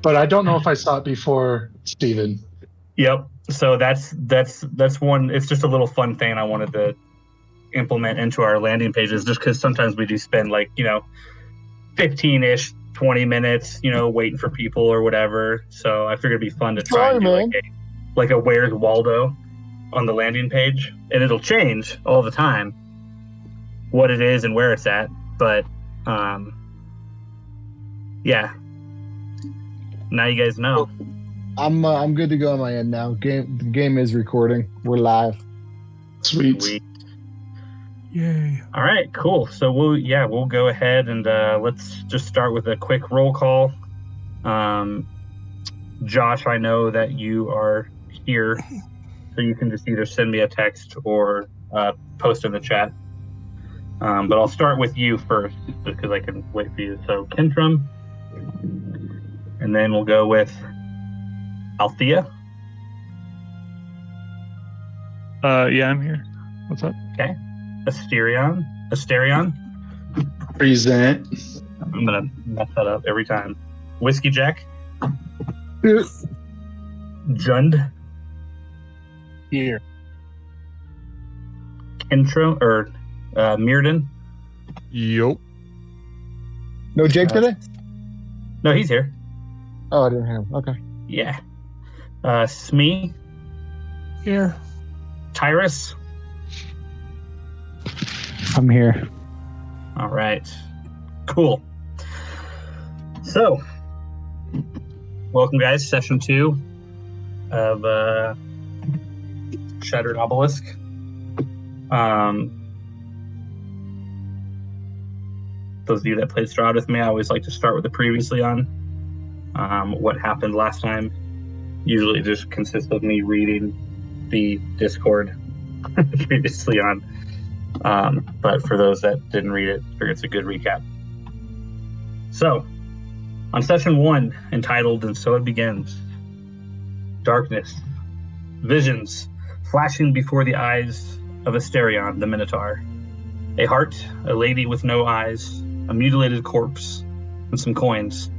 but I don't know if I saw it before Steven. Yep. So that's one. It's just a little fun thing I wanted to implement into our landing pages, just because sometimes we do spend 15-ish, 20 minutes, waiting for people or whatever. So I figured it'd be fun to try and do like a Where's Waldo on the landing page, and it'll change all the time what it is and where it's at. But yeah, now you guys know. I'm good to go on my end now. The game is recording. We're live. Sweet. Yay. All right, cool. So we'll go ahead and let's just start with a quick roll call. Josh, I know that you are here, so you can just either send me a text or post in the chat. But I'll start with you first, just because I can wait for you. So Kentrum, and then we'll go with Althea. Yeah, I'm here. What's up? Okay. Asterion. Present. I'm gonna mess that up every time. Whiskey Jack. Jund. Here. Intro or Mirden. Yup. No Jake today? No, he's here. Oh, I didn't have him. Okay. Yeah. Smee. Here. Tyrus. I'm here. All right. Cool. So, welcome, guys. Session 2 of Shattered Obelisk. Those of you that played Strahd with me, I always like to start with the previously on. What happened last time usually just consists of me reading the Discord previously on. But for those that didn't read it, I figure it's a good recap. So, on session 1, entitled And So It Begins, darkness, visions flashing before the eyes of Asterion the Minotaur. A heart, a lady with no eyes, a mutilated corpse, and some coins.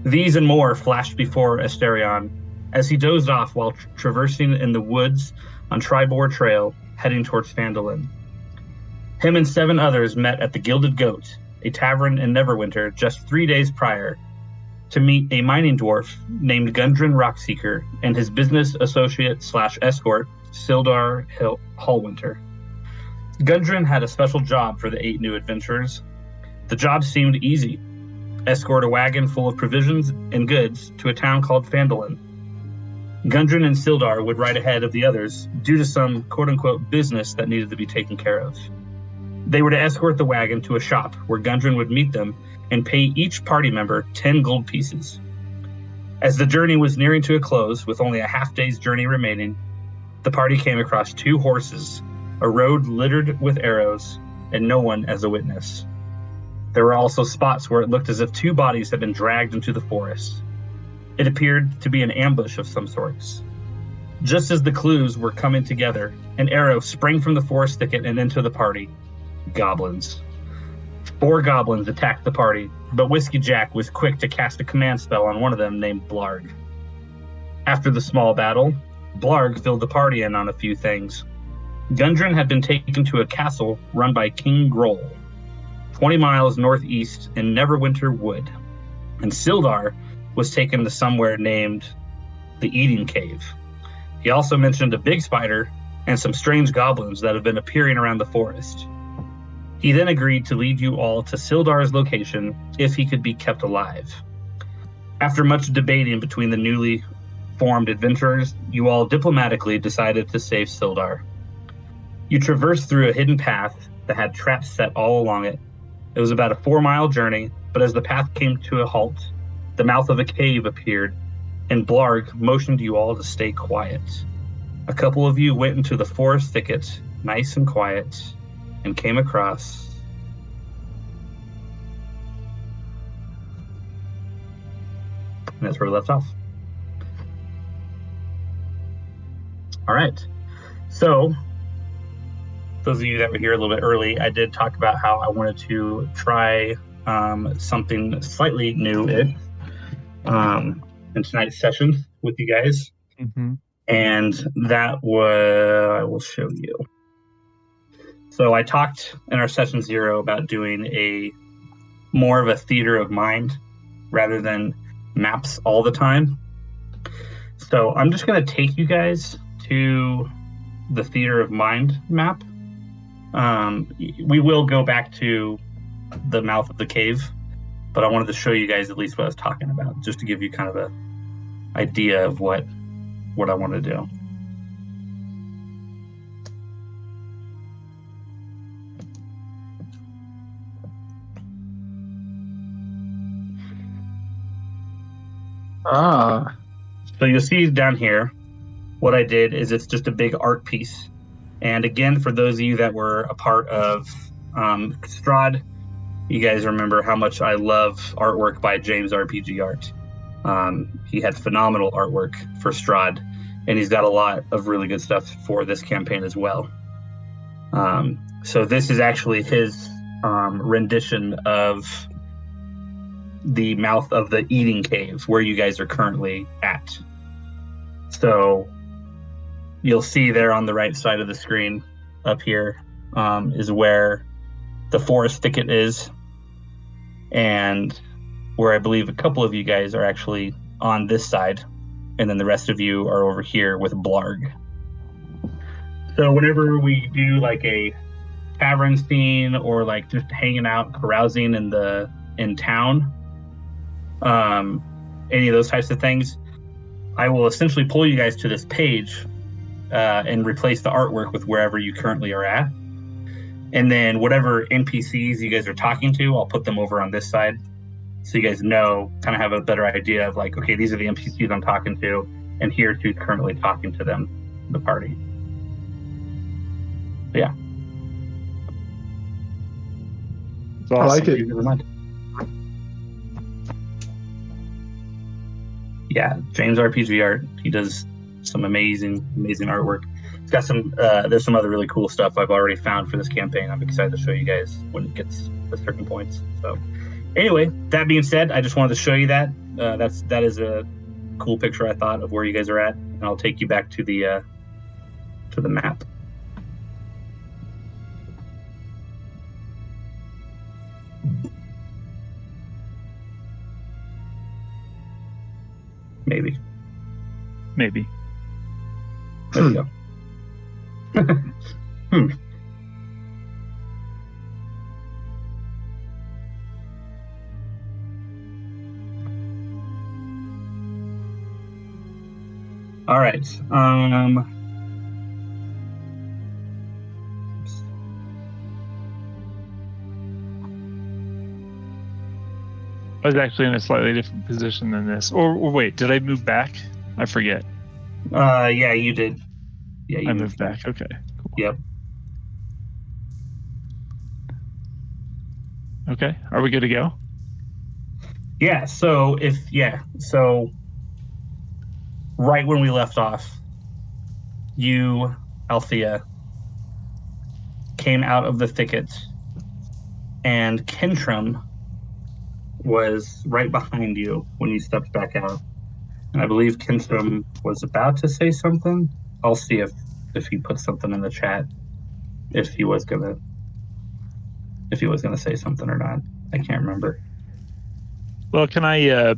These and more flashed before Asterion as he dozed off while traversing in the woods on Tribor Trail, heading towards Phandalin. Him and 7 others met at the Gilded Goat, a tavern in Neverwinter, just 3 days prior, to meet a mining dwarf named Gundren Rockseeker and his business associate/escort, Sildar Hallwinter. Gundren had a special job for the 8 new adventurers. The job seemed easy. Escort a wagon full of provisions and goods to a town called Phandalin. Gundren and Sildar would ride ahead of the others due to some quote-unquote business that needed to be taken care of. They were to escort the wagon to a shop where Gundren would meet them and pay each party member 10 gold pieces. As the journey was nearing to a close, with only a half-day's journey remaining, the party came across 2 horses, a road littered with arrows, and no one as a witness. There were also spots where it looked as if 2 bodies had been dragged into the forest. It appeared to be an ambush of some sorts. Just as the clues were coming together, an arrow sprang from the forest thicket and into the party. Goblins. 4 goblins attacked the party, but Whiskey Jack was quick to cast a command spell on one of them named Blarg. After the small battle, Blarg filled the party in on a few things. Gundren had been taken to a castle run by King Groll, 20 miles northeast in Neverwinter Wood, and Sildar was taken to somewhere named the Eating Cave. He also mentioned a big spider and some strange goblins that have been appearing around the forest. He then agreed to lead you all to Sildar's location if he could be kept alive. After much debating between the newly formed adventurers, you all diplomatically decided to save Sildar. You traversed through a hidden path that had traps set all along it. It was about a 4-mile journey, but as the path came to a halt, the mouth of a cave appeared, and Blarg motioned you all to stay quiet. A couple of you went into the forest thicket, nice and quiet, and came across and that's where we left off. All right. So, those of you that were here a little bit early, I did talk about how I wanted to try something slightly new-ish. in tonight's session with you guys. Mm-hmm. And that was, I will show you. So I talked in our session 0 about doing more of a theater of mind rather than maps all the time. So I'm just going to take you guys to the theater of mind map. We will go back to the mouth of the cave, but I wanted to show you guys at least what I was talking about, just to give you kind of a idea of what I want to do. Ah, So you'll see down here, what I did is it's just a big art piece. And again, for those of you that were a part of Strahd, you guys remember how much I love artwork by James RPG Art. He had phenomenal artwork for Strahd, and he's got a lot of really good stuff for this campaign as well. So this is actually his rendition of the mouth of the eating cave where you guys are currently at. So you'll see there on the right side of the screen up here is where the forest thicket is, and where I believe a couple of you guys are actually on this side, and then the rest of you are over here with Blarg. So whenever we do like a tavern scene or like just hanging out, carousing in town, any of those types of things, I will essentially pull you guys to this page and replace the artwork with wherever you currently are at. And then whatever NPCs you guys are talking to, I'll put them over on this side. So you guys know, kind of have a better idea of like, okay, these are the NPCs I'm talking to, and here's who's currently talking to them, the party. But yeah. It's awesome. I like it. Never mind. Yeah, James RPG Art. He does some amazing artwork. It's got some. There's some other really cool stuff I've already found for this campaign. I'm excited to show you guys when it gets to certain points. So, anyway, that being said, I just wanted to show you that. That is a cool picture I thought of where you guys are at, and I'll take you back to the map. Maybe. There we go. All right. I was actually in a slightly different position than this. Or wait, did I move back? I forget. Yeah, you did. Yeah, you I moved back. Okay. Cool. Yep. Okay. Are we good to go? Yeah. So right when we left off, you, Althea, came out of the thicket, and Kentrum was right behind you when you stepped back out. And I believe Kentrum was about to say something. I'll see if he put something in the chat, if he was gonna say something or not. I can't remember. Well, can I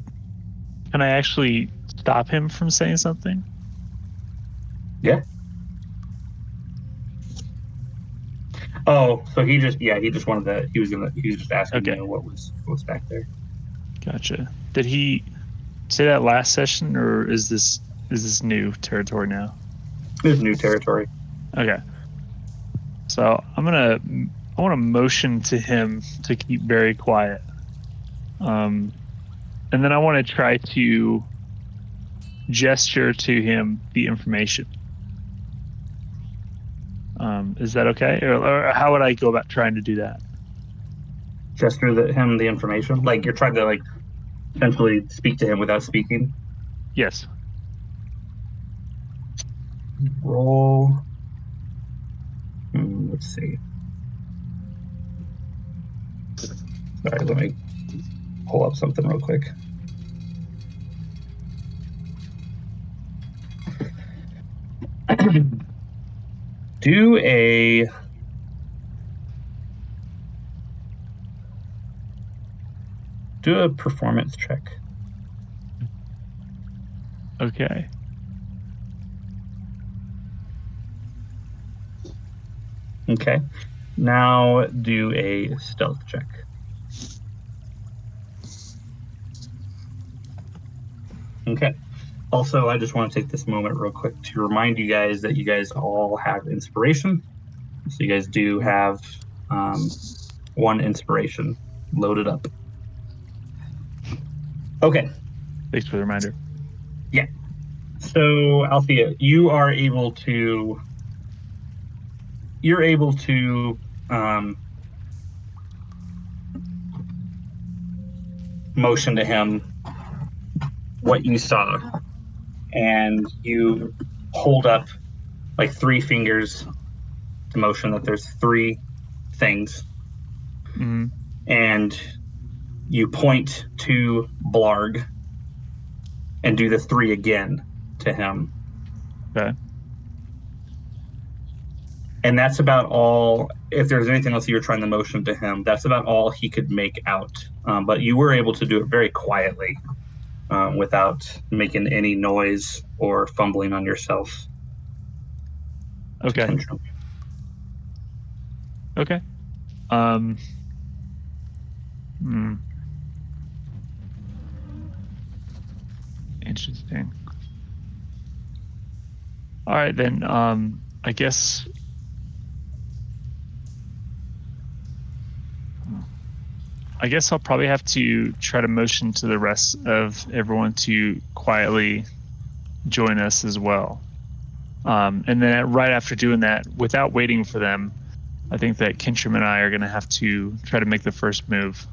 actually stop him from saying something? Yeah. Oh, so he just wanted that. He was just asking Okay. you what was back there. Gotcha. Did he say that last session, or is this new territory now? It's new territory. Okay. So I want to motion to him to keep very quiet. And then I want to try to gesture to him the information. Is that okay? Or how would I go about trying to do that? Gesture him the information? Like you're trying to essentially speak to him without speaking? Yes. Roll. Let's see. Sorry, let me pull up something real quick. Do a performance check. Okay. Okay. Now do a stealth check. Okay. Also, I just want to take this moment real quick to remind you guys that you guys all have inspiration. So you guys do have 1 inspiration loaded up. Okay. Thanks for the reminder. Yeah. So, Althea, you're able to motion to him what you saw, and you hold up like 3 fingers to motion that there's 3 things, Mm-hmm. and you point to Blarg and do the 3 again to him. Okay. And that's about all. If there's anything else you're trying to motion to him, that's about all he could make out. But you were able to do it very quietly, without making any noise or fumbling on yourself. Okay. Okay. Interesting. All right, then. I guess. I'll probably have to try to motion to the rest of everyone to quietly join us as well. And then right after doing that, without waiting for them, I think that Kintrim and I are going to have to try to make the first move.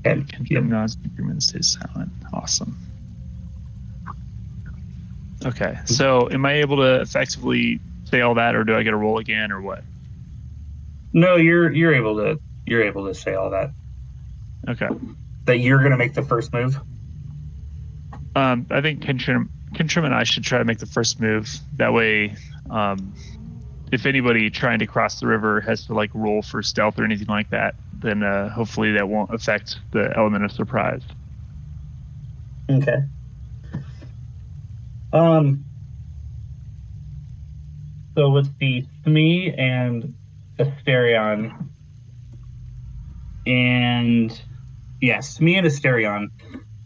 And Kintrim nods, Kintrim stays silent. Awesome. Okay, so am I able to effectively say all that, or do I get a roll again, or what? No, you're able to say all that. Okay. That you're going to make the first move. I think Kintrim and I should try to make the first move. That way, if anybody trying to cross the river has to like roll for stealth or anything like that, then hopefully that won't affect the element of surprise. Okay. So with the Smee and Asterion, and yes, Smee and Asterion,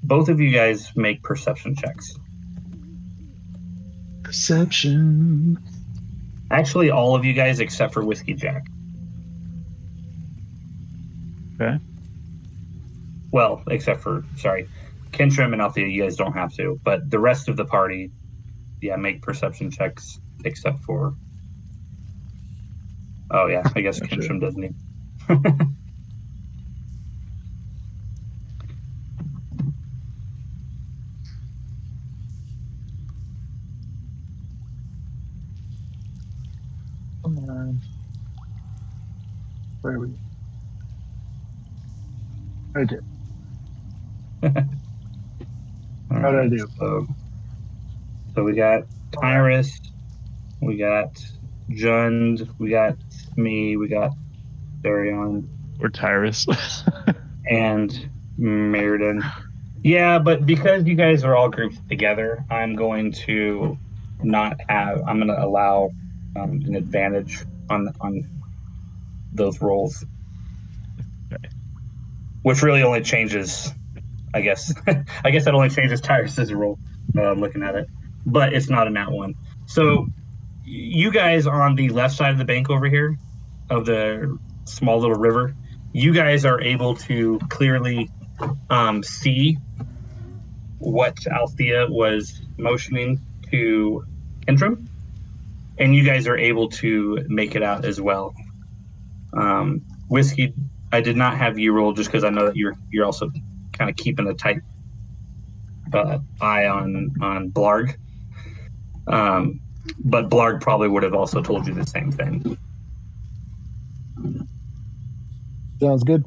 both of you guys make perception checks. Perception. Actually, all of you guys except for Whiskey Jack. Okay. Well, except for, Kintrim and Althea, you guys don't have to, but the rest of the party, yeah, make perception checks except for. Oh yeah, I guess Gotcha. Kintrim doesn't need. Where are we? Right there. How did I do? So we got Tyrus, we got Jund, we got me, we got Darion. Or Tyrus. And Meriden. Yeah, but because you guys are all grouped together, I'm going to allow an advantage on those rolls. Okay. Which really only changes, I guess. I guess that only changes Tyrus's roll. I'm looking at it, but it's not a nat 1. So you guys on the left side of the bank over here, of the small little river, you guys are able to clearly see what Althea was motioning to Kintrim, and you guys are able to make it out as well. Whiskey, I did not have you roll just because I know that you're also kind of keeping a tight eye on Blarg. But Blarg probably would have also told you the same thing. Sounds good.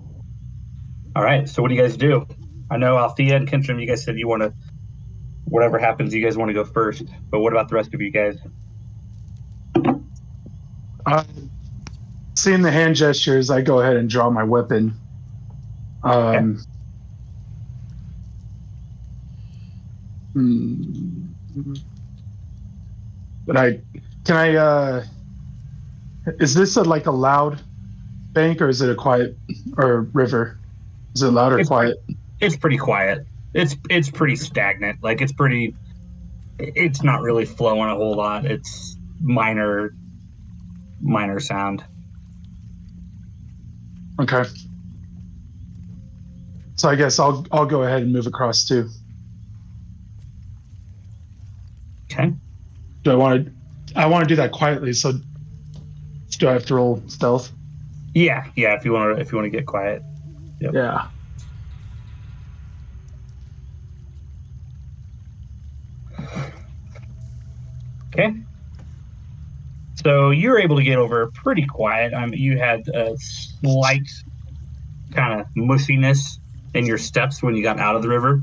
All right, so what do you guys do? I know Althea and Kintrim, you guys said you want to whatever happens, you guys want to go first. But what about the rest of you guys? Seeing the hand gestures, I go ahead and draw my weapon. But is this like a loud bank or is it a quiet or river? Is it loud or quiet? It's pretty quiet. It's pretty stagnant. Like it's not really flowing a whole lot. It's minor sound. Okay. So I guess I'll go ahead and move across too. Okay. I want to do that quietly. So do I have to roll stealth? Yeah. If you want to get quiet. Yep. Yeah. Okay. So you're able to get over pretty quiet. You had a slight kind of mushiness in your steps when you got out of the river.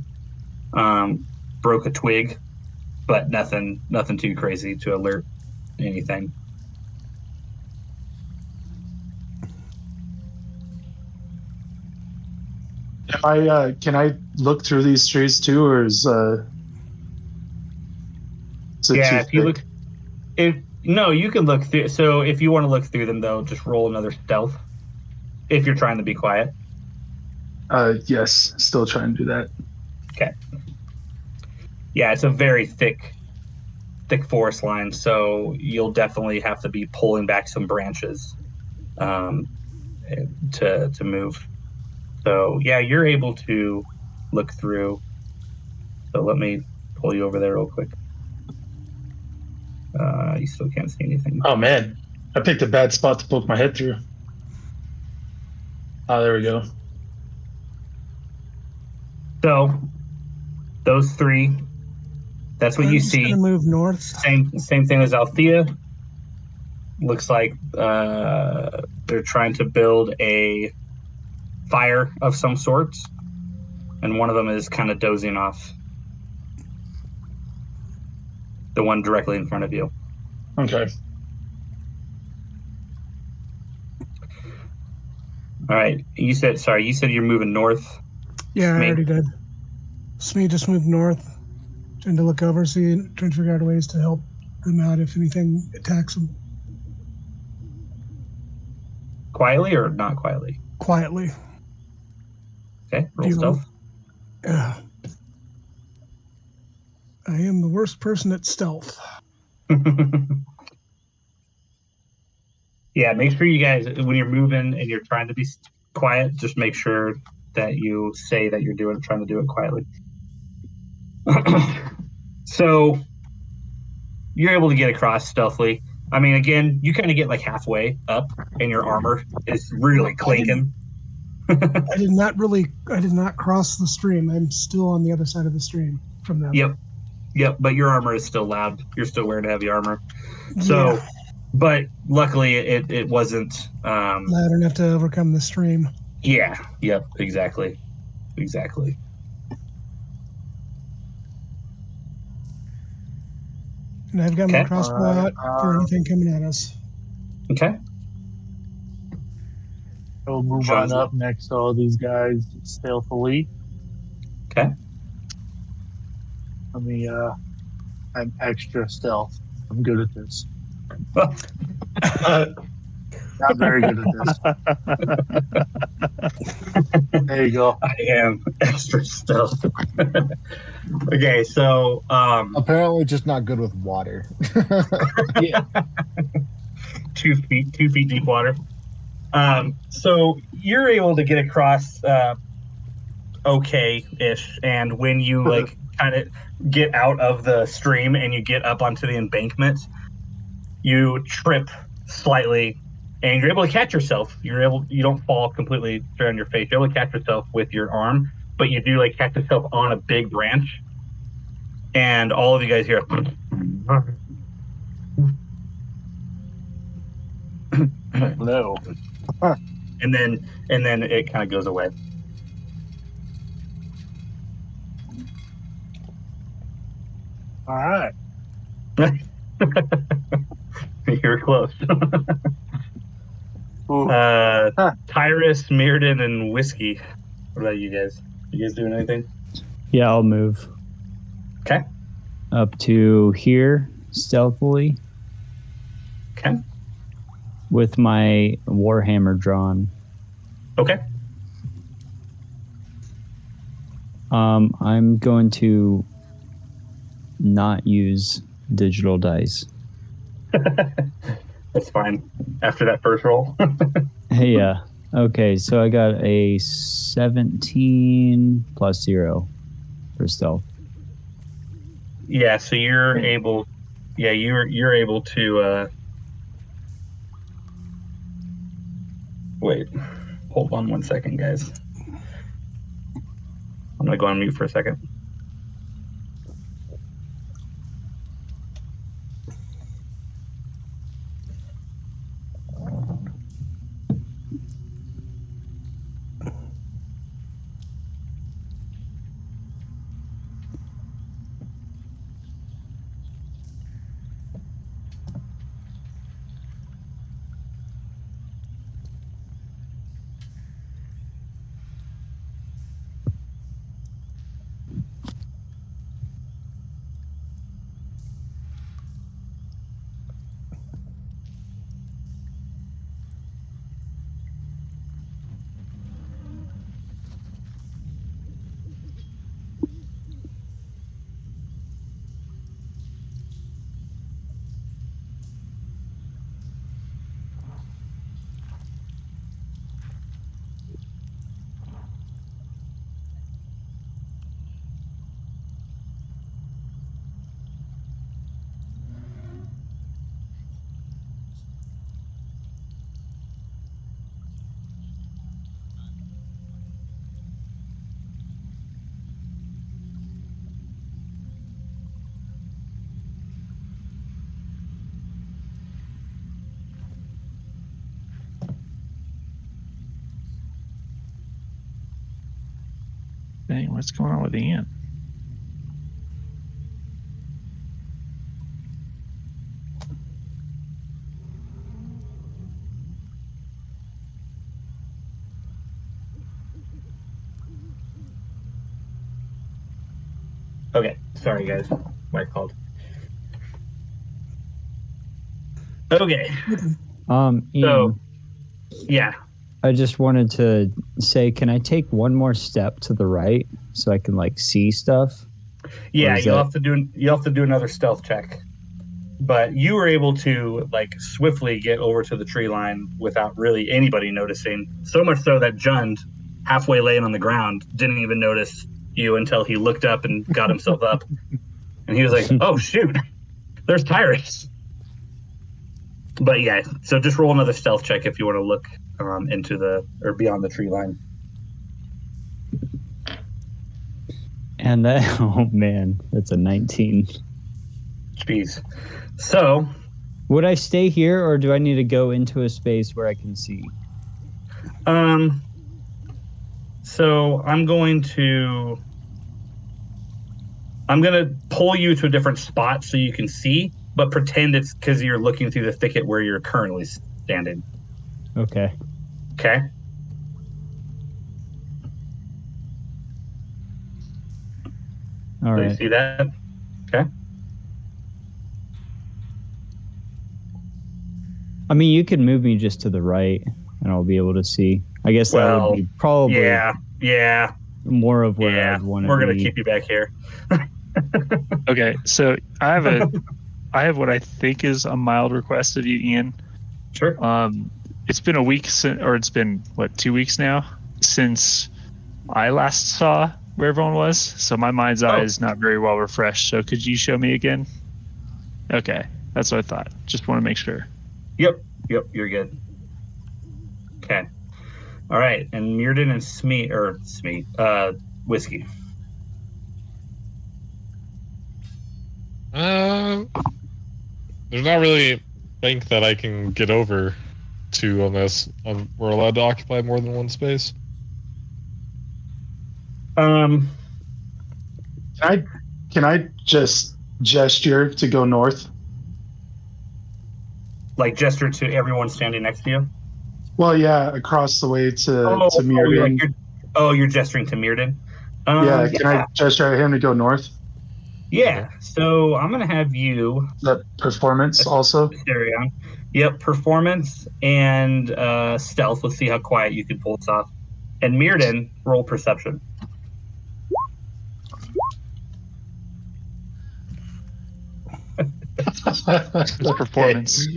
Broke a twig, but nothing too crazy to alert anything. Can I look through these trees too, or is if you look, you can look through. So if you want to look through them, though, just roll another stealth. If you're trying to be quiet. Yes, still trying to do that. Okay. Yeah, it's a very thick forest line, so you'll definitely have to be pulling back some branches to move. So yeah, you're able to look through. So let me pull you over there real quick. You still can't see anything. Oh man, I picked a bad spot to poke my head through. Oh, there we go. So those three, that's what you see. Gonna move north. Same thing as Althea. Looks like they're trying to build a fire of some sorts, and one of them is kind of dozing off. The one directly in front of you. Okay. All right. You said you're moving north. Yeah, I already did. Smee just moved north, trying to look over, trying to figure out ways to help them out if anything attacks them. Quietly or not quietly? Quietly. Okay, roll stealth. I am the worst person at stealth. Yeah, make sure you guys, when you're moving and you're trying to be quiet, just make sure that you say that you're trying to do it quietly. So you're able to get across stealthily. I mean, again, you kind of get like halfway up, and your armor is really clinking. I did not cross the stream. I'm still on the other side of the stream from them. Yep, but your armor is still loud. You're still wearing heavy armor. So, but luckily it wasn't loud enough to overcome the stream. Yeah, yep, exactly. And I've got my crossbow out for anything coming at us. Okay. We'll move on up next to all these guys stealthily. Okay. I'm extra stealth. I'm good at this. Not very good at this. There you go. I am extra stealth. Okay, so apparently just not good with water. Yeah. 2 feet deep water. So you're able to get across okay-ish, and when you like kind of get out of the stream and you get up onto the embankment, you trip slightly and you're able to catch yourself. You don't fall completely straight on your face. You're able to catch yourself with your arm, but you do like catch yourself on a big branch, and all of you guys hear No. and then it kind of goes away. All right. You're close. Ooh. Tyrus, Mirrodin, and Whiskey. What about you guys? You guys doing anything? Yeah, I'll move. Okay. Up to here, stealthily, Okay. with my warhammer drawn. Okay. I'm going to not use digital dice. That's fine. After that first roll. Yeah. Okay, so I got a 17 plus 0 for stealth. Yeah, so you're able. Yeah, you're able to. Wait, hold on 1 second, guys. I'm gonna go on mute for a second. Dang, what's going on with Ian? Okay, sorry guys, my fault. Okay, Ian, so yeah, I just wanted to say, can I take one more step to the right so I can like see stuff? yeah, is you'll that- have to do another stealth check. But you were able to like swiftly get over to the tree line without really anybody noticing. So much so that Jund, halfway laying on the ground, didn't even notice you until he looked up and got himself up. And he was like, "Oh shoot, there's Tyrus." But yeah, so just roll another stealth check if you want to look into the or beyond the tree line. And that, oh man, that's a 19. Jeez. So Would I stay here or do I need to go into a space where I can see? So I'm going to pull you to a different spot so you can see, but pretend it's because you're looking through the thicket where you're currently standing. Okay. Okay. All So right. you see that? Okay. I mean, you could move me just to the right and I'll be able to see. I guess that would be probably Yeah. more of where I'd want to be. We're gonna keep you back here. Okay, so I have what I think is a mild request of you, Ian. Sure. It's been a week or it's been 2 weeks now since I last saw where everyone was. So my mind's eye is not very well refreshed. So could you show me again? Okay, that's what I thought. Just want to make sure. Yep, you're good. Okay. All right, and Mirrodin and Whiskey. There's not really a bank that I can get over to unless we're allowed to occupy more than one space. Can I just gesture to go north. Like gesture to everyone standing next to you. Well, yeah, across the way to You're, Mirrodin. you're gesturing to Mirrodin. Yeah, can I gesture at him to go north? Yeah. So I'm gonna have you. That performance also. Asterion. Yep, performance and stealth. Let's see how quiet you can pull this off. And Mirrodin, roll perception. His performance.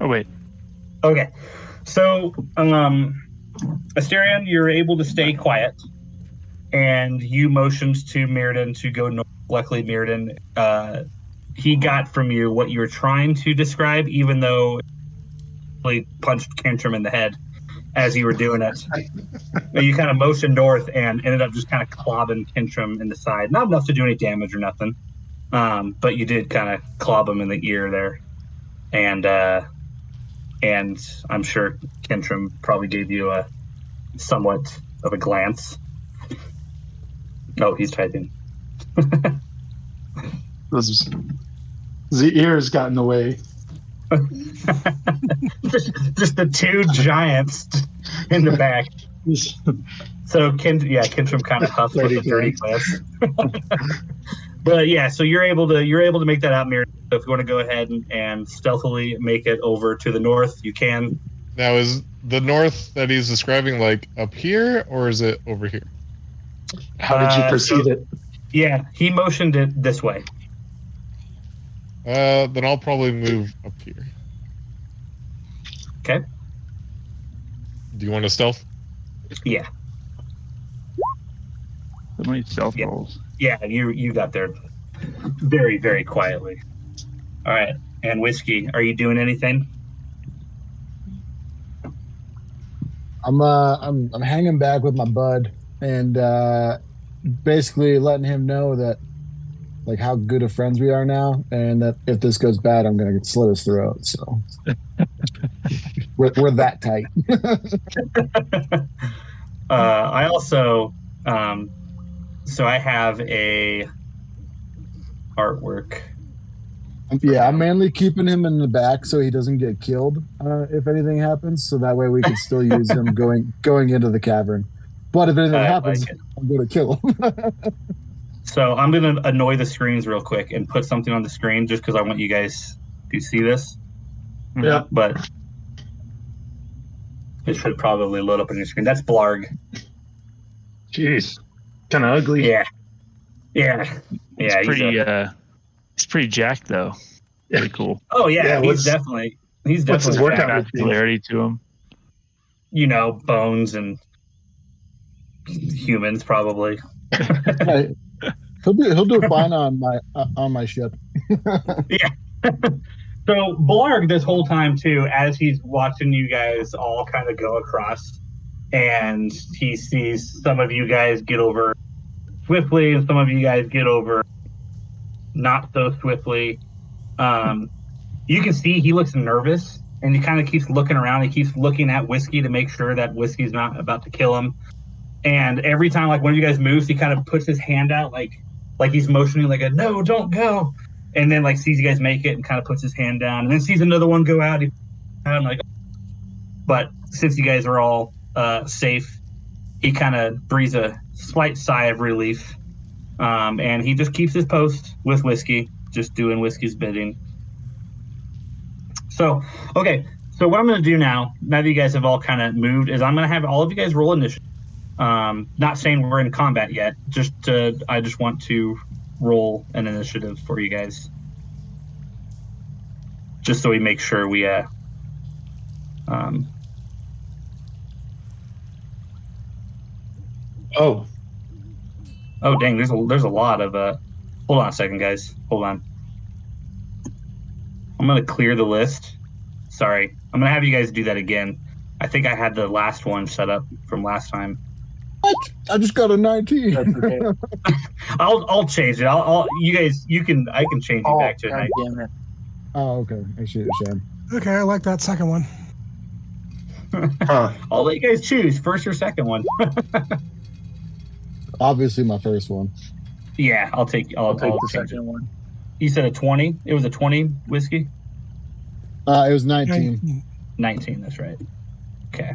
Oh wait. Okay. So Asterion, you're able to stay quiet, and you motioned to Mirrodin to go north. Luckily, Mirrodin, he got from you what you were trying to describe, even though he punched Kentrim in the head as you were doing it. You kind of motioned north and ended up just kind of clobbing Kentrim in the side. Not enough to do any damage or nothing, but you did kind of clob him in the ear there. And I'm sure Kentrim probably gave you a somewhat of a glance. Oh, he's typing. The ears got in the way. just the two giants in the back. So Kentrim kind of huffs with a dirty glance. But yeah, so you're able to make that out, Mirror. So if you want to go ahead and stealthily make it over to the north, you can. Now, is the north that he's describing like up here, or is it over here? How did you perceive it? Yeah, he motioned it this way. Then I'll probably move up here. Okay. Do you want to stealth? Yeah. How many stealth rolls? Yeah, you got there very, very quietly. All right. And Whiskey, are you doing anything? I'm hanging back with my bud and basically letting him know that like how good of friends we are now, and that if this goes bad, I'm gonna slit his throat. So we're that tight. I also so I have a artwork. Yeah, I'm mainly keeping him in the back so he doesn't get killed if anything happens. So that way we can still use him going into the cavern. But if anything happens, I'm going to kill him. So I'm going to annoy the screens real quick and put something on the screen just because I want you guys to see this. Yeah. But it should probably load up on your screen. That's Blarg. Jeez. Kind of ugly. Yeah. Yeah. Yeah. He's pretty jacked though. Pretty cool. Oh yeah, he's what's definitely his workout routine? Popularity to him. You know, bones and humans probably. Right. He'll do fine on my ship. Yeah. So Blarg this whole time too, as he's watching you guys all kind of go across, and he sees some of you guys get over swiftly and some of you guys get over not so swiftly. You can see he looks nervous, and he kind of keeps looking around. He keeps looking at Whiskey to make sure that Whiskey's not about to kill him. And every time like one of you guys moves, he kind of puts his hand out like he's motioning like a no, don't go. And then like sees you guys make it and kind of puts his hand down, and then sees another one go out. And like, but since you guys are all safe, he kind of breathes a slight sigh of relief, and he just keeps his post with Whiskey, just doing Whiskey's bidding. So, okay. So what I'm going to do now that you guys have all kind of moved, is I'm going to have all of you guys roll initiative. Not saying we're in combat yet. I just want to roll an initiative for you guys, just so we make sure we Oh dang, there's a lot of hold on a second, guys, hold on. I'm gonna clear the list. Sorry, I'm gonna have you guys do that again. I think I had the last one set up from last time. What? I just got a 19. Okay. I'll change it. I can change it back to a 19. Damn it. Oh, okay. I see what you're saying. Okay, I like that second one. I'll let you guys choose first or second one. Obviously, my first one. Yeah, I'll take I'll take the change it. second one. You said a 20? It was a 20 whiskey? It was 19. 19, that's right. Okay.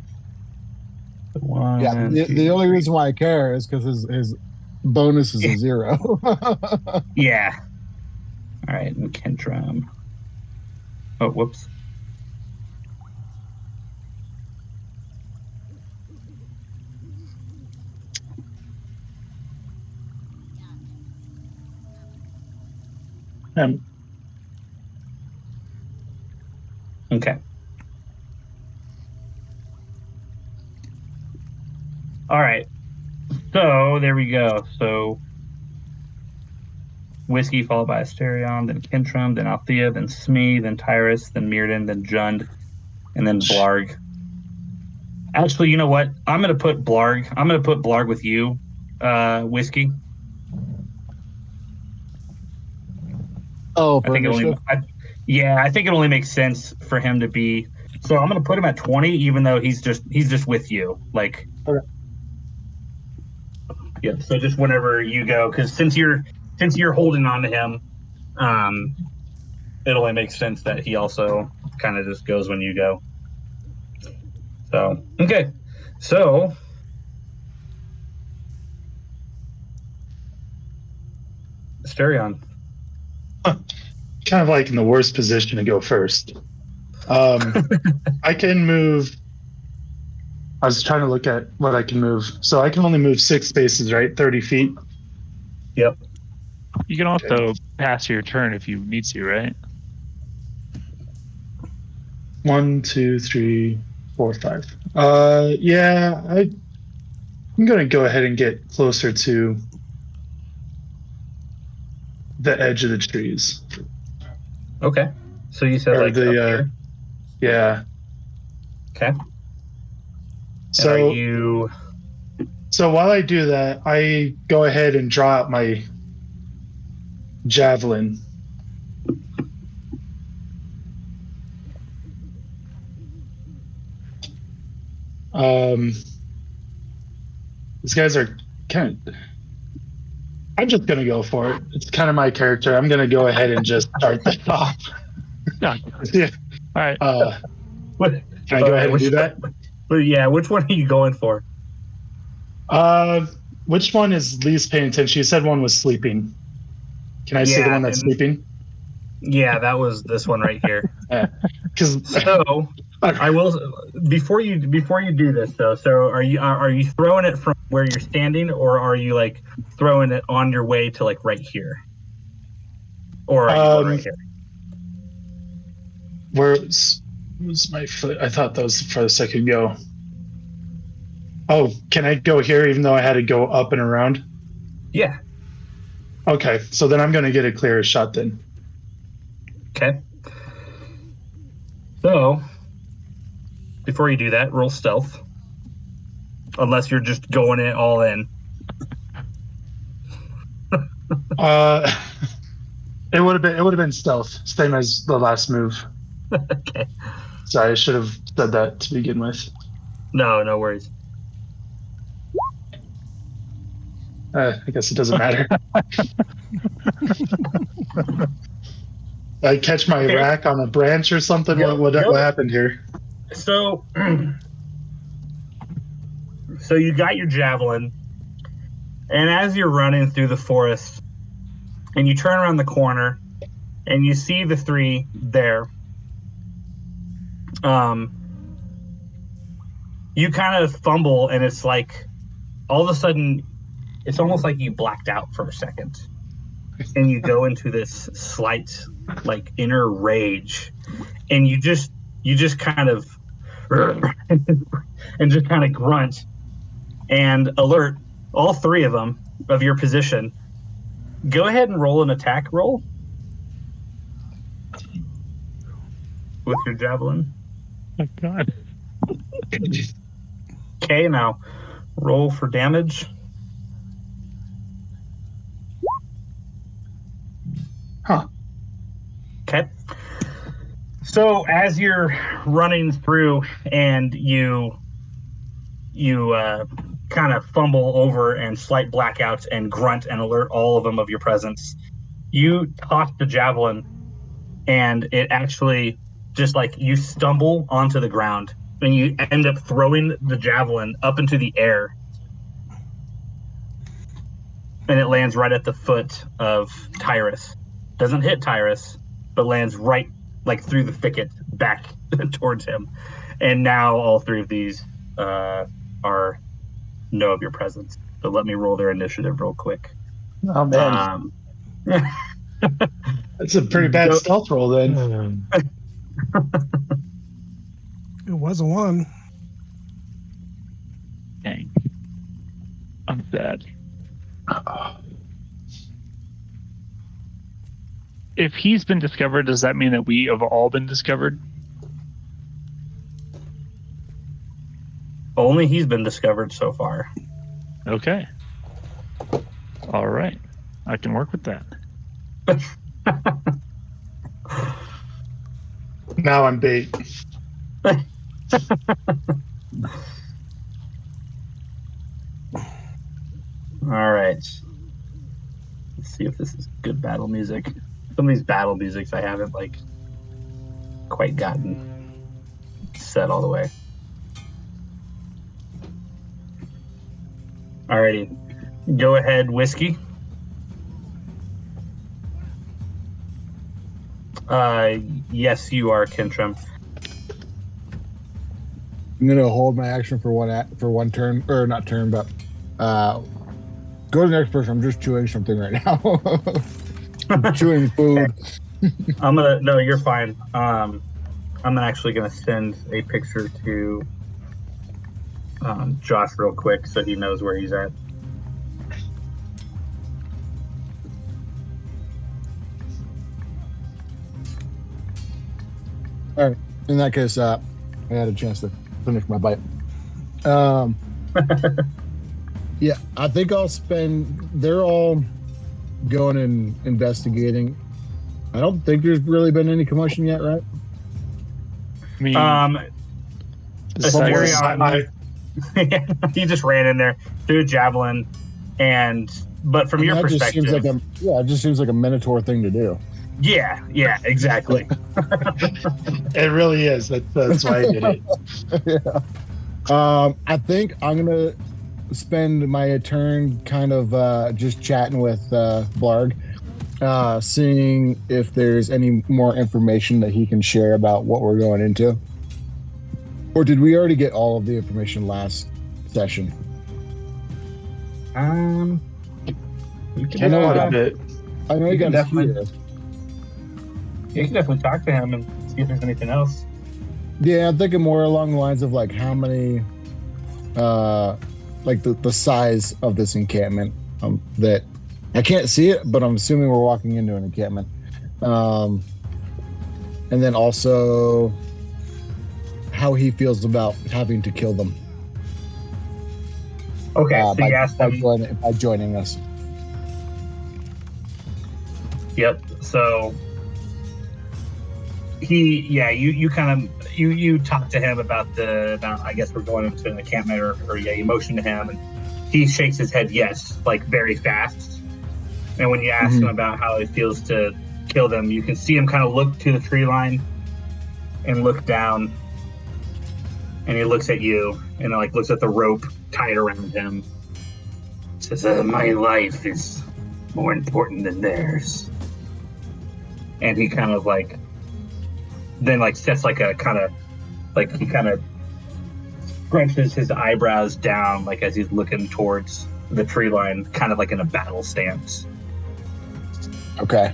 Yeah, the only reason why I care is because his bonus is a 0. Yeah. All right, and Kentrum. Oh, whoops. Okay. All right. So there we go. So Whiskey followed by Asterion, then Kentrum, then Althea, then Smee, then Tyrus, then Mirrodin, then Jund, and then Blarg. Actually, you know what? I'm gonna put Blarg with you, Whiskey. Oh, I for think initiative? I think it only makes sense for him to be. So I'm gonna put him at 20, even though he's just with you. Like, okay. Yeah. So just whenever you go, because since you're holding on to him, it only makes sense that he also kind of just goes when you go. So okay, so Asterion. Kind of like in the worst position to go first. I can move. I was trying to look at what I can move. So I can only move 6 spaces, right? 30 feet. Yep. You can also pass your turn if you need to, right? 1, 2, 3, 4, 5. Yeah, I'm gonna go ahead and get closer to the edge of the trees. Okay. So you said Or like up here. Yeah. Okay. And So are you? So while I do that, I go ahead and draw out my javelin. These guys are kind of. I'm just gonna go for it. It's kind of my character. I'm gonna go ahead and just start this off. Yeah. Yeah. All right. Can I go ahead and do that? But yeah, which one are you going for? Which one is least paying attention? You said one was sleeping. Can I see the one that's sleeping? Yeah, that was this one right here. So I will before you do this though. So are you throwing it from where you're standing, or are you like throwing it on your way to like right here, or are you going right here? Where's my foot? I thought that was the farthest I could go. Oh, can I go here even though I had to go up and around? Yeah. Okay, so then I'm going to get a clearer shot then. Okay. So, before you do that, roll stealth. Unless you're just going it all in. It would have been stealth, same as the last move. Okay. Sorry, I should have said that to begin with. No worries. I guess it doesn't matter. I catch my rack on a branch or something. What happened here? So you got your javelin, and as you're running through the forest, and you turn around the corner, and you see the 3 there. You kind of fumble, and it's like all of a sudden, it's almost like you blacked out for a second, and you go into this slight like inner rage, and you just kind of and just kind of grunt and alert all 3 of them of your position. Go ahead and roll an attack roll with your javelin. Oh God. Okay, now roll for damage. Huh. Okay. So as you're running through and you kind of fumble over and slight blackouts and grunt and alert all of them of your presence. You toss the javelin, and it actually just like you stumble onto the ground, and you end up throwing the javelin up into the air, and it lands right at the foot of Tyrus. Doesn't hit Tyrus, but lands right like through the thicket back towards him. And now all three of these are know of your presence. So let me roll their initiative real quick. Oh man, that's a pretty bad stealth roll then. It was a 1. Dang. I'm sad. If he's been discovered, does that mean that we have all been discovered? Only he's been discovered so far. Okay. All right. I can work with that. Now I'm bait. All right. Let's see if this is good battle music. Some of these battle musics I haven't like quite gotten set all the way. Alrighty. Go ahead, Whiskey. Yes, you are, Kentrim. I'm gonna hold my action for one turn, or not turn, but go to the next person. I'm just chewing something right now. I'm chewing food. No, you're fine. I'm actually gonna send a picture to Josh real quick so he knows where he's at. All right. In that case, I had a chance to finish my bite. Yeah, I think I'll spend. They're all going and investigating. I don't think there's really been any commotion yet, right? I mean, Asterion, he just ran in there, threw a javelin, but from your perspective, it just seems like a Minotaur thing to do. Yeah, exactly. It really is. That's why I did it. Yeah. I think I'm gonna spend my turn kind of just chatting with Blarg, seeing if there's any more information that he can share about what we're going into. Or did we already get all of the information last session? You I know a bit. I know you got us here. You can definitely talk to him and see if there's anything else. Yeah, I'm thinking more along the lines of like how many, like the size of this encampment. That I can't see it, but I'm assuming we're walking into an encampment. And then also how he feels about having to kill them. Okay, so you asked him by joining us. Yep. So you kind of you talk to him about I guess we're going into an encampment or you motion to him and he shakes his head yes, like very fast. And when you ask him about how he feels to kill them, you can see him kind of look to the tree line and look down, and he looks at you and like looks at the rope tied around him. Says, "My life is more important than theirs." And he kind of like then like sets like a kind of like he kind of scrunches his eyebrows down like as he's looking towards the tree line, kind of like in a battle stance. Okay.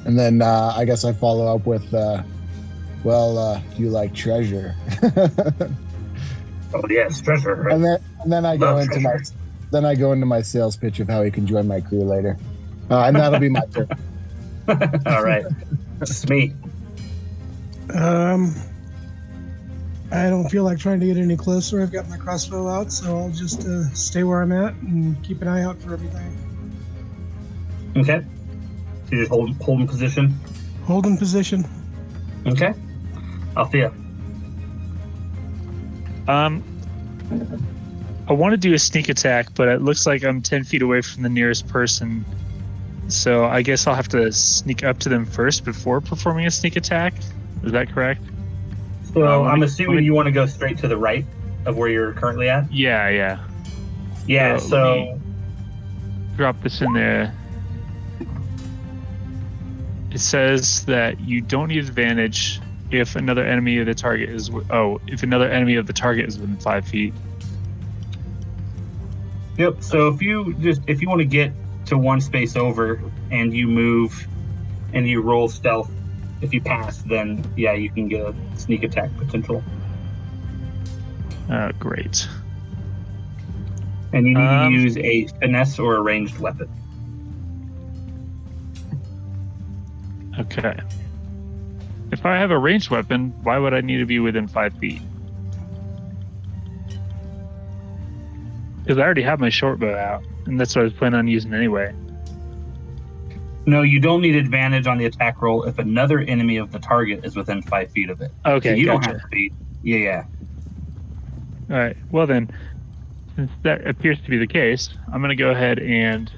And then I guess I follow up with, do you like treasure? Oh yes, treasure. And then I go into my sales pitch of how he can join my crew later, and that'll be my turn. All right, it's me. I don't feel like trying to get any closer. I've got my crossbow out, so I'll just stay where I'm at and keep an eye out for everything. Okay. So you just holding position? Holding position. Okay. Althea. I want to do a sneak attack, but it looks like I'm 10 feet away from the nearest person. So I guess I'll have to sneak up to them first before performing a sneak attack. Is that correct? So I'm assuming you want to go straight to the right of where you're currently at? Yeah. Yeah, Let so me drop this in there. It says that you don't need advantage if another enemy of the target is if another enemy of the target is within 5 feet. Yep. So if you want to get to one space over and you move and you roll stealth, if you pass, then yeah, you can get a sneak attack potential. Great. And you need to use a finesse or a ranged weapon. Okay. If I have a ranged weapon, why would I need to be within 5 feet? Because I already have my short bow out, and that's what I was planning on using anyway. No, you don't need advantage on the attack roll if another enemy of the target is within 5 feet of it. Okay, so you gotcha. don't have to be. Yeah. All right. Well then, since that appears to be the case, I'm going to go ahead and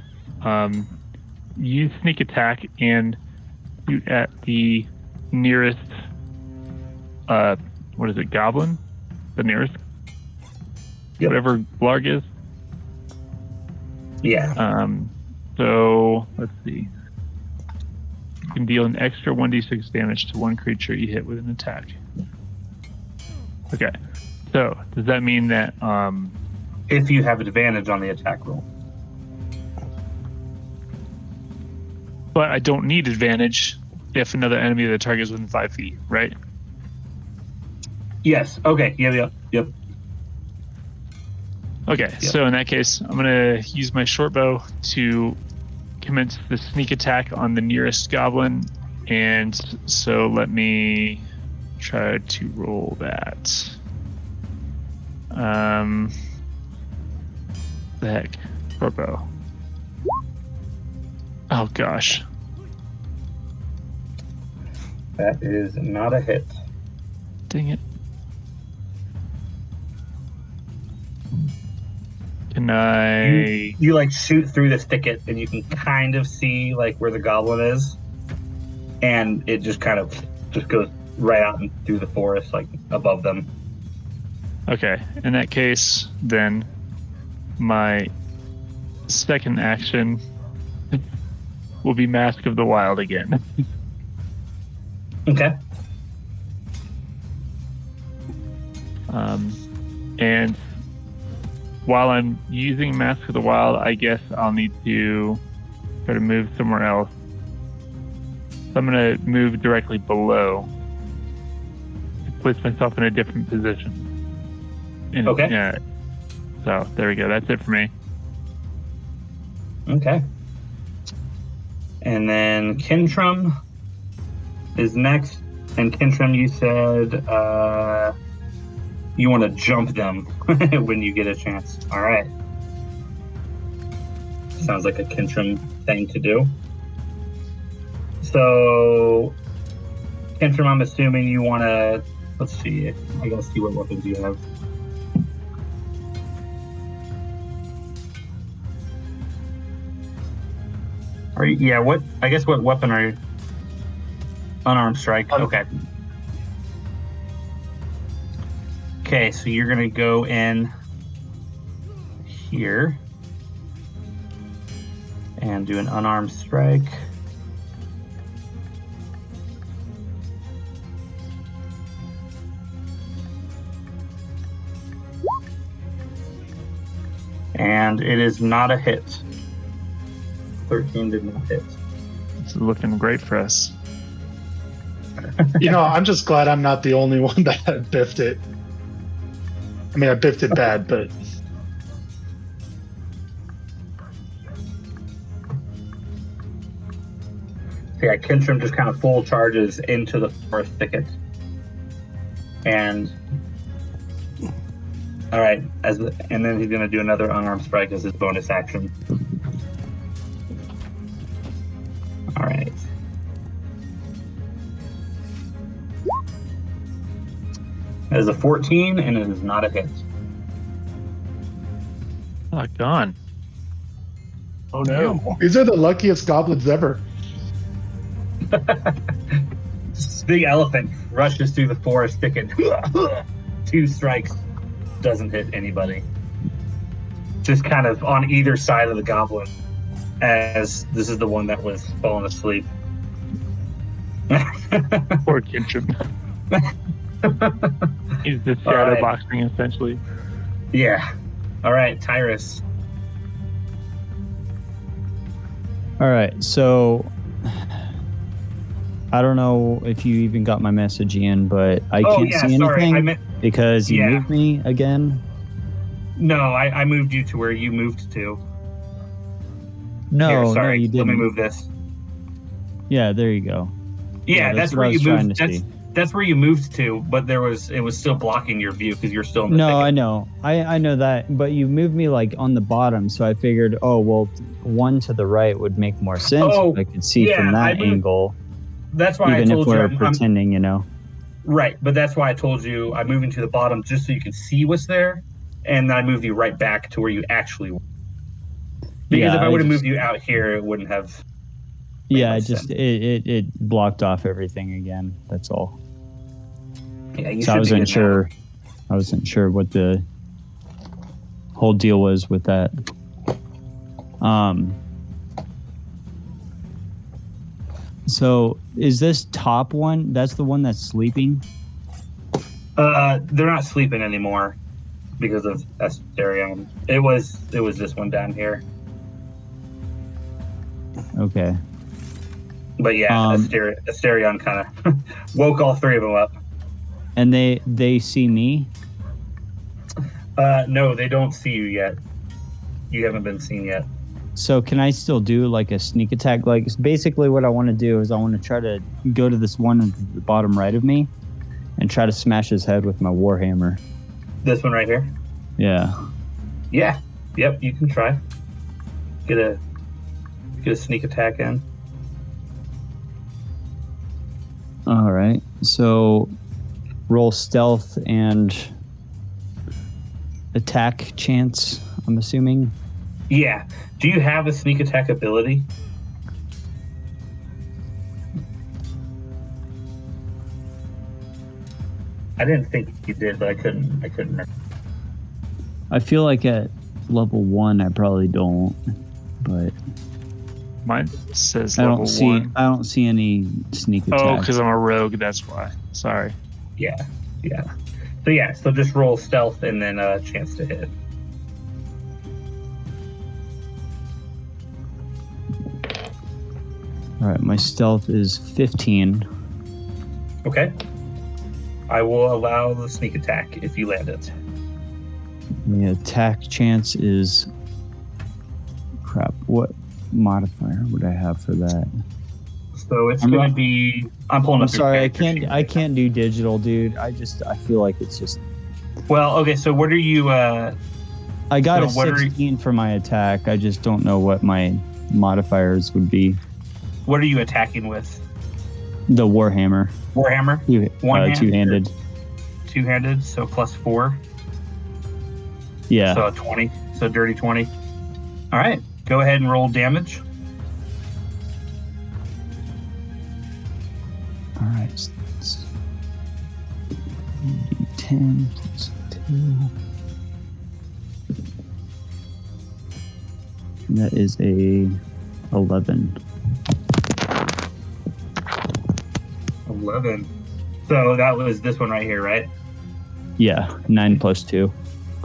use sneak attack and shoot at the nearest. What is it? Goblin? The nearest. Yep. Whatever Blarg is. Yeah. So let's see. You can deal an extra 1d6 damage to one creature you hit with an attack. Okay. So does that mean that if you have advantage on the attack roll? But I don't need advantage if another enemy of the target is within 5 feet, right? Yes. Okay. Yep. Okay. Yep. So in that case, I'm gonna use my short bow to commence the sneak attack on the nearest goblin, and so let me try to roll that. The heck, short bow. Oh gosh. That is not a hit. Dang it. Can I... You like shoot through this thicket and you can kind of see like where the goblin is, and it just kind of just goes right out and through the forest, like above them. Okay, in that case, then my second action will be Mask of the Wild again. Okay. And while I'm using Mask of the Wild, I guess I'll need to try to move somewhere else. So I'm going to move directly below to place myself in a different position. Okay. So there we go. That's it for me. Okay. And then Kintrum is next. And Kintrum, you said you want to jump them when you get a chance. All right. Sounds like a Kintrum thing to do. So, Kintrum, I'm assuming you want to... Let's see. I gotta see what weapons you have. Are you, yeah, what? I guess what weapon are you? Unarmed strike. Okay. Okay, so you're gonna go in here and do an unarmed strike. And it is not a hit. 13 did not hit. It's looking great for us. You know, I'm just glad I'm not the only one that biffed it. I mean, I biffed it bad, but... Yeah, Kintrum just kind of full charges into the forest thicket. And... Alright, and then he's going to do another unarmed strike as his bonus action. Alright. That is a 14, and it is not a hit. Oh, gone. Oh no. These are the luckiest goblins ever. This big elephant rushes through the forest thicket. 2 strikes, doesn't hit anybody. Just kind of on either side of the goblin, as this is the one that was falling asleep. Poor Kintrim. He's just shadow boxing, essentially. Yeah. All right, Tyrus. All right, so I don't know if you even got my message, Ian, but I can't see anything because you moved me again. No, I moved you to where you moved to. No, Here, sorry. no, you didn't. Let me move this. Yeah, there you go. Yeah, that's where you moved. To see. That's where you moved to, but it was still blocking your view because you're still in the thicket. I know. I know that, but you moved me like on the bottom, so I figured, oh well, one to the right would make more sense if I could see from that angle. That's why even I told if we're you pretending, you know. Right, but that's why I told you I'm moving to the bottom just so you can see what's there, and then I moved you right back to where you actually were. Because if I would have moved you out here, it wouldn't have. Yeah, it blocked off everything again. That's all. Yeah, you so I wasn't sure. I wasn't sure what the whole deal was with that. So is this top one? That's the one that's sleeping? They're not sleeping anymore because of Asterion. It was this one down here. Okay. But yeah, Asterion kind of woke all 3 of them up. And they see me? No, they don't see you yet. You haven't been seen yet. So can I still do like a sneak attack? Like basically what I want to do is I want to try to go to this one at the bottom right of me and try to smash his head with my warhammer. This one right here? Yeah. Yeah. Yep, you can try. Get a sneak attack in. All right. So roll stealth and attack chance, I'm assuming. Yeah. Do you have a sneak attack ability? I didn't think you did, but I couldn't remember. I feel like at level 1 I probably don't, but mine says level 1. I don't see any sneak attacks. Oh, because I'm a rogue, that's why. Sorry. Yeah. So just roll stealth and then a chance to hit. All right, my stealth is 15. Okay. I will allow the sneak attack if you land it. The attack chance is... Crap, what modifier would I have for that? So it's going to be... I'm pulling up. I'm sorry, I can't do digital, dude. I feel like it's just... Well, okay, so what are you... I got a 16 for my attack. I just don't know what my modifiers would be. What are you attacking with? The warhammer. Warhammer? Two-handed. Two-handed, so +4. Yeah. So a 20. So dirty 20. All right, go ahead and roll damage. All right. 10 plus 2. That is a 11. 11. So that was this one right here, right? Yeah, 9 plus 2.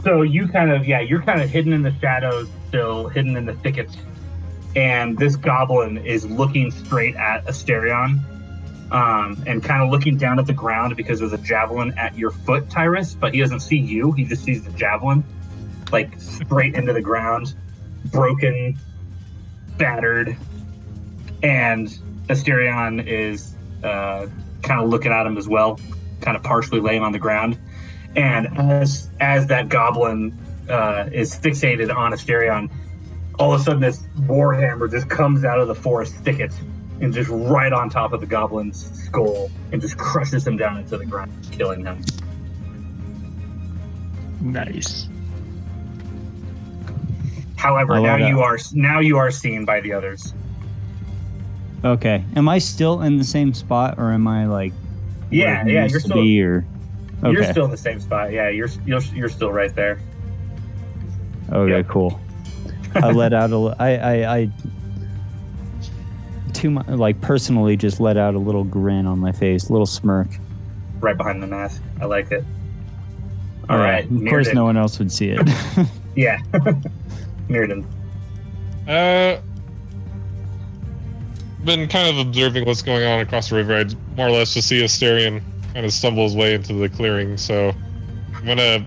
So you're kind of hidden in the shadows, still hidden in the thickets, and this goblin is looking straight at Asterion, and kind of looking down at the ground because there's a javelin at your foot, Tyrus, but he doesn't see you. He just sees the javelin, like straight into the ground, broken, battered, and Asterion is kind of looking at him as well, kind of partially laying on the ground. And as that goblin is fixated on Asterion, all of a sudden this warhammer just comes out of the forest thicket and just right on top of the goblin's skull and just crushes him down into the ground, killing him. Nice. However, I'll now let you are seen by the others. Okay. Am I still in the same spot, or am I like? Yeah, where he used to be, or okay. You're still in the same spot. Yeah, you're still right there. Okay, Yep. cool. I let out personally just let out a little grin on my face, a little smirk. Right behind the mask. I like it. All Yeah, right. of course, no one else would see it. Yeah. Mirrodin. Been kind of observing what's going on across the river. I more or less just see Asterion kind of stumble his way into the clearing, so I'm gonna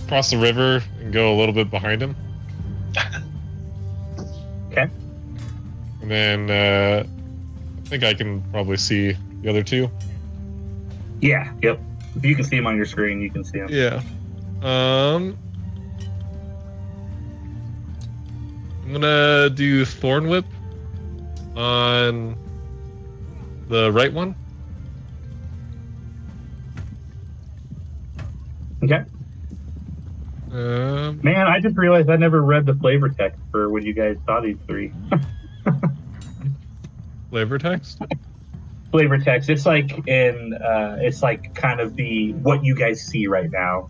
cross the river and go a little bit behind him. Okay. And then I think I can probably see the other two. Yeah. Yep. If you can see him on your screen, you can see him. Yeah. I'm gonna do Thorn Whip on the right one. Okay. Man, I just realized I never read the flavor text for when you guys saw these three. Flavor text? Flavor text. It's like it's like kind of what you guys see right now.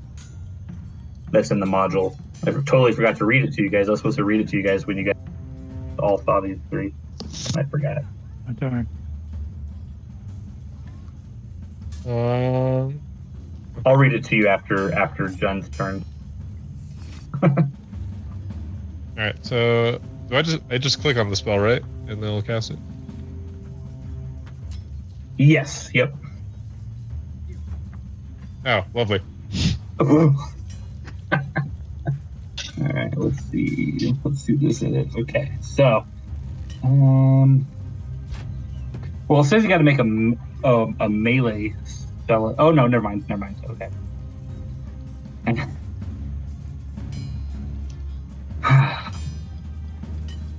That's in the module. I totally forgot to read it to you guys. I was supposed to read it to you guys when you guys all saw these three. I forgot. Oh, darn. I'll read it to you after Jun's turn. Alright, so do I just click on the spell, right? And then I'll cast it? Yes, yep. Oh, lovely. Alright, let's see. Let's do this in it. Okay, so well, it says you gotta make a melee spell. Oh no, never mind. Okay.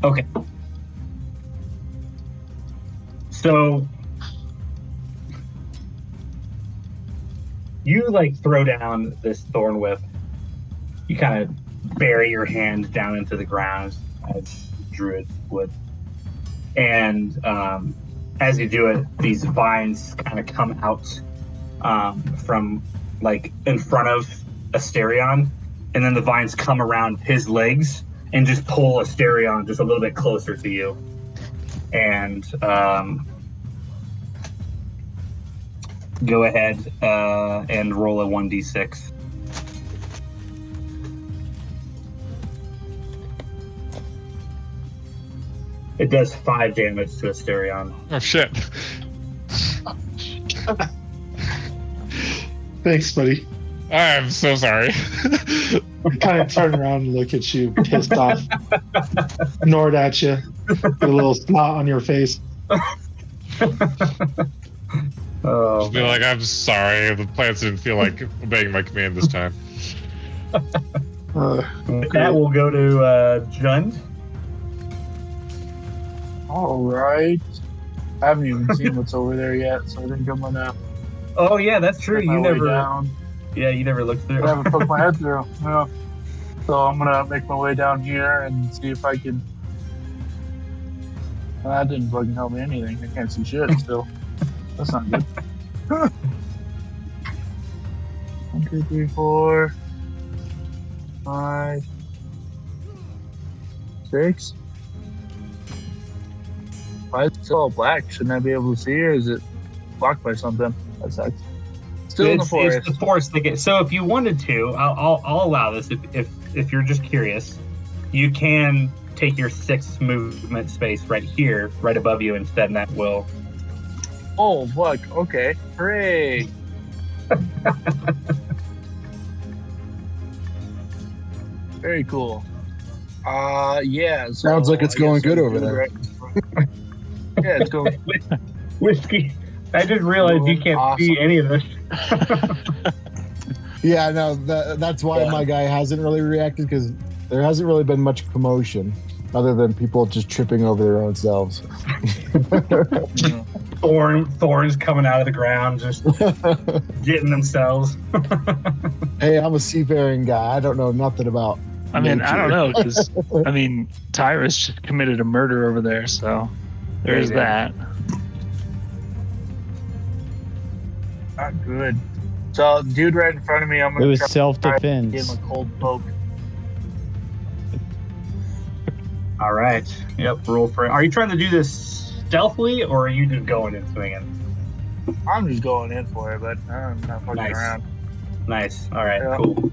Okay. So you like throw down this thorn whip. You kind of bury your hand down into the ground as druids would. And as you do it, these vines kind of come out from like in front of Asterion, and then the vines come around his legs and just pull Asterion just a little bit closer to you. And go ahead and roll a 1d6. It does 5 damage to Asterion. Oh shit. Thanks, buddy. I'm so sorry. I kind of turn around and look at you, pissed off. Nord at you. Get a little snot on your face. Oh, Be like, I'm sorry. The plants didn't feel like obeying my command this time. that will go to Jund. All right. I haven't even seen what's over there yet, so I think I'm gonna. Oh yeah, that's true. You never. Down. Yeah, you never looked through. I haven't poked my head through. Yeah. So I'm gonna make my way down here and see if I can. That didn't fucking help me anything. I can't see shit still. That's not good. 1, 2, 3, 4, 5, 6. Why is it still all black? Shouldn't I be able to see, or is it blocked by something? That sucks. Still in the forest. It's the forest thicket. So if you wanted to, I'll allow this. If you're just curious, you can take your 6 movement space right here, right above you instead, and that will. Oh, fuck. Okay. Hooray. Very cool. Yeah. So Sounds like it's going good over there. Yeah, it's going. Whiskey. I didn't realize you can't see any of this. Yeah, no, that's why my guy hasn't really reacted, because there hasn't really been much commotion other than people just tripping over their own selves. Thorns coming out of the ground, just getting themselves. Hey, I'm a seafaring guy. I don't know nothing about I mean, I don't nature. know, because, I mean, Tyrus just committed a murder over there, so there's that. Not good. So, dude right in front of me, I'm It going was to give him self-defense. a cold poke. All right. Yep. Roll for it. Are you trying to do this stealthily, or are you just going and swinging? I'm just going in for it, but I'm not fucking around. Nice. All right. Yeah. Cool.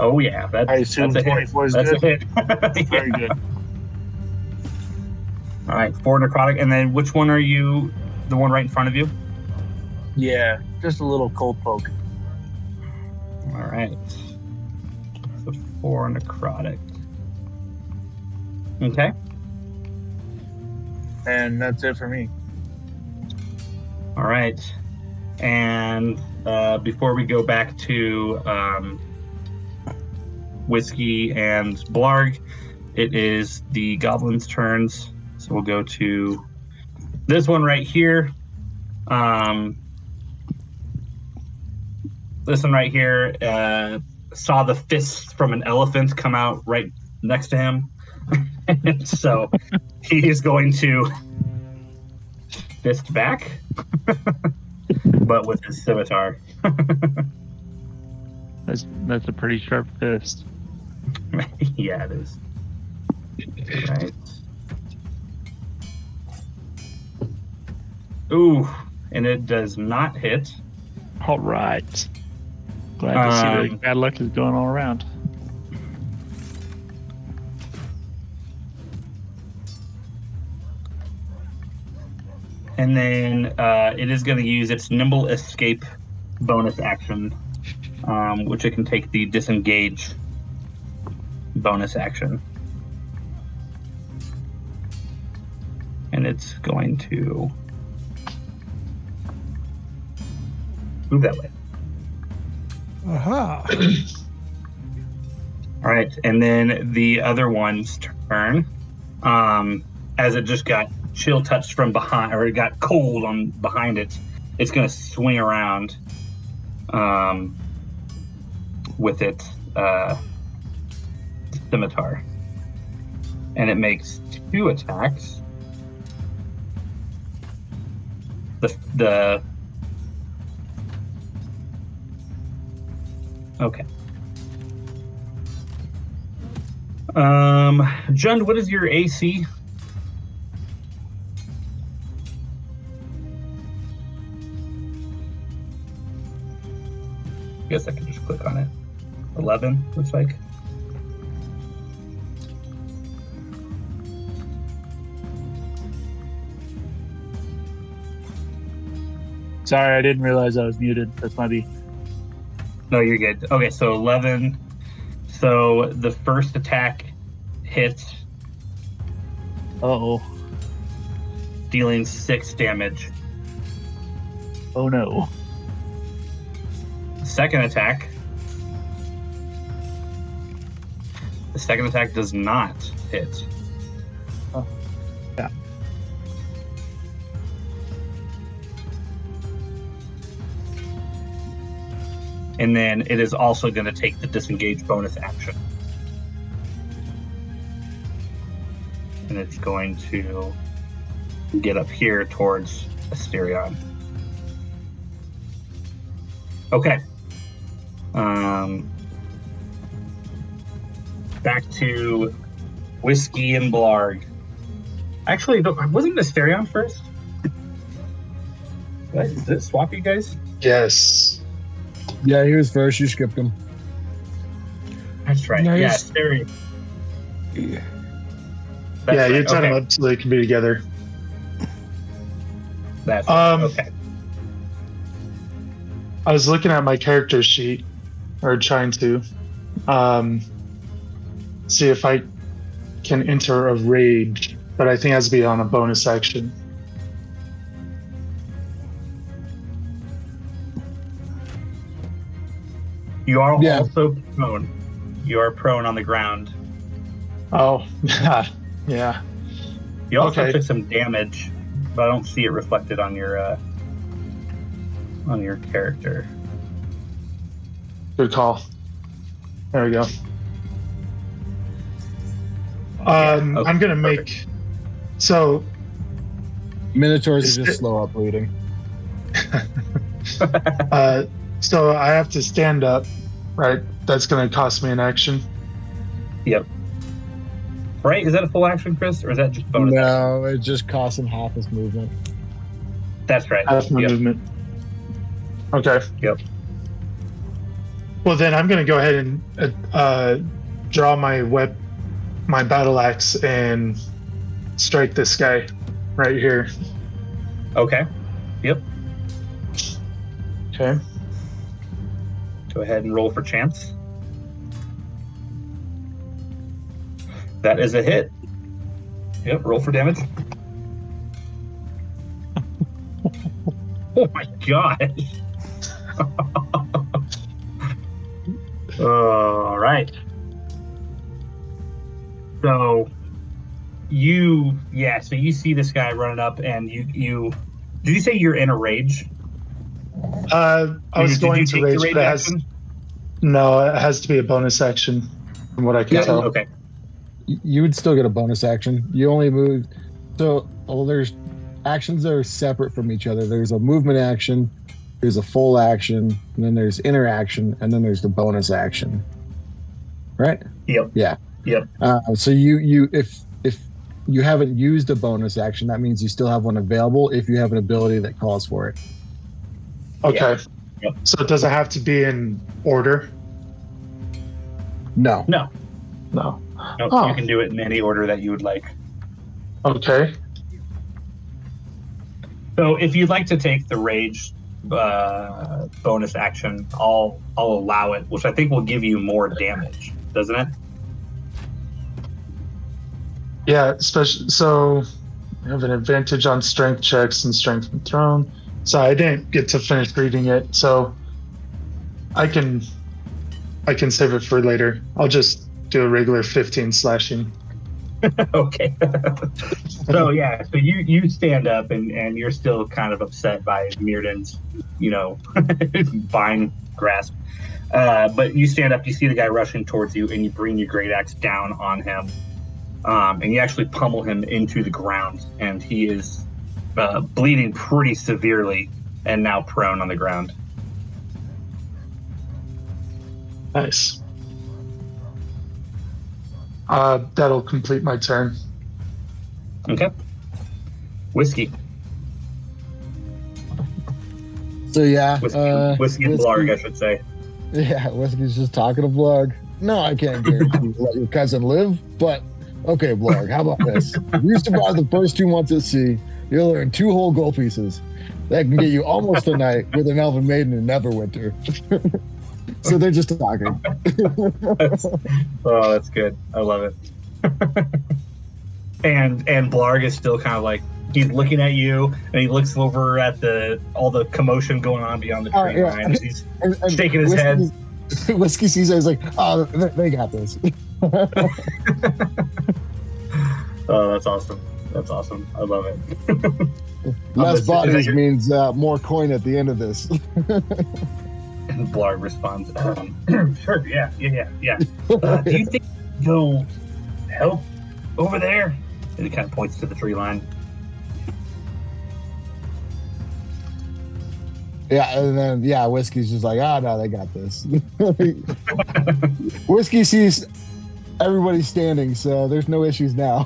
Oh yeah, I assume that's a 24 is hit. That's good. a hit. Very good. All right, 4 necrotic, and then which one are you? The one right in front of you. Yeah, just a little cold poke. All right. So 4 necrotic. Okay. And that's it for me. All right. And before we go back to Whiskey and Blarg, it is the goblins' turns. So we'll go to this one right here. This one right here saw the fists from an elephant come out right next to him. So he is going to fist back, but with his scimitar. That's a pretty sharp fist. Yeah, it is. Right. Ooh, and it does not hit. All right. Glad to see that bad luck is going all around. And then it is going to use its nimble escape bonus action, which it can take the disengage bonus action. And it's going to move that way. Aha. All right, and then the other one's turn, as it just got chill touched from behind, or it got cold on behind it, it's going to swing around with its scimitar, and it makes 2 attacks. The okay. Jund, what is your AC? I guess I can just click on it. 11, looks like. Sorry, I didn't realize I was muted. That's my B. No, you're good. Okay, so 11. So the first attack hits. Uh-oh. Dealing 6 damage. Oh, no. Second attack. The second attack does not hit. Oh. Yeah. And then it is also going to take the disengage bonus action. And it's going to get up here towards Asterion. Okay. Back to Whiskey and Blarg. Actually, wasn't Asterion first? Did it swap you guys? Yes. Yeah, he was first. You skipped him. That's right. Nice. Yeah, Asterion. Yeah, you set them up so they can be together. That's right. Okay. I was looking at my character sheet, or trying to see if I can enter a rage, but I think it has to be on a bonus action. You are also prone. You are prone on the ground. Oh, yeah. You also took some damage, but I don't see it reflected on your. on your character. Good call. There we go. okay. I'm gonna make so Minotaurs are just slow up bleeding. so I have to stand up, right? That's gonna cost me an action. Yep. Right? Is that a full action, Chris, or is that just bonus action? No, it just costs him half his movement. That's right. Half my movement. Okay. Yep. Well, then I'm gonna go ahead and draw my battle axe and strike this guy right here. Okay. Yep. Okay. Go ahead and roll for chance. That is a hit. Yep, roll for damage. Oh my god. All right. So you see this guy running up, and you did you say you're in a rage? I was going to rage, but it has to be a bonus action from what I can tell. Okay. You would still get a bonus action. You only move. So, there's actions that are separate from each other. There's a movement action, there's a full action, and then there's interaction, and then there's the bonus action. Right? Yep. Yeah. Yep. So you if you haven't used a bonus action, that means you still have one available if you have an ability that calls for it. Okay. Yep. So does it have to be in order? No. No. No. No, Oh. You can do it in any order that you would like. Okay. So if you'd like to take the rage bonus action, I'll allow it, which I think will give you more damage, doesn't it? Yeah, especially so I have an advantage on strength checks and strength from thrown. So I didn't get to finish reading it, so I can save it for later. I'll just do a regular 15 slashing. Okay. So you stand up and you're still kind of upset by Mirdan's, vine grasp. But you stand up, you see the guy rushing towards you, and you bring your great axe down on him. And you actually pummel him into the ground, and he is bleeding pretty severely and now prone on the ground. Nice. That'll complete my turn. Okay. Whiskey. So yeah, Whiskey and Blarg, I should say. Yeah, Whiskey's just talking to Blarg. No, I can't guarantee you let your cousin live, but okay, Blarg, how about this? If you survive the first 2 months at sea, you'll earn 2 whole gold pieces. That can get you almost a night with an elven maiden in Neverwinter. So they're just talking. That's good. I love it. And Blarg is still kind of like, he's looking at you, and he looks over at all the commotion going on beyond the tree line. And he's shaking his head. Whiskey sees it, he's like, oh, they got this. Oh, that's awesome. That's awesome. I love it. Less bodies means more coin at the end of this. And Blarg responds, sure, yeah. Do you think you'll help over there? And he kind of points to the tree line. Yeah, and then Whiskey's just like, no, they got this. Whiskey sees everybody standing, so there's no issues now.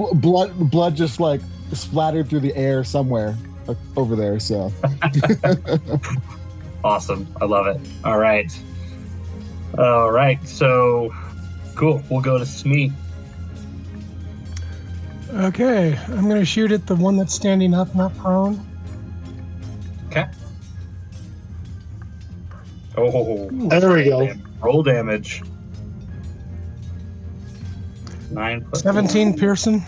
blood just like splattered through the air somewhere over there. So awesome, I love it. All right, so cool. We'll go to Smee. Okay, I'm going to shoot at the one that's standing up, not prone. Okay. Oh, there we go. Roll damage. 9 + 17 1. Pearson.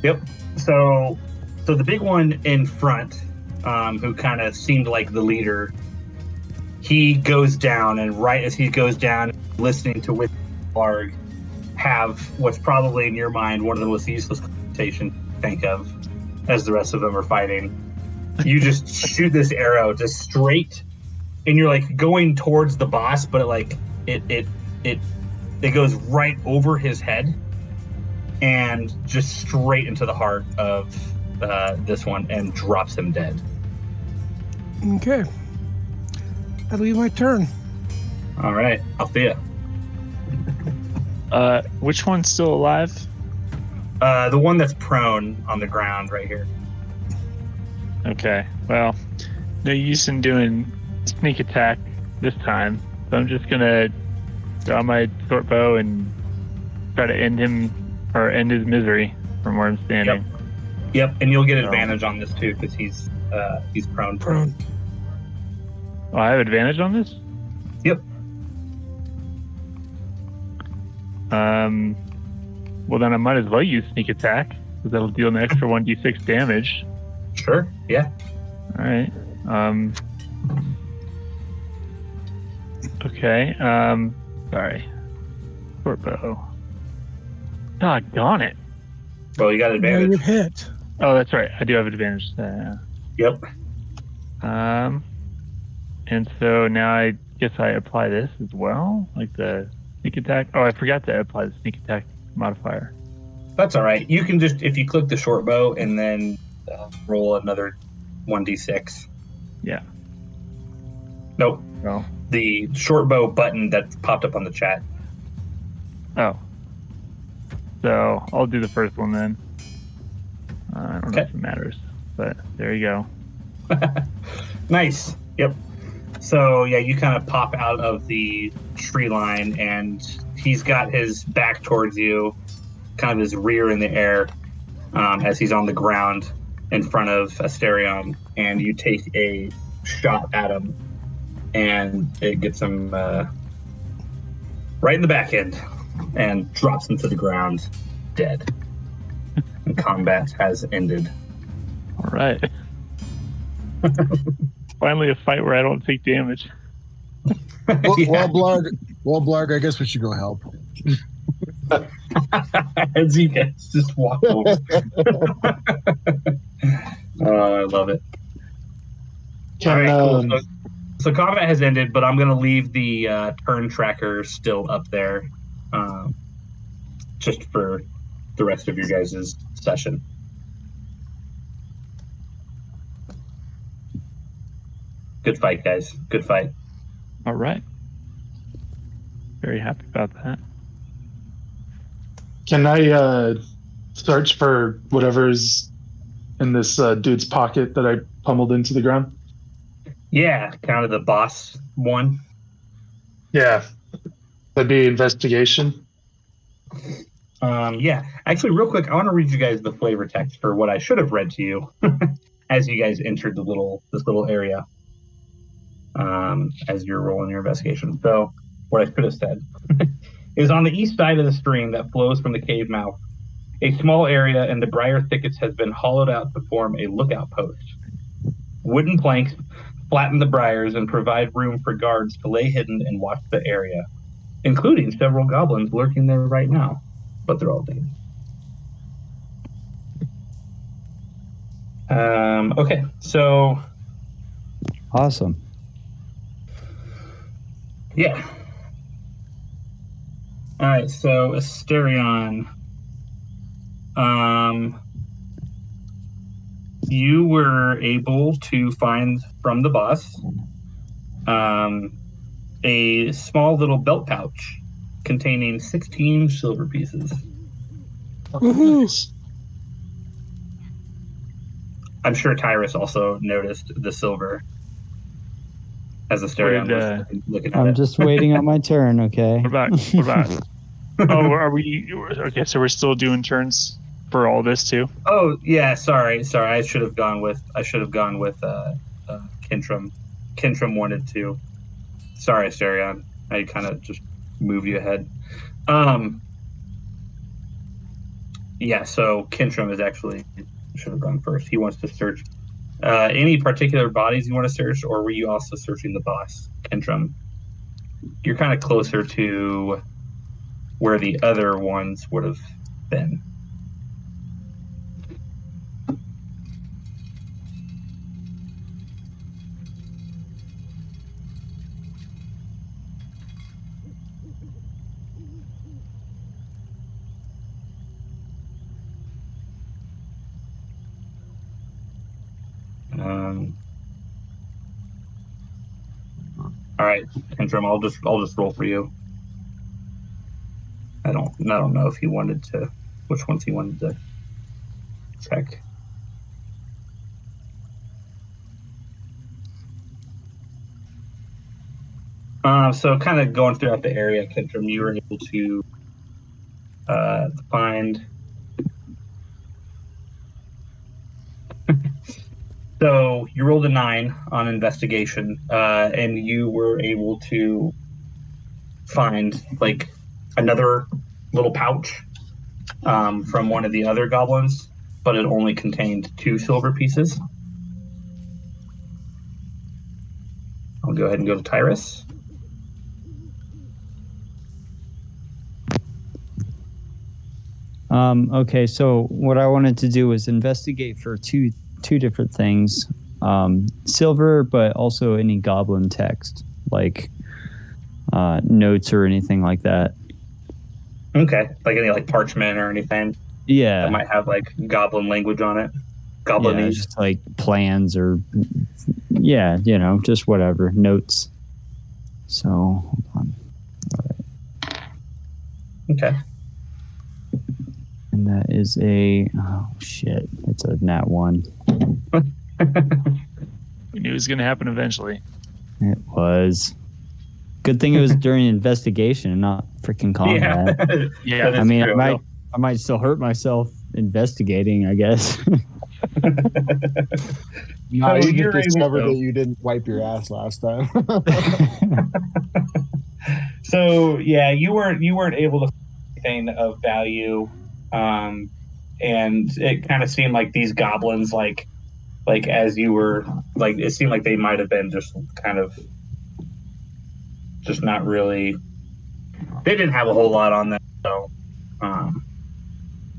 Yep. So the big one in front, who kind of seemed like the leader, he goes down, and right as he goes down, listening to Blarg have what's probably in your mind one of the most useless conversations to think of. as the rest of them are fighting. You just shoot this arrow just straight, and you're like going towards the boss, but it goes right over his head and just straight into the heart of this one and drops him dead. Okay. That'll be my turn. All right, Althea. Which one's still alive? The one that's prone on the ground right here. Okay. Well, no use in doing sneak attack this time. So I'm just gonna draw my short bow and try to end his misery from where I'm standing. Yep, and you'll get advantage on this too because he's prone. Prone. Oh, I have advantage on this? Yep. Well, then I might as well use sneak attack because that'll deal an extra 1d6 damage. Sure. Yeah. All right. Okay. Sorry. Short bow. Doggone it. Well, you got Yeah, advantage. you hit. Oh, that's right. I do have advantage. Yep. And so now I guess I apply this as well, like the sneak attack. Oh, I forgot to apply the sneak attack modifier. That's all right. You can just, if you click the short bow and then roll another 1d6. Yeah. Nope. Oh. The short bow button that popped up on the chat. Oh. So I'll do the first one then. I don't know if it matters, but there you go. Nice. Yep. So yeah, you kind of pop out of the tree line, and he's got his back towards you, kind of his rear in the air, as he's on the ground in front of Asterion, and you take a shot at him, and it gets him right in the back end, and drops him to the ground, dead. And combat has ended. All right. Finally, a fight where I don't take damage. Well, Blarg, I guess we should go help. As you guys just walk over. Oh, I love it. All right, cool. So combat has ended, but I'm going to leave the turn tracker still up there, just for the rest of your guys' session. Good fight, guys. Good fight. All right. Very happy about that. Can I search for whatever's in this dude's pocket that I pummeled into the ground? Yeah, kind of the boss one. Yeah. That'd be investigation. Yeah. Actually, real quick, I want to read you guys the flavor text for what I should have read to you as you guys entered this little area. As you're rolling your investigation. So, what I should have said is on the east side of the stream that flows from the cave mouth, a small area in the briar thickets has been hollowed out to form a lookout post. Wooden planks flatten the briars and provide room for guards to lay hidden and watch the area, including several goblins lurking there right now, but they're all dead. Okay, so... Awesome. Yeah. All right, so Asterion, you were able to find from the boss a small little belt pouch containing 16 silver pieces. Woohoo! I'm sure Tyrus also noticed the silver as Asterion was looking at it. I'm just waiting on my turn, okay? What about? Oh, are we? Okay, so we're still doing turns for all this too. Oh yeah, sorry. I should have gone with Kintram. Kintram wanted to. Sorry, Asterion. I kind of just moved you ahead. Yeah, so Kintram is actually should have gone first. He wants to search any particular bodies you want to search, or were you also searching the boss, Kintram? You're kind of closer to where the other ones would have been. All right, Intrim. I'll just roll for you. I don't know if he wanted to, which ones he wanted to check. So kind of going throughout the area, Kentrim, you were able to find. So you rolled a 9 on investigation, and you were able to find like another little pouch from one of the other goblins, but it only contained 2 silver pieces. I'll go ahead and go to Tyrus. Okay, so what I wanted to do was investigate for two different things. Silver, but also any goblin text, like notes or anything like that. Okay, like any like parchment or anything. Yeah. That might have like goblin language on it. Goblinese. Yeah, just like plans or just whatever notes. So hold on. All right. Okay. And that is it's a nat 1. We knew it was going to happen eventually. It was. Good thing it was during investigation and not freaking combat. Yeah. I mean, I might still hurt myself investigating, I guess. No, you just discovered that you didn't wipe your ass last time. So yeah, you weren't able to find anything of value, and it kind of seemed like these goblins, like as you were like, it seemed like they might have been just kind of just not really. They didn't have a whole lot on them, so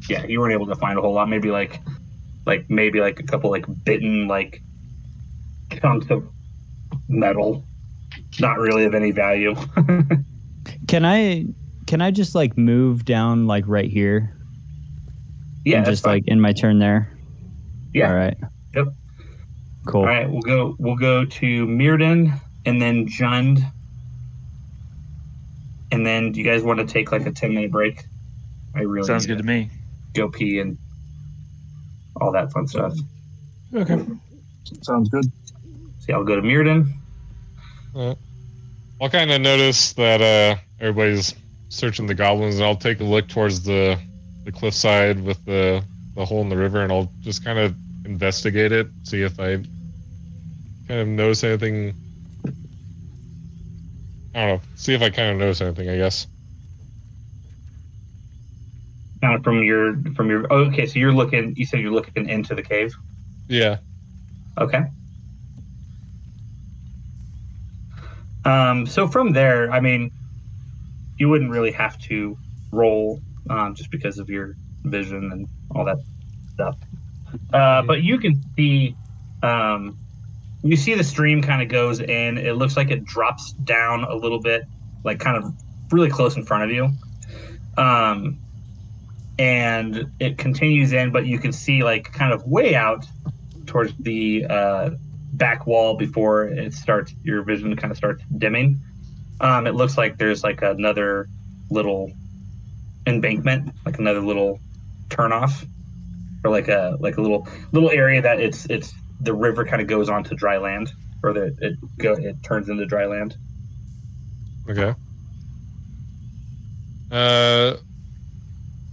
yeah, you weren't able to find a whole lot. Maybe maybe a couple like bitten like chunks of metal, not really of any value. Can I just like move down like right here? Yeah, and just like in my turn there. Yeah. All right. Yep. Cool. All right, we'll go to Mirden and then Jund. And then do you guys want to take like a 10-minute break? I really sounds good to me. Go pee and all that fun stuff. Okay. Sounds good. See, I'll go to Mirden. I'll kind of notice that everybody's searching the goblins, and I'll take a look towards the cliffside with the hole in the river, and I'll just kind of investigate it, see if I kind of notice anything. I don't know. See if I kind of notice anything, I guess. Kind of from your. Okay, so you're looking. You said you're looking into the cave. Yeah. Okay. So from there, I mean, you wouldn't really have to roll just because of your vision and all that stuff. But you can see, you see the stream kind of goes in. It looks like it drops down a little bit, like kind of really close in front of you. And it continues in, but you can see like kind of way out towards the back wall before it starts, your vision kind of starts dimming. It looks like there's like another little embankment, like another little turnoff, or like a little area that it's the river kind of goes onto dry land, or that it turns into dry land. Okay.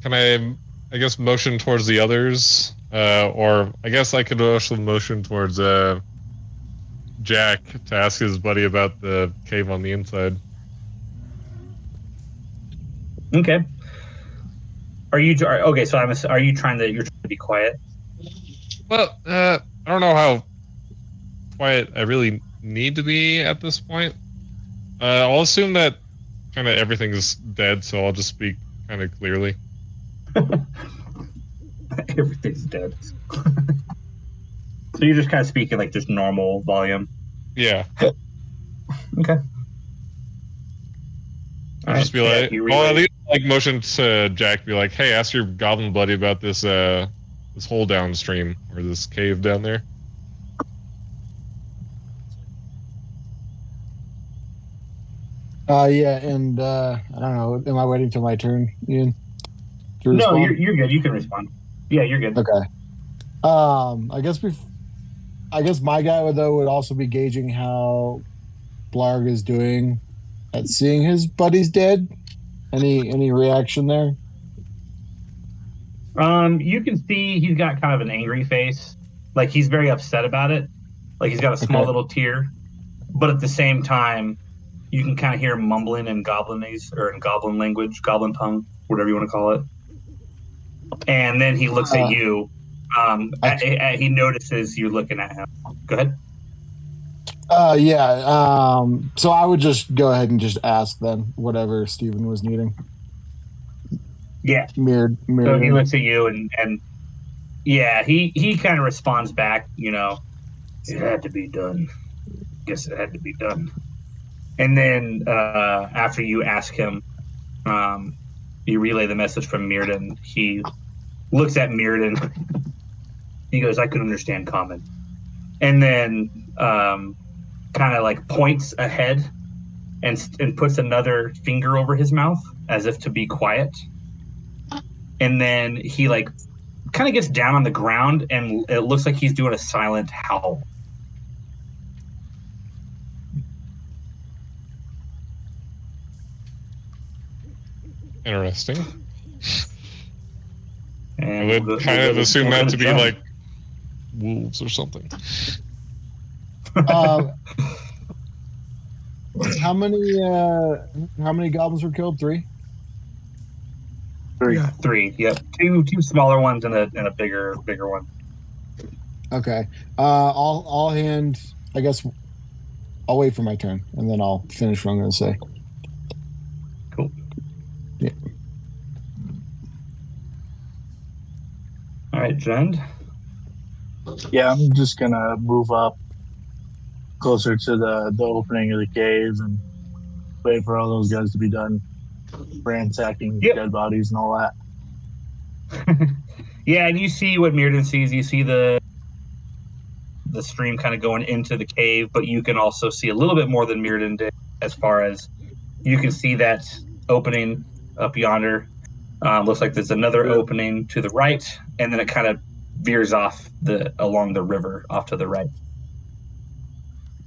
Can I guess motion towards the others, or I guess I could also motion towards Jack to ask his buddy about the cave on the inside. Okay. Are you okay? So are you trying to be quiet? Well, I don't know how quiet I really need to be at this point. I'll assume that kind of everything's dead, so I'll just speak kind of clearly. Everything's dead. So you're just kind of speaking like just normal volume. Yeah. Okay. I'll just be like, well, at least like motion to Jack, be like, hey, ask your goblin buddy about this hole downstream or this cave down there. Yeah, and I don't know. Am I waiting till my turn, Ian? To No, respond? you're good. You can respond. Yeah, you're good. Okay. I guess my guy would also be gauging how Blarg is doing at seeing his buddies dead. Any reaction there? You can see he's got kind of an angry face. Like he's very upset about it. Like he's got a small Okay. little tear. But at the same time, you can kind of hear him mumbling in goblinese or in goblin language, goblin tongue, whatever you want to call it. And then he looks at Uh, you. I, He notices you looking at him. Go ahead. yeah. So I would just go ahead and just ask then whatever Steven was needing. Yeah. Mirrored So he in. looks at you and yeah, he kind of responds back, it had to be done. Guess it had to be done. And then after you ask him, you relay the message from Mirrodin. He looks at Mirrodin. He goes, I can understand common. And then kind of like points ahead and puts another finger over his mouth as if to be quiet. And then he like kind of gets down on the ground and it looks like he's doing a silent howl. Interesting. And I would kind of assume that to be like wolves or something. How many goblins were killed? 3? Yeah. 3. Yep. Two smaller ones and a bigger one. Okay. I'll hand. I guess I'll wait for my turn and then I'll finish what I'm going to say. Cool. Yeah. All right, Jend. Yeah, I'm just gonna move up closer to the opening of the cave and wait for all those guys to be done ransacking dead bodies and all that. Yeah, and you see what Mirrodin sees. You see the stream kind of going into the cave, but you can also see a little bit more than Mirrodin did as far as you can see that opening up yonder. Looks like there's another opening to the right, and then it kind of veers off along the river off to the right.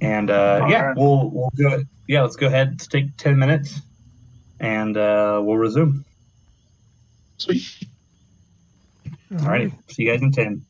And right. we'll go. Yeah, let's go ahead. Let's take 10 minutes, and we'll resume. Sweet. All right. See you guys in 10.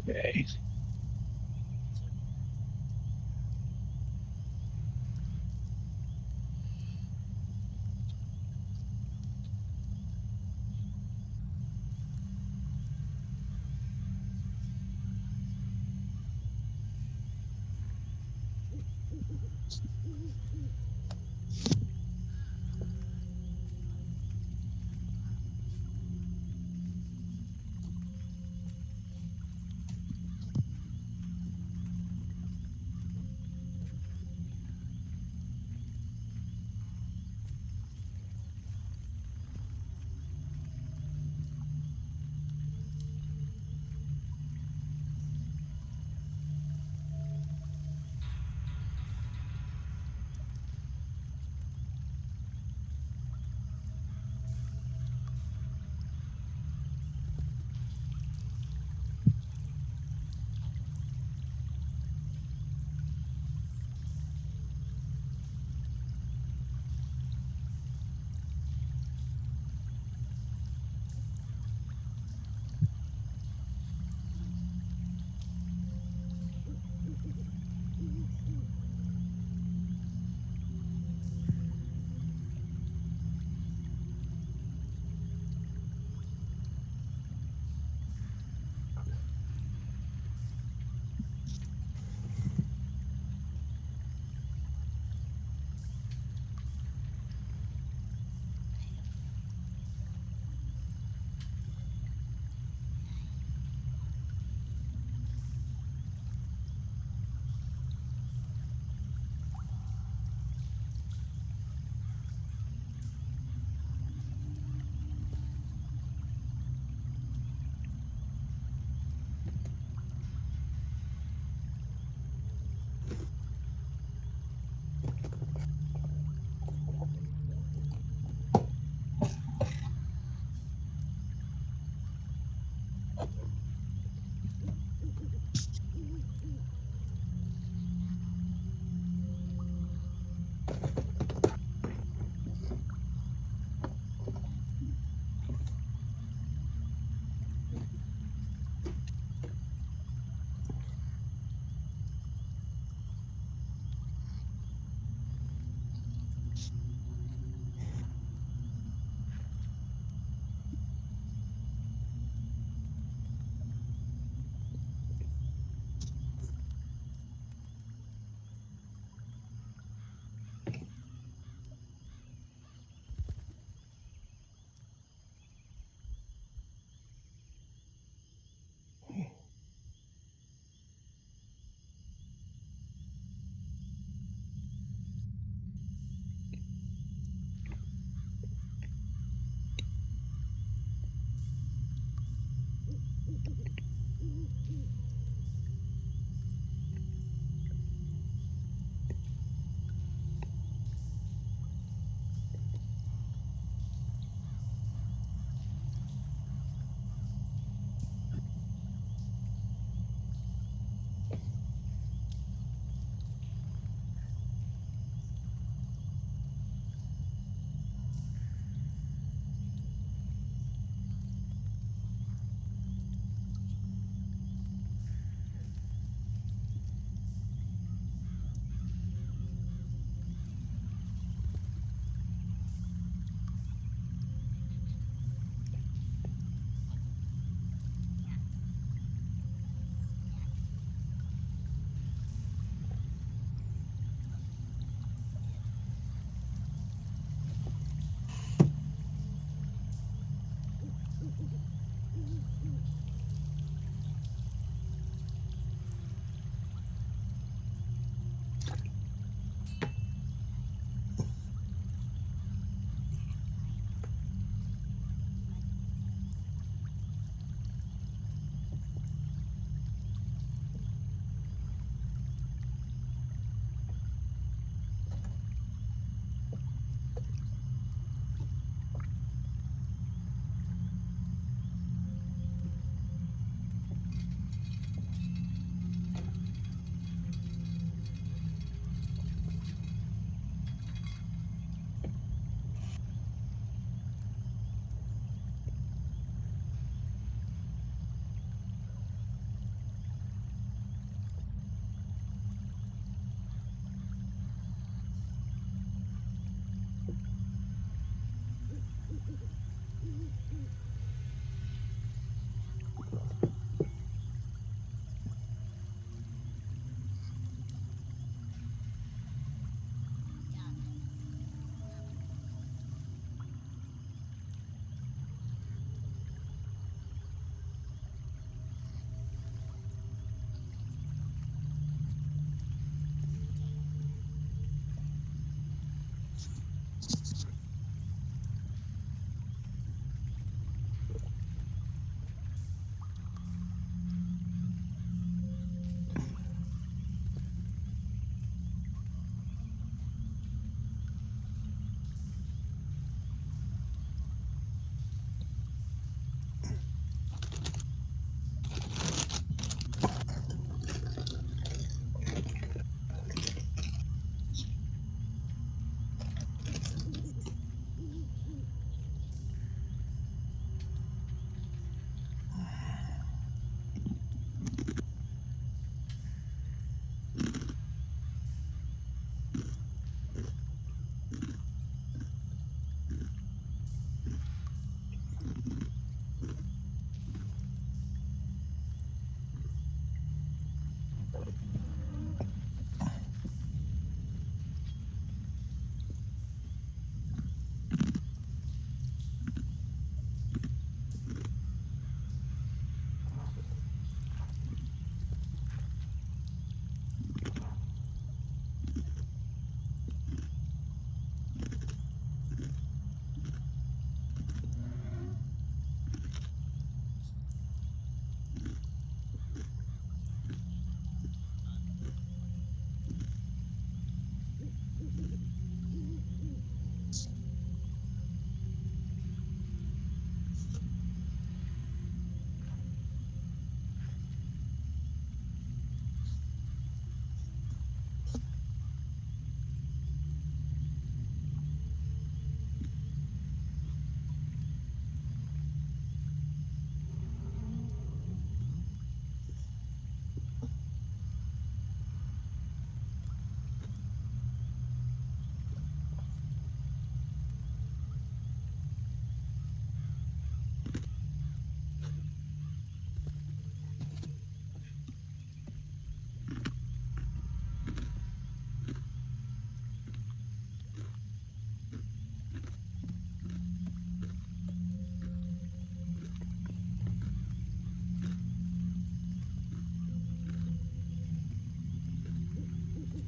Okay.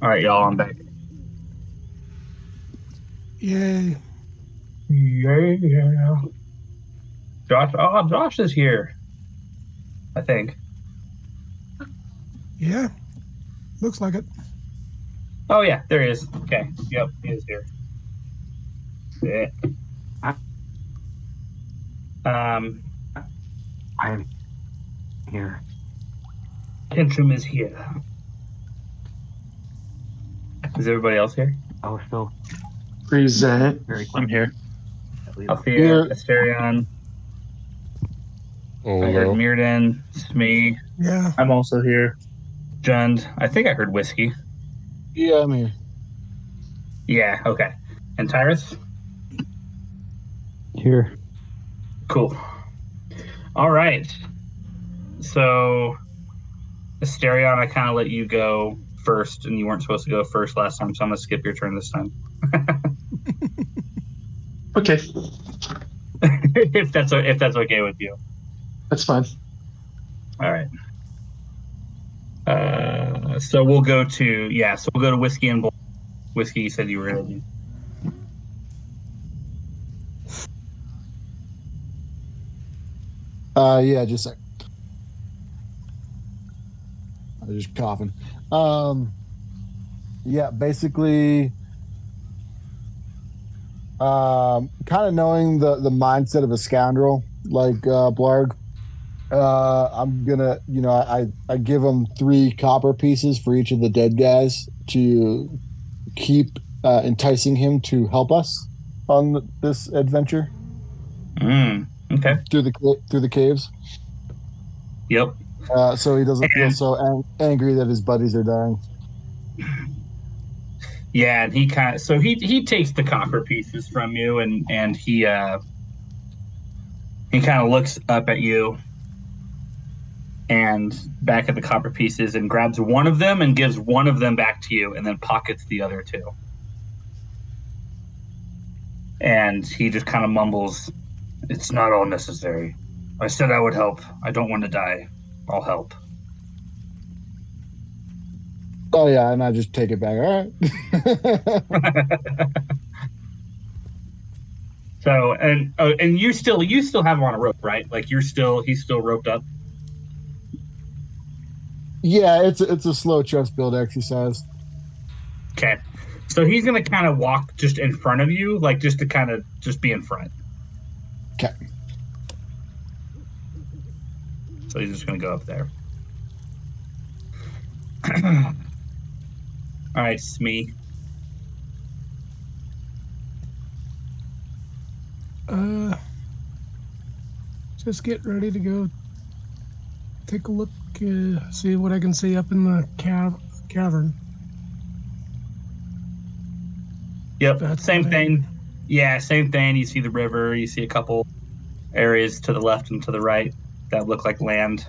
All right, y'all, I'm back. Yay. Yeah. Josh is here. I think. Yeah. Looks like it. Oh yeah, there he is. Okay. Yep, he is here. Yeah. I'm here. Tantrum is here. Is everybody else here? Oh, so Present. very I'm here. Althea, Asterion. Oh, I heard hello. Mirden, Smee, Yeah. I'm also here. Jund. I think I heard Whiskey. Yeah, I'm here. Yeah, okay. And Tyrus? Here. Cool. All right. So, Asterion, I kind of let you go first, and you weren't supposed to go first last time, so I'm going to skip your turn this time. Okay, if that's okay with you. that's fine. All right. So we'll go to Whiskey and Bull. Whiskey, you said you were ready. Yeah, just a sec. I was just coughing. Yeah, basically, kind of knowing the mindset of a scoundrel like Blarg. I'm gonna, I give him 3 copper pieces for each of the dead guys to keep enticing him to help us on this adventure Okay. through the caves. Yep. So he doesn't feel so angry that his buddies are dying. Yeah, and he takes the copper pieces from you, and he kind of looks up at you and back at the copper pieces and grabs one of them and gives one of them back to you, and then pockets the other 2. And he just kind of mumbles, "It's not all necessary. I said I would help. I don't want to die. I'll help." Oh yeah, and I just take it back. All right. So and you still have him on a rope, right? Like he's still roped up. Yeah, it's a slow chest build exercise. Okay. So he's gonna kind of walk just in front of you, like just to kind of just be in front. Okay. So he's just gonna go up there. All right, Smee. Just get ready to go take a look, see what I can see up in the cavern. Yep, That's same what thing. Yeah, same thing. You see the river. You see a couple areas to the left and to the right that look like land.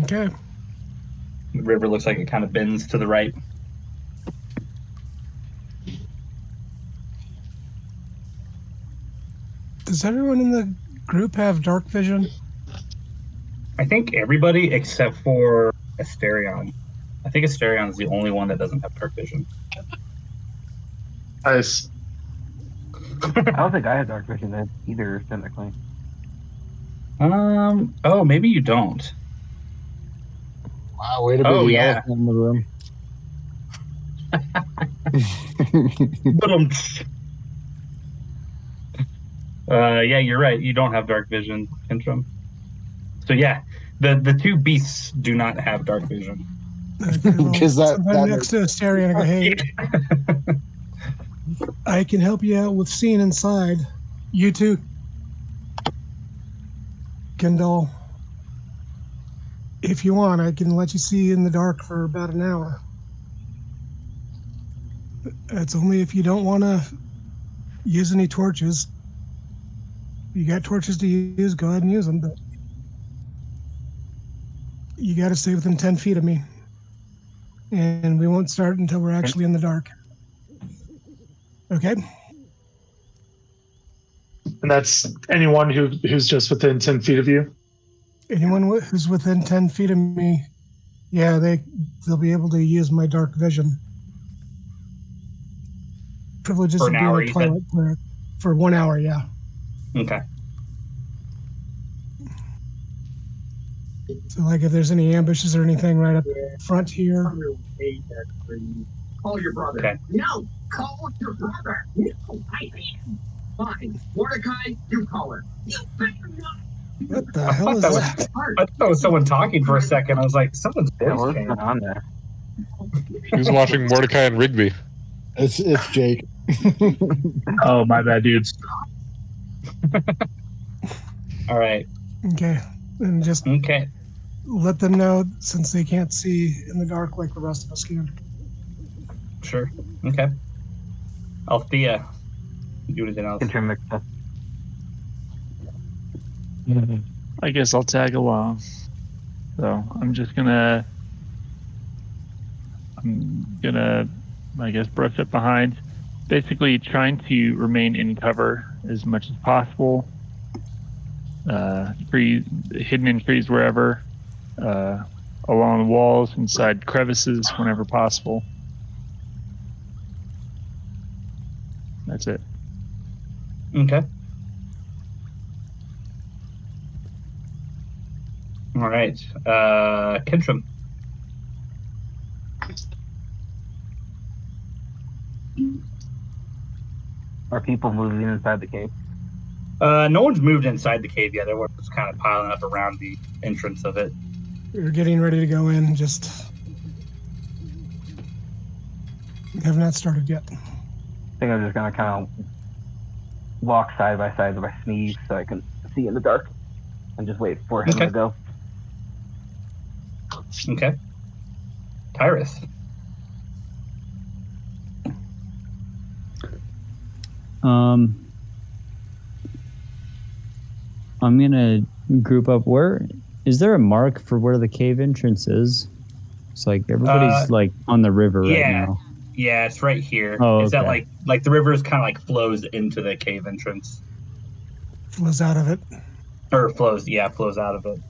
Okay. The river looks like it kind of bends to the right. Does everyone in the group have dark vision? I think everybody except for Asterion. I think Asterion is the only one that doesn't have dark vision. Nice. I don't think I have dark vision then either, technically. Oh, maybe you don't. Wow, way to be the elephant in the room. Yeah, you're right. You don't have dark vision, Intrum. So yeah, the 2 beasts do not have dark vision. Because sometime next to Asterion, I go, hey, I can help you out with seeing inside. You too, Kendall. If you want, I can let you see in the dark for about an hour. That's only if you don't want to use any torches. You got torches to use, go ahead and use them, but you got to stay within 10 feet of me. And we won't start until we're actually in the dark. Okay? And that's anyone who's just within 10 feet of you? Anyone who's within 10 feet of me Yeah, they'll be able to use my dark vision. Privileges For of an being hour, a you said? twilight cleric. For 1 hour, yeah. Okay. So, like, if there's any ambushes or anything right up front here. Call your brother. Okay. No, call your brother. No, I can't. Fine. Mordecai, you call her. You better not. What the hell is that? I thought that was someone talking for a second. I was like, someone's Yeah, voice what's changed. going on there? Who's watching Mordecai and Rigby? It's Jake. Oh, my bad, dudes. All right. Okay. And just Okay. let them know since they can't see in the dark like the rest of us can. Sure. Okay. Althea, do anything else? Get your mix up. I guess I'll tag along. So I'm gonna, I guess, brush up behind. Basically trying to remain in cover as much as possible. Hidden in trees wherever, along the walls, inside crevices whenever possible. That's it. Okay. All right. Kentrim. Are people moving inside the cave? No one's moved inside the cave yet. Everyone's kind of piling up around the entrance of it. We're getting ready to go in, just have not started yet. I think I'm just gonna kind of walk side by side with my sneeze so I can see in the dark and just wait for him to go. Okay. Tyrus. I'm gonna group up. Where is there a mark for where the cave entrance is? It's like everybody's like on the river right now. Yeah, it's right here. Oh, Is that okay. like the river is kind of like flows into the cave entrance? Flows out of it. Or flows out of it.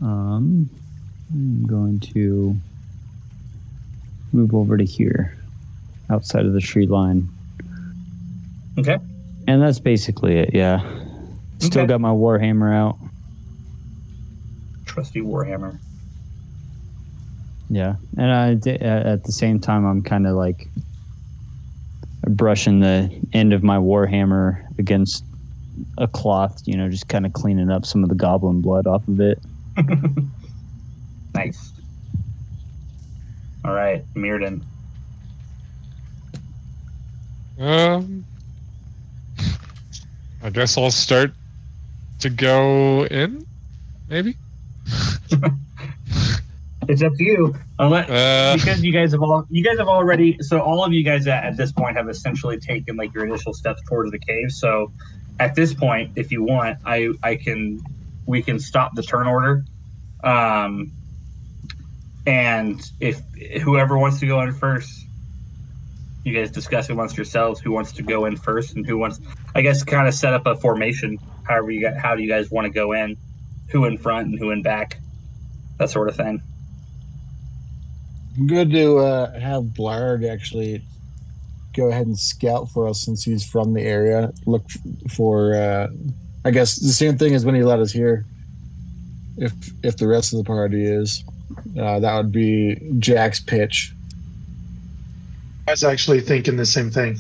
I'm going to move over to here, outside of the tree line. Okay. And that's basically it, yeah. Still got my Warhammer out. Trusty Warhammer. Yeah. And at the same time, I'm kind of like brushing the end of my Warhammer against a cloth, just kind of cleaning up some of the goblin blood off of it. Nice. All right, Mirrodin. I guess I'll start to go in, maybe. It's up to you. Because you guys have already. So all of you guys at this point have essentially taken like your initial steps towards the cave. So at this point, if you want, we can stop the turn order. And if whoever wants to go in first, you guys discuss amongst yourselves who wants to go in first and who wants. I guess kind of set up a formation. How do you guys want to go in? Who in front and who in back? That sort of thing. I'm good to have Blard actually go ahead and scout for us since he's from the area. Look for, I guess, the same thing as when he let us here. If the rest of the party is, that would be Jack's pitch. I was actually thinking the same thing.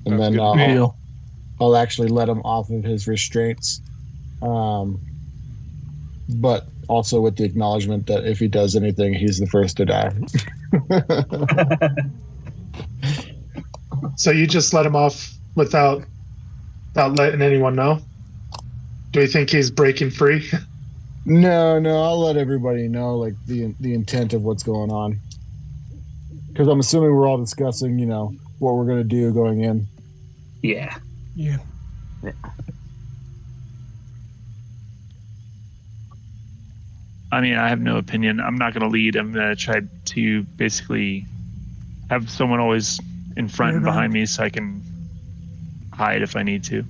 And then I'll actually let him off of his restraints. But also with the acknowledgement that if he does anything, he's the first to die. So you just let him off without letting anyone know? Do you think he's breaking free? No, I'll let everybody know like the intent of what's going on. Because I'm assuming we're all discussing, what we're going to do going in. Yeah. I mean, I have no opinion. I'm not going to lead. I'm going to try to basically have someone always in front and behind me so I can hide if I need to.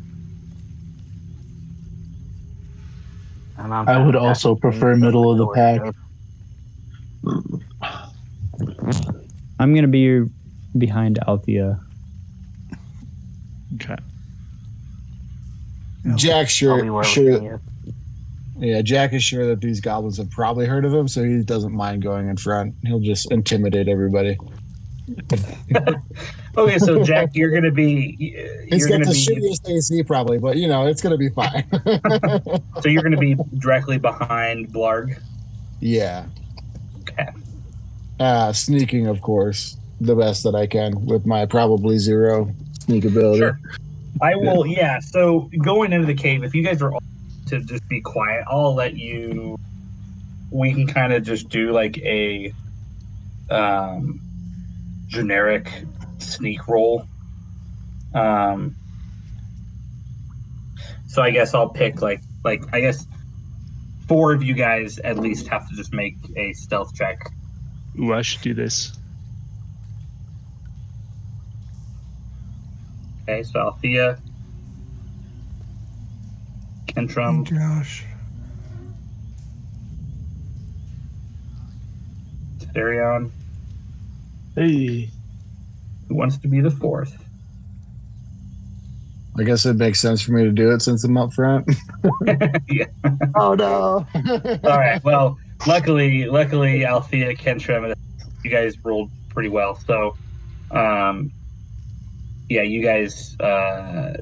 And I'm I would fast also attacking prefer Sneak, so middle of let's the go where he pack. goes. I'm gonna be behind Althea. Okay. Jack's I'll be sure, wherever sure. he is. Yeah, Jack is sure that these goblins have probably heard of him, so he doesn't mind going in front. He'll just intimidate everybody. Okay, so Jack, you're gonna be He's you're got gonna the be shittiest AC probably, but it's gonna be fine. so you're gonna be directly behind Blarg. Yeah. Okay. Sneaking, of course, the best that I can with my probably 0 sneak ability. Sure. I will. Yeah. So going into the cave, if you guys are all to just be quiet, I'll let you. We can kind of just do like a generic sneak roll. So I guess I'll pick like I guess 4 of you guys at least have to just make a stealth check. Ooh, I should do this. Okay, so Althea, Kentrum, Josh. Therion. Hey. Who wants to be the 4th? I guess it makes sense for me to do it since I'm up front. Yeah. Oh no. All right. Well, luckily, Althea, Kentrum, you guys rolled pretty well. So, yeah, you guys are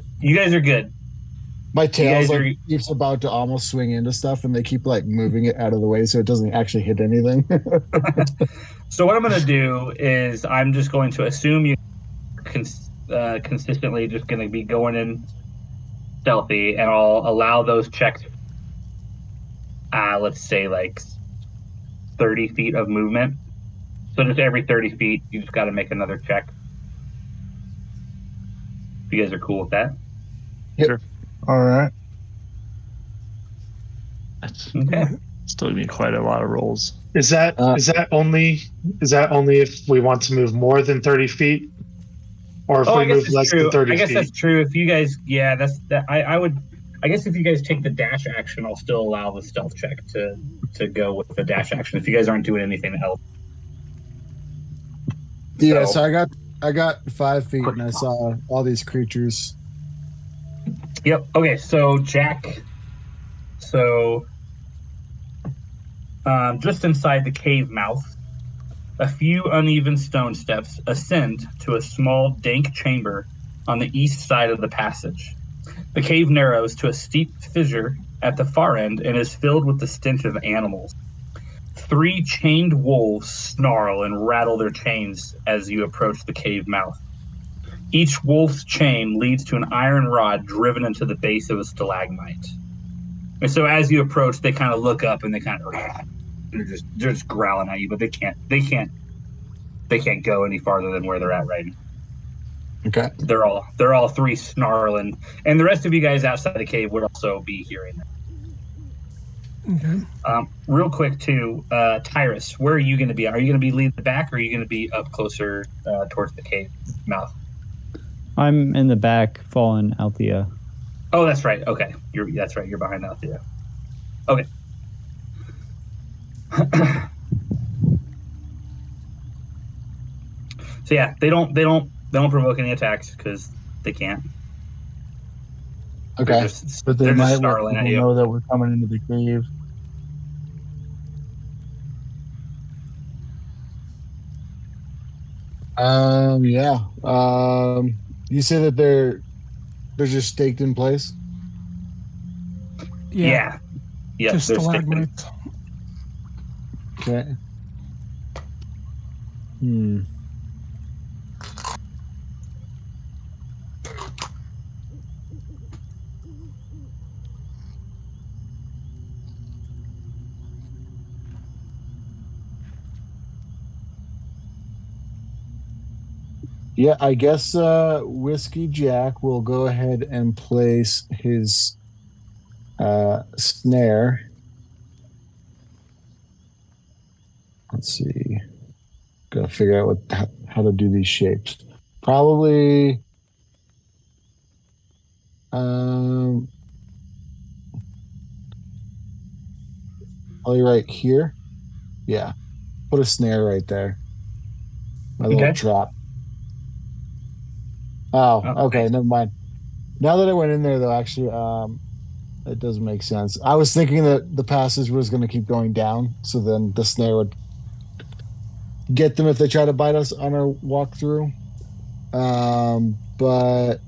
good. My tail's guys keeps about to almost swing into stuff, and they keep moving it out of the way so it doesn't actually hit anything. So what I'm going to do is I'm just going to assume you consistently just going to be going in stealthy, and I'll allow those checks. Let's say 30 feet of movement. So just every 30 feet, you just got to make another check. If you guys are cool with that. Yep. Sure. All right. That's Okay. still gonna be quite a lot of rolls. Is that only if we want to move more than 30 feet, or if we move less than 30 I guess feet? that's true. If you guys, yeah, that's that. I would. I guess if you guys take the dash action, I'll still allow the stealth check to go with the dash action. If you guys aren't doing anything else. Yeah, so I got 5 feet, and I saw all these creatures. Yep. Okay. So Jack. So, just inside the cave mouth, a few uneven stone steps ascend to a small, dank chamber on the east side of the passage. The cave narrows to a steep fissure at the far end and is filled with the stench of animals. 3 chained wolves snarl and rattle their chains as you approach the cave mouth. Each wolf's chain leads to an iron rod driven into the base of a stalagmite. And so as you approach, they kind of look up and they kind of they're just growling at you, but they can't go any farther than where they're at right now. Okay. They're all 3 snarling, and the rest of you guys outside the cave would also be hearing that. Okay. Real quick too, Tyrus, where are you going to be? Are you going to be leading the back, or are you going to be up closer towards the cave mouth? I'm in the back, following Althea. Oh, that's right. Okay, that's right. You're behind Althea. Okay. So yeah, they don't provoke any attacks because they can't. Okay. But they they're might just let snarling at people you. know that we're coming into the cave. Yeah. You say that they're just staked in place? Yeah. Just they're sticking. stalagmites. Okay. Yeah, I guess Whiskey Jack will go ahead and place his snare. Let's see. Gotta figure out how to do these shapes. Probably Probably right here. Yeah. Put a snare right there. My little trap. Oh, okay, nice. never mind. Now that I went in there, though, actually, it doesn't make sense. I was thinking that the passage was going to keep going down, so then the snare would get them if they try to bite us on our walk through. But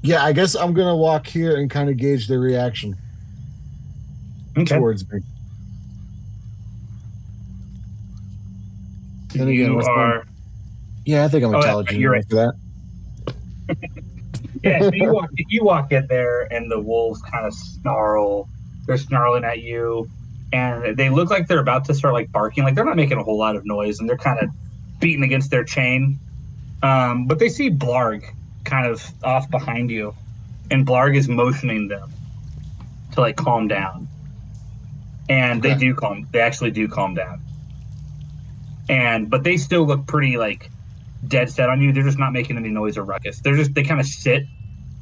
yeah, I guess I'm gonna walk here and kind of gauge their reaction towards me. Then again, You are. Yeah, I think I'm Oh, intelligent you're enough for that. Yeah, so you walk in there, and the wolves kind of snarl. They're snarling at you, and they look like they're about to start like barking. Like they're not making a whole lot of noise, and they're kind of beating against their chain. But they see Blarg kind of off behind you, and Blarg is motioning them to like calm down. And Okay. They actually do calm down. But they still look pretty like dead set on you. They're just not making any noise or ruckus. They kind of sit,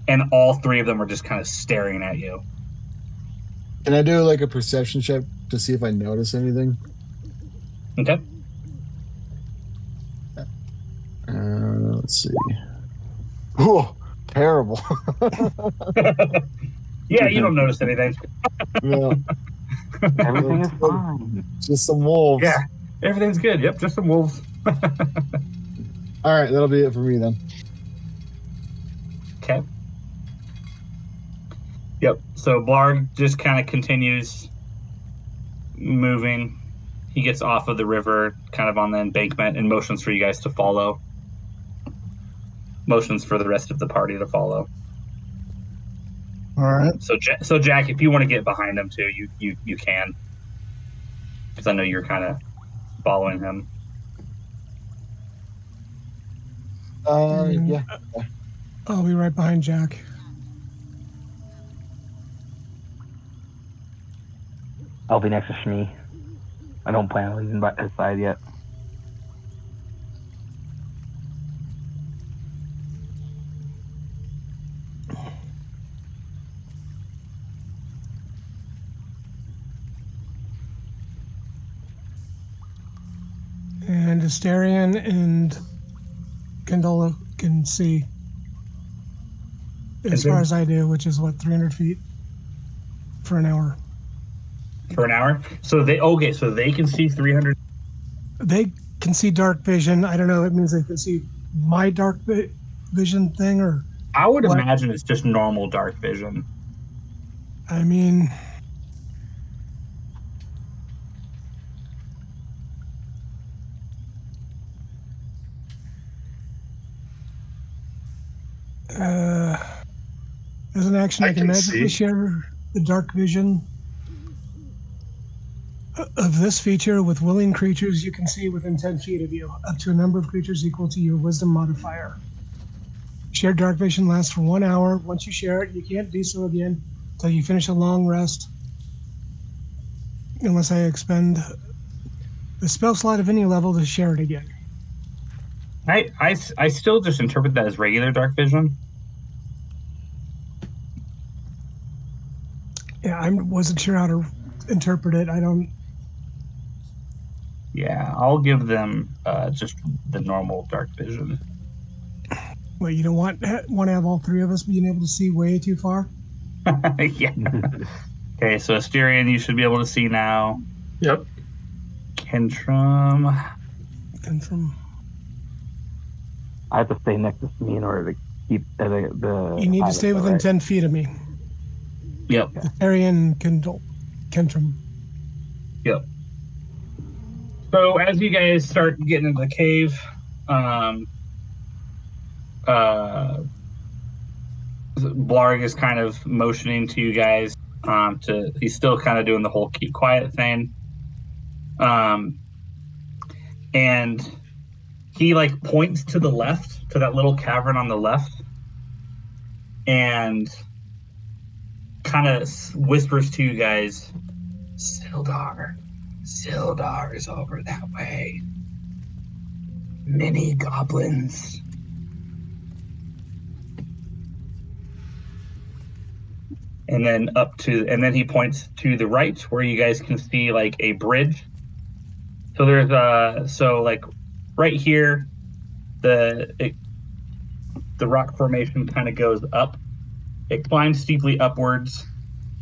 and all three of them are just kind of staring at you. Can I do like a perception check to see if I notice anything? Okay. Let's see. Oh, terrible. Yeah, you don't notice anything. No. Everything is fine. Just some wolves. Yeah, everything's good. Yep, just some wolves. All right, that'll be it for me then. Okay. Yep. So Blarg just kind of continues moving. He gets off of the river, kind of on the embankment, and motions for you guys to follow. Motions for the rest of the party to follow. All right. So Jack, if you want to get behind him too, you can, because I know you're kind of following him. Yeah. I'll be right behind Jack. I'll be next to Shmi. I don't plan on leaving by his side yet. And Asterion and Gondola can see as far as I do, which is what, 300 feet for an hour. For an hour? So they can see 300. They can see dark vision. I don't know. It means they can see my dark vision thing, or I would what? imagine it's just normal dark vision. I mean, as an action, I can magically share the dark vision of this feature with willing creatures you can see within 10 feet of you, up to a number of creatures equal to your wisdom modifier. Shared dark vision lasts for 1 hour. Once you share it, you can't do so again until you finish a long rest, unless I expend the spell slot of any level to share it again. I still just interpret that as regular dark vision. Yeah, I wasn't sure how to interpret it. I don't. Yeah, I'll give them just the normal dark vision. Well, you don't want to have all three of us being able to see way too far? Yeah. Okay, so Asterion, you should be able to see now. Yep. Kentrum. I have to stay next to me in order to keep the. You need to stay within 10 feet of me. Yep. Arian Kentrum. Yep. So as you guys start getting into the cave, Blarg is kind of motioning to you guys he's still kind of doing the whole keep quiet thing. And he like points to the left, to that little cavern on the left, and kind of whispers to you guys, Sildar is over that way. many goblins. And then and then he points to the right where you guys can see like a bridge. So there's like right here, the rock formation kind of goes up. It climbs steeply upwards,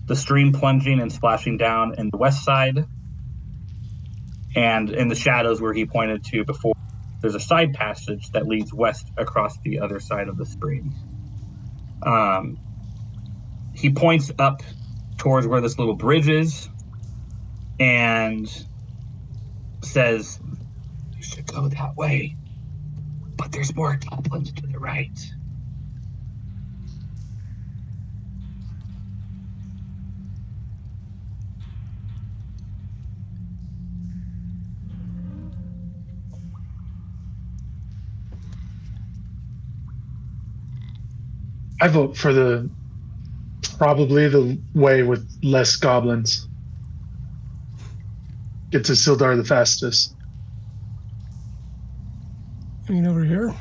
the stream plunging and splashing down in the west side. And in the shadows where he pointed to before, there's a side passage that leads west across the other side of the stream. He points up towards where this little bridge is and says, "You should go that way, but there's more goblins to the right." I vote for probably the way with less goblins. Get to Sildar the fastest. I mean, over here.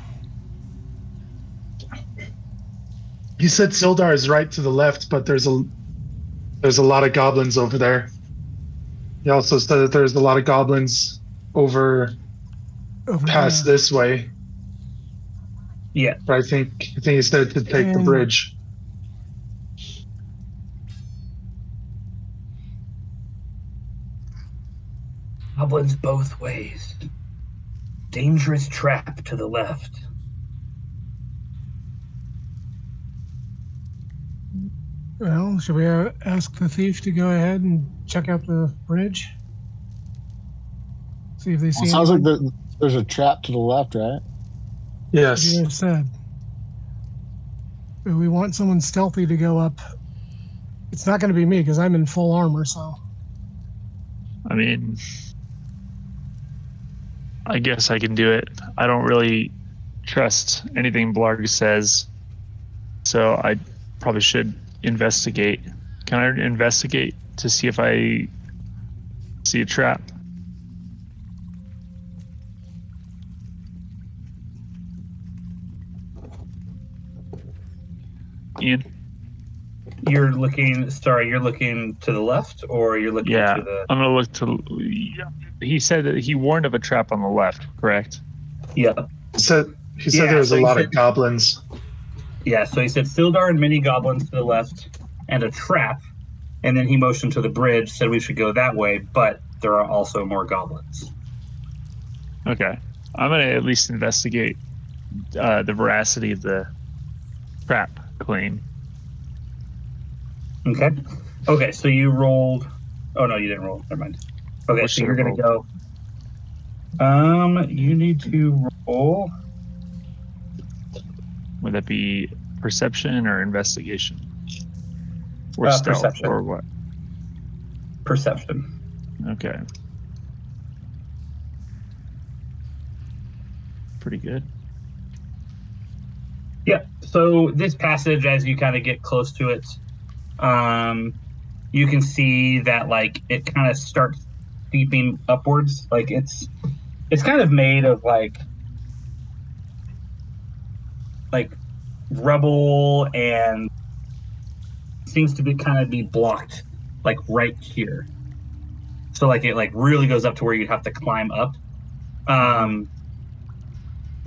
You said Sildar is right to the left, but there's a lot of goblins over there. He also said that there's a lot of goblins over past this way. Yeah. But I think he said to take the bridge. Goblins both ways. Dangerous trap to the left. Well, should we ask the thief to go ahead and check out the bridge? See if they see sounds anyone? like there's a trap to the left, right? Yes. You just said. But we want someone stealthy to go up. It's not going to be me because I'm in full armor, so. I mean, I guess I can do it. I don't really trust anything Blarg says, so I probably should investigate. Can I investigate to see if I see a trap? Ian? You're looking to the left, or you're looking to the... I'm going to look to... Yeah. He said that he warned of a trap on the left, correct? Yeah. He said there was a lot of goblins. Yeah, so he said Sildar and many goblins to the left, and a trap. And then he motioned to the bridge, said we should go that way, but there are also more goblins. Okay. I'm going to at least investigate the veracity of the trap claim. Okay, so you rolled... Oh, no, you didn't roll. Never mind. Okay, so you're going to go... You need to roll... Would that be perception or investigation? Or stealth, perception. or what? Perception. Okay. Pretty good. Yeah, so this passage, as you kind of get close to it, you can see that like it kind of starts steeping upwards. Like it's kind of made of like rubble, and seems to be blocked like right here. So like it like really goes up to where you'd have to climb up.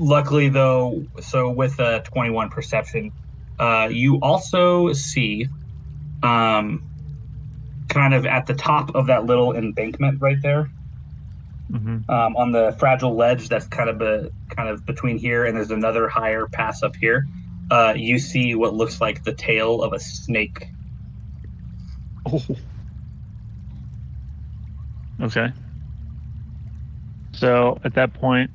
Luckily though, so with a 21 perception, you also see kind of at the top of that little embankment right there, on the fragile ledge that's kind of between here and there's another higher pass up here. You see what looks like the tail of a snake. Oh. Okay. So at that point,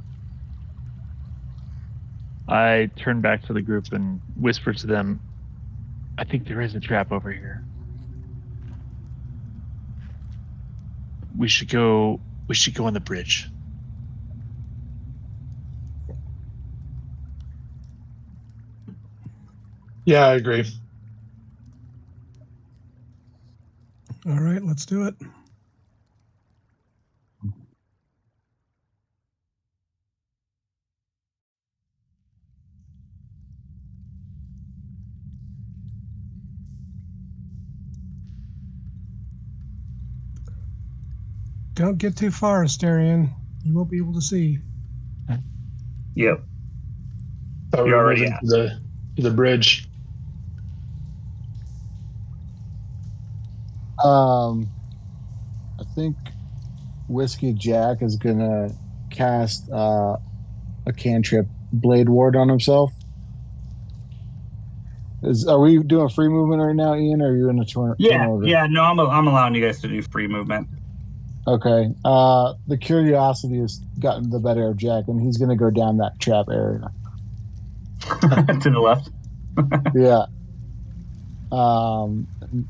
I turn back to the group and whisper to them, I think there is a trap over here. We should go on the bridge. Yeah, I agree. All right, let's do it. Don't get too far, Asterion. You won't be able to see. Yep. Thought we You're were already moving to the bridge. I think Whiskey Jack is gonna cast a cantrip Blade Ward on himself. Are we doing free movement right now, Ian? Or are you in a turn order? Yeah. No, I'm allowing you guys to do free movement. Okay. The curiosity has gotten the better of Jack, and he's gonna go down that trap area. To the left. Yeah.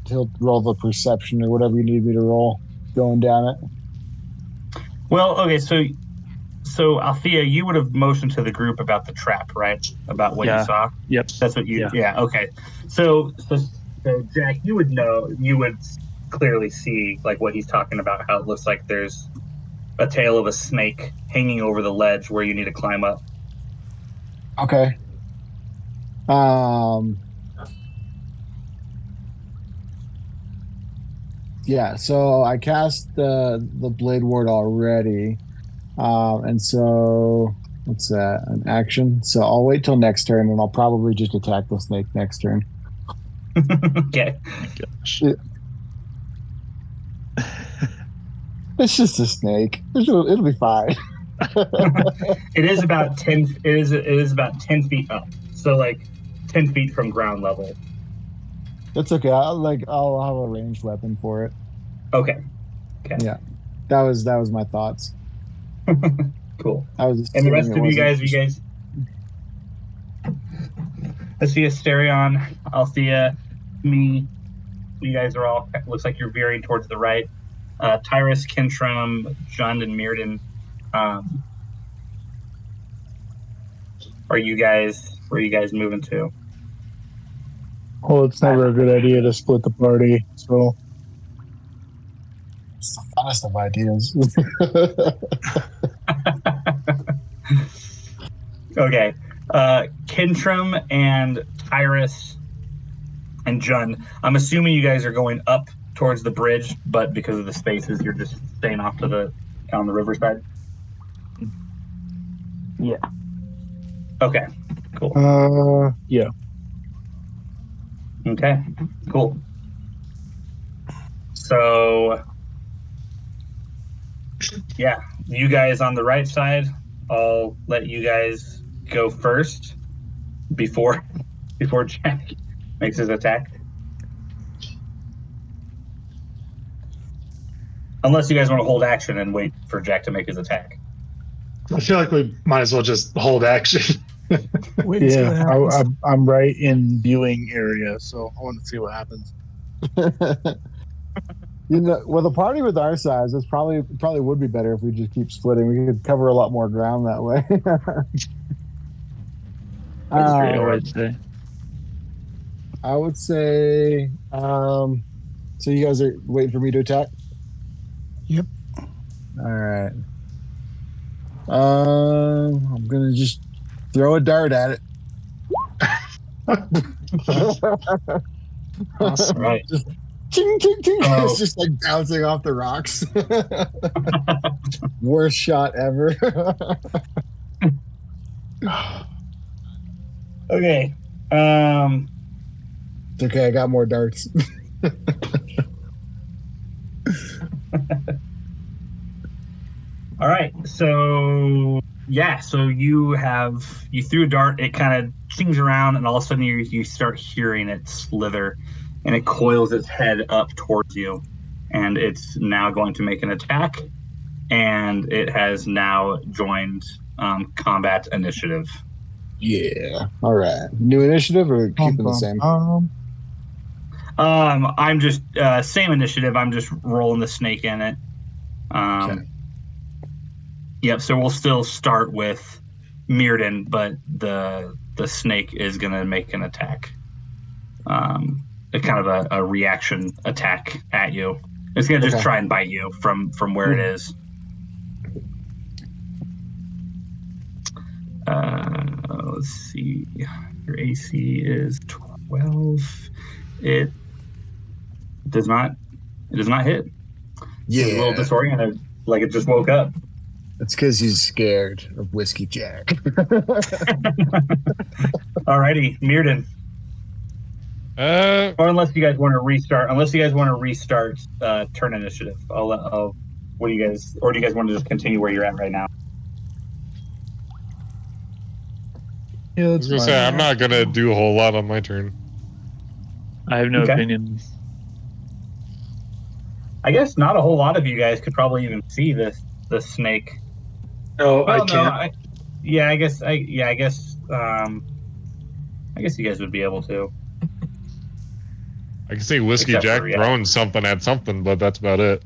He'll roll the perception or whatever you need me to roll going down it. Well, okay, so Althea, you would have motioned to the group about the trap, right? About what you saw. Yep. That's what you. Yeah. Okay. So Jack, you would clearly see like what he's talking about. How it looks like there's a tail of a snake hanging over the ledge where you need to climb up. Okay. Yeah, so I cast the Blade Ward already. And so what's that? An action. So I'll wait till next turn and I'll probably just attack the snake next turn. Okay. Oh my gosh. It's just a snake. It'll be fine. It is about 10. It is about 10 feet up. So like 10 feet from ground level. That's okay. I'll have a ranged weapon for it. Okay. Yeah. That was my thoughts. Cool. I was And the rest of you guys, I see Asterion, Althea, me. You guys are all, looks like you're veering towards the right. Tyrus, Kintram, Jund, and Mirrodin. Where are you guys moving to? Well, it's never a good idea to split the party, so. It's the funnest of ideas. Okay. Kintram and Tyrus and Jund. I'm assuming you guys are going up towards the bridge, but because of the spaces, you're just staying off on the riverside. Yeah. Okay. Cool. Yeah. Okay. Cool. So, yeah, you guys on the right side. I'll let you guys go first before Jack makes his attack. Unless you guys want to hold action and wait for Jack to make his attack. I feel like we might as well just hold action. Yeah, I'm right in viewing area, so I want to see what happens. With a party with our size, it's probably would be better if we just keep splitting. We could cover a lot more ground that way. I would say. So you guys are waiting for me to attack? Yep. All right. I'm gonna just throw a dart at it. Awesome. Right. Just ching, ching, ching. Oh. It's just like bouncing off the rocks. Worst shot ever. Okay. It's okay. I got more darts. All right. So you threw a dart. It kind of chings around, and all of a sudden you start hearing it slither, and it coils its head up towards you, and it's now going to make an attack, and it has now joined combat initiative. Yeah. All right. New initiative or keeping the same? I'm just same initiative. I'm just rolling the snake in it. Okay. Yep. So we'll still start with Mirrodin, but the snake is going to make an attack. A kind of a reaction attack at you. It's going to just try and bite you from where it is. Let's see. Your AC is 12. It does not hit. Yeah. It's a little disoriented. like it just woke up. It's because he's scared of Whiskey Jack. Alrighty, Mirden. Or unless you guys want to restart. Turn initiative. What do you guys? Or do you guys want to just continue where you're at right now? Yeah, I was gonna say I'm not gonna do a whole lot on my turn. I have no opinion. I guess not a whole lot of you guys could probably even see the snake. No, I can't. I guess you guys would be able to. I can see Whiskey Except Jack for, throwing something at something, but that's about it.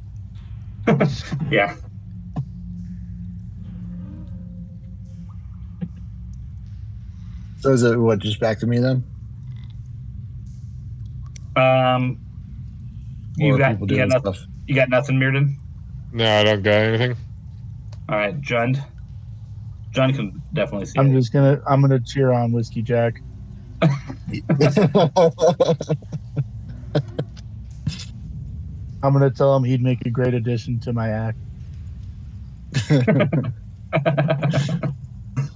Yeah. So is it what, just back to me then? You got nothing. Stuff? You got nothing, Mirden? No, I don't got anything. All right, Jund. Jund can definitely see. I'm gonna cheer on Whiskey Jack. I'm gonna tell him he'd make a great addition to my act.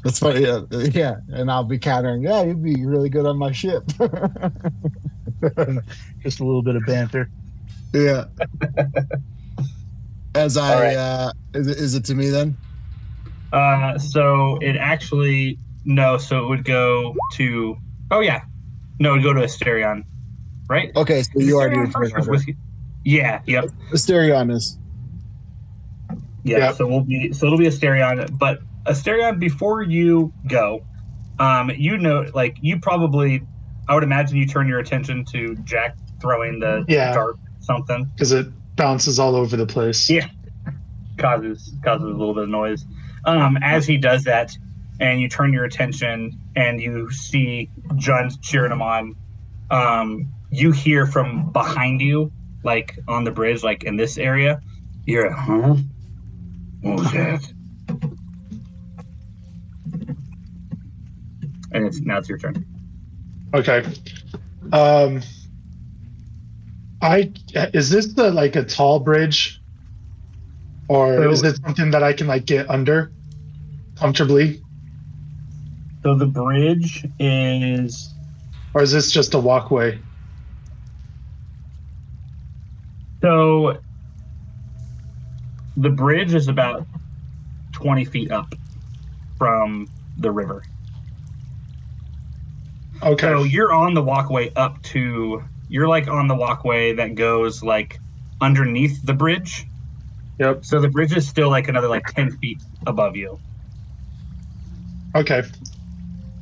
That's funny. Yeah, and I'll be countering. Yeah, you'd be really good on my ship. Just a little bit of banter. Yeah. Is it to me then? So it actually no. So it would go to. Oh yeah, no, it would go to Asterion, right? Okay, so you already your turn order. Yeah. Yep. Asterion is. Yeah. Yep. So it'll be Asterion, but Asterion, before you go, you probably, I would imagine you turn your attention to Jack throwing the dart something because it bounces all over the place. Yeah, causes a little bit of noise. As he does that, and you turn your attention and you see Jund cheering him on, you hear from behind you, like on the bridge, like in this area, you hear, huh? Oh shit. And now it's your turn. Okay. Is this like a tall bridge, or is it something that I can like get under comfortably? So the bridge is, or is this just a walkway? So the bridge is about 20 feet up from the river. Okay. So you're on the walkway you're like on the walkway that goes like underneath the bridge. Yep. So the bridge is still like another like 10 feet above you. Okay.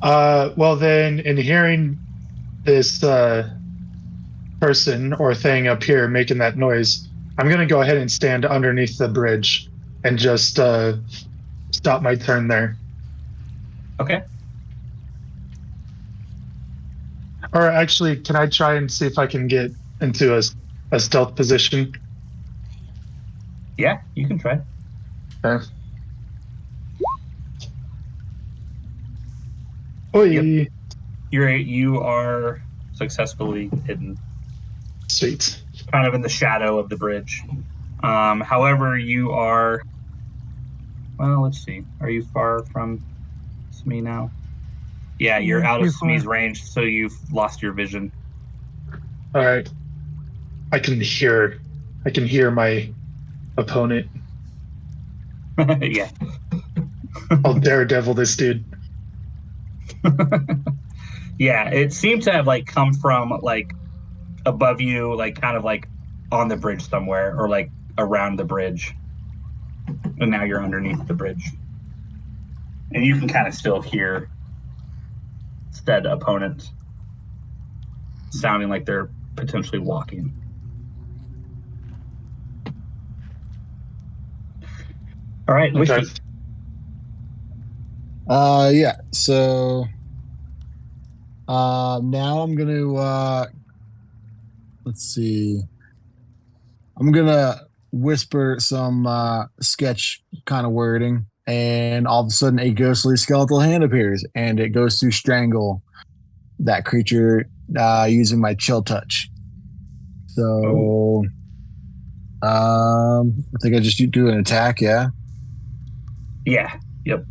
Well then, in hearing this person or thing up here making that noise, I'm going to go ahead and stand underneath the bridge and just stop my turn there. Okay. Or actually, can I try and see if I can get into a stealth position? Yeah, you can try. Okay. Oi. Yep. You are successfully hidden. Sweet. Kind of in the shadow of the bridge. However, you are. Well, let's see. Are you far from Smee now? Yeah, you're out of Smee's range, so you've lost your vision. All right. I can hear my opponent. Yeah. I'll daredevil this dude. Yeah, it seemed to have like come from like above you, like kind of like on the bridge somewhere, or like around the bridge. And now you're underneath the bridge. And you can kind of still hear said opponent sounding like they're potentially walking. All right, Okay. Yeah. So now I'm gonna let's see. I'm gonna whisper some sketch kind of wording, and all of a sudden a ghostly skeletal hand appears, and it goes to strangle that creature using my chill touch. So I think I just do an attack. Yeah. Yeah. Yep.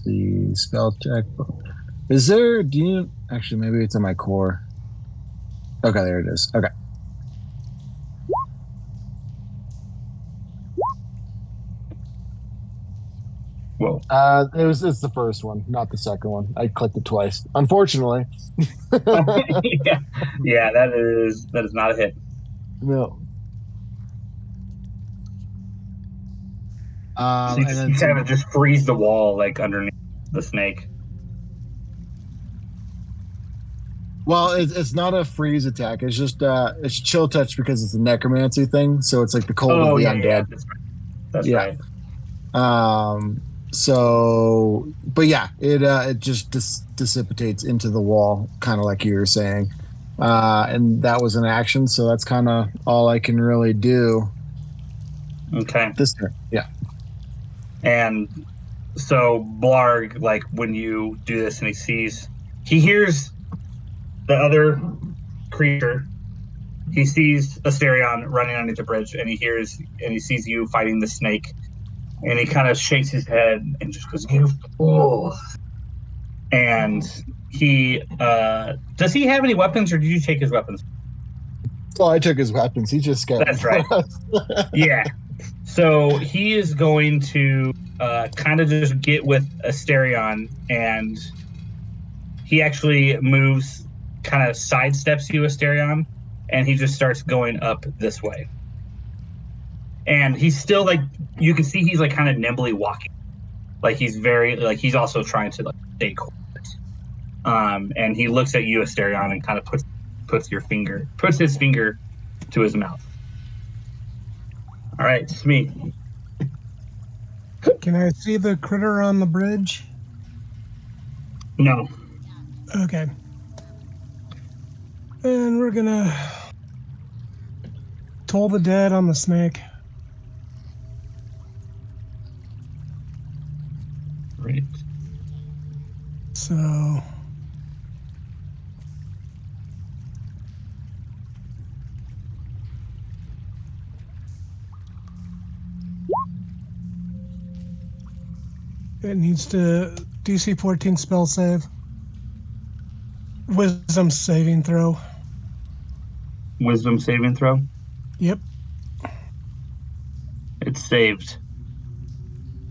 The spell check. Is there? Do you actually? Maybe it's in my core. Okay, there it is. Okay. Whoa. It's the first one, not the second one. I clicked it twice. Unfortunately. Yeah, that is not a hit. No. So you kind of just freeze the wall like underneath the snake. Well, it's not a freeze attack. It's just it's chill touch because it's a necromancy thing. So it's like the cold of the undead. Yeah, that's right. So, but yeah, it just dissipates into the wall, kind of like you were saying. And that was an action, so that's kind of all I can really do. Okay. This turn, yeah. And so Blarg, like when you do this, and he hears the other creature. He sees Asterion running underneath the bridge, and he sees you fighting the snake, and he kind of shakes his head and just goes, "You fool!" And he does he have any weapons, or did you take his weapons? Well, I took his weapons. He just scared. That's right. Yeah. So he is going to kind of just get with Asterion, and he actually moves, kind of sidesteps you, Asterion, and he just starts going up this way. And he's still like, you can see he's like kind of nimbly walking, like he's very like he's also trying to like stay quiet. And he looks at you, Asterion, and kind of puts his finger to his mouth. All right, Smee. Can I see the critter on the bridge? No. Okay. And we're gonna toll the dead on the snake. Great. So it needs to DC 14 spell save. Wisdom saving throw. Wisdom saving throw? Yep. It's saved.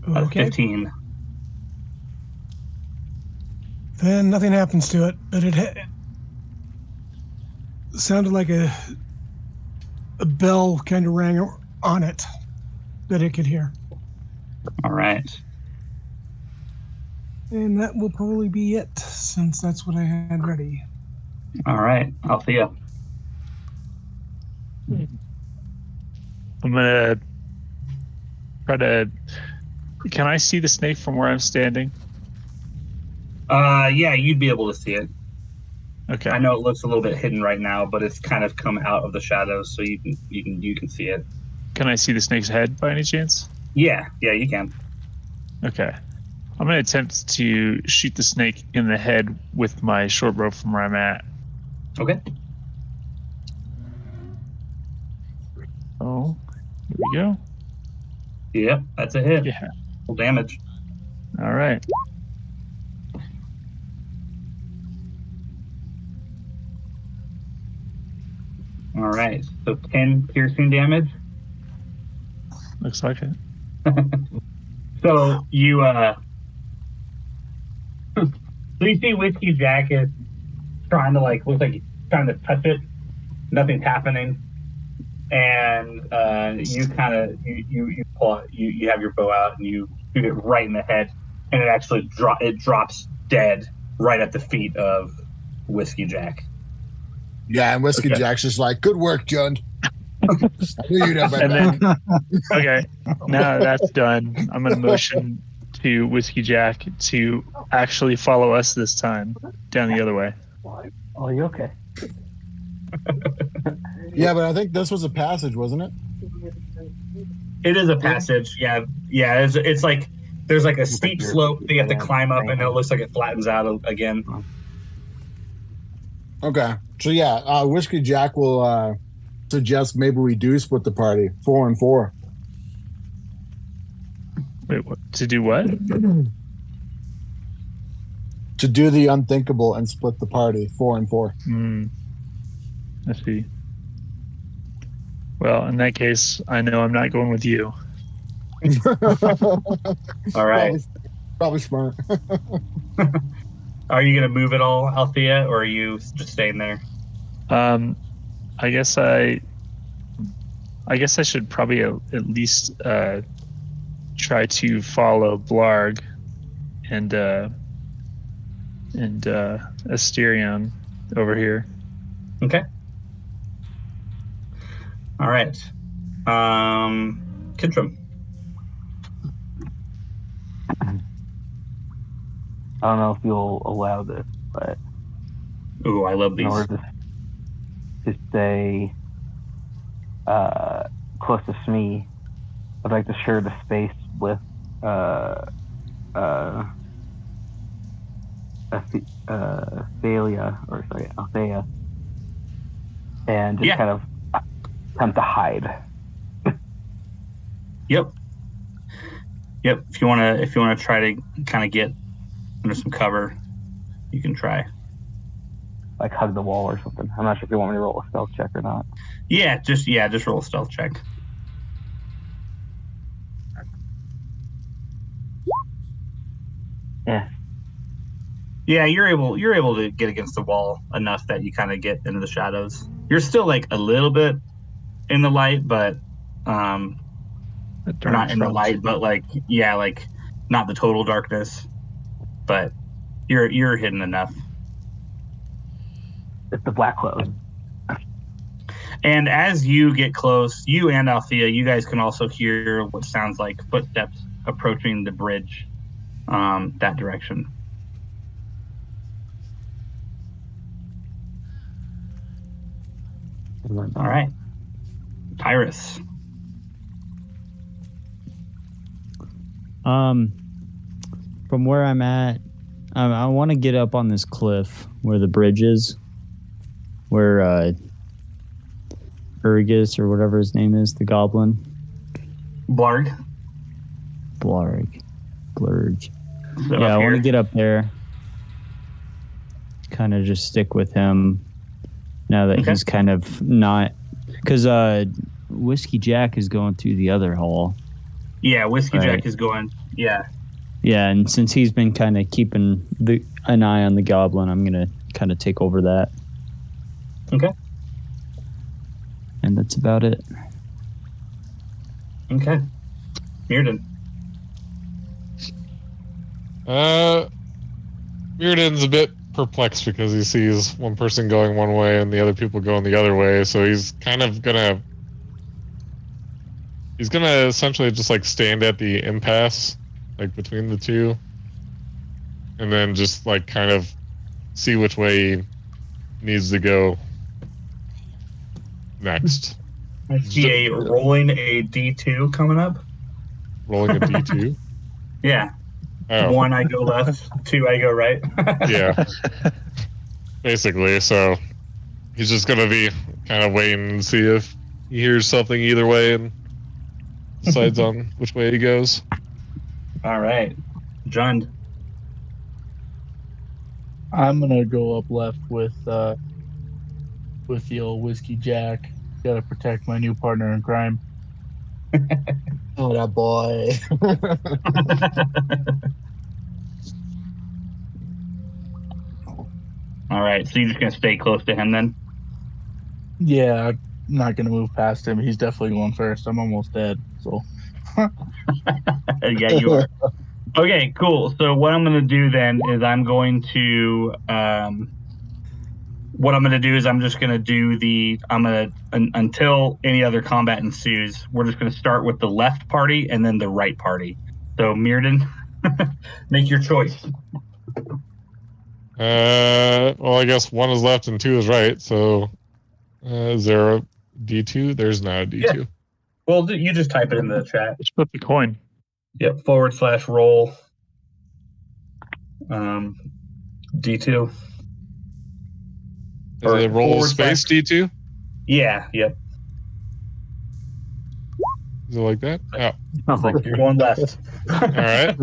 Okay. 15. Then nothing happens to it, but it sounded like a bell kind of rang on it that it could hear. All right. And that will probably be it, since that's what I had ready. All right, Althea. I'm gonna try to. Can I see the snake from where I'm standing? Yeah, you'd be able to see it. Okay. I know it looks a little bit hidden right now, but it's kind of come out of the shadows, so you can see it. Can I see the snake's head by any chance? Yeah, you can. Okay. I'm going to attempt to shoot the snake in the head with my short bow from where I'm at. Okay. Oh, here we go. Yep, that's a hit. Yeah. Full damage. All right. All right, so 10 piercing damage. Looks like it. So you so you see Whiskey Jack is trying to looks like he's trying to touch it. Nothing's happening. And you kind of you pull out, you have your bow out and you shoot it right in the head, and it actually drops dead right at the feet of Whiskey Jack. Yeah, and Whiskey Jack's just like, "Good work, John." I knew you'd have my back. Okay, now that's done. I'm going to motion to Whiskey Jack to actually follow us this time down the other way. Oh, you okay? Yeah, but I think this was a passage, wasn't it? It is a passage. Yeah. It's like there's like a steep slope that you have to climb up, and it looks like it flattens out again. Okay. So yeah, Whiskey Jack will suggest maybe we do split the party 4 and 4. Wait, what? To do what? To do the unthinkable and split the party 4 and 4. I see. Well, in that case, I know I'm not going with you. All right. Probably smart. Are you going to move at all, Althea, or are you just staying there? I guess I should probably at least try to follow Blarg and Asterion over here. Okay. All right. Kintram. I don't know if you'll allow this, but Ooh, I love in these. order to stay close to Smee, I'd like to share the space with Althea, and just kind of attempt to hide. Yep. If you wanna try to kind of get under some cover, you can try. Like hug the wall or something. I'm not sure if you want me to roll a stealth check or not. Yeah, just roll a stealth check. Yeah. Yeah, you're able to get against the wall enough that you kind of get into the shadows. You're still like a little bit in the light, but or not in the light, but like not the total darkness. But you're hidden enough. It's the Black Cloud. And as you get close, you and Althea, you guys can also hear what sounds like footsteps approaching the bridge that direction. All right. Tyrus. From where I'm at, I want to get up on this cliff where the bridge is, where Urgus or whatever his name is, the goblin. Blarg. So yeah, I want to get up there. Kind of just stick with him now that he's kind of not, because Whiskey Jack is going through the other hall. Yeah, Whiskey Jack is going. Yeah. Yeah, and since he's been kind of keeping an eye on the goblin, I'm gonna kind of take over that. Okay. And that's about it. Okay. Mirrodin. Mirrodin's a bit perplexed because he sees one person going one way and the other people going the other way, so he's kind of gonna essentially just like stand at the impasse, like between the two, and then just like kind of see which way he needs to go next. I see rolling a D2 coming up. Rolling a D2? Yeah. Oh. 1, I go left. 2, I go right. Yeah. Basically, so he's just going to be kind of waiting and see if he hears something either way and decides on which way he goes. All right. Jund. I'm going to go up left with the old Whiskey Jack. Got to protect my new partner in crime. Oh, that boy. All right. So you're just going to stay close to him then? Yeah, I'm not going to move past him. He's definitely going first. I'm almost dead. So. Yeah, you are. Okay, cool. So what I'm going to do then is I'm just going to do until any other combat ensues, we're just going to start with the left party and then the right party. So Mirrodin, make your choice. Well, I guess 1 is left and 2 is right. So, is there a D2? There's not a D2. Yeah. Well, you just type it in the chat. Just flip the coin. Yep. /roll. D2. Is it roll space D2? Yeah, yep. Is it like that? Oh. You're going left. All right.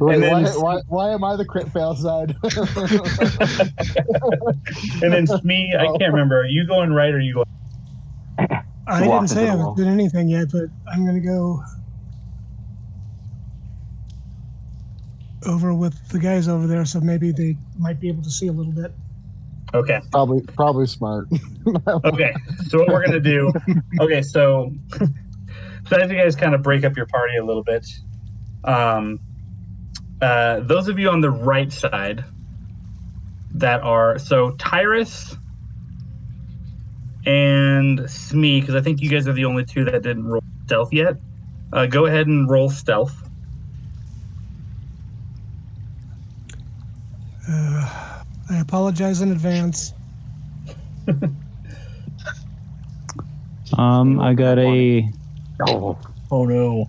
Wait, then, why am I the crit fail side? and then Smee, I can't remember. Are you going right or are you going? I didn't say I was doing anything yet, but I'm going to go over with the guys over there, so maybe they might be able to see a little bit. Okay. Probably smart. Okay. So what we're gonna do? Okay. So as you guys kind of break up your party a little bit, those of you on the right side that are Tyrus and Smee, because I think you guys are the only two that didn't roll stealth yet. Go ahead and roll stealth. I apologize in advance. I got a Oh no.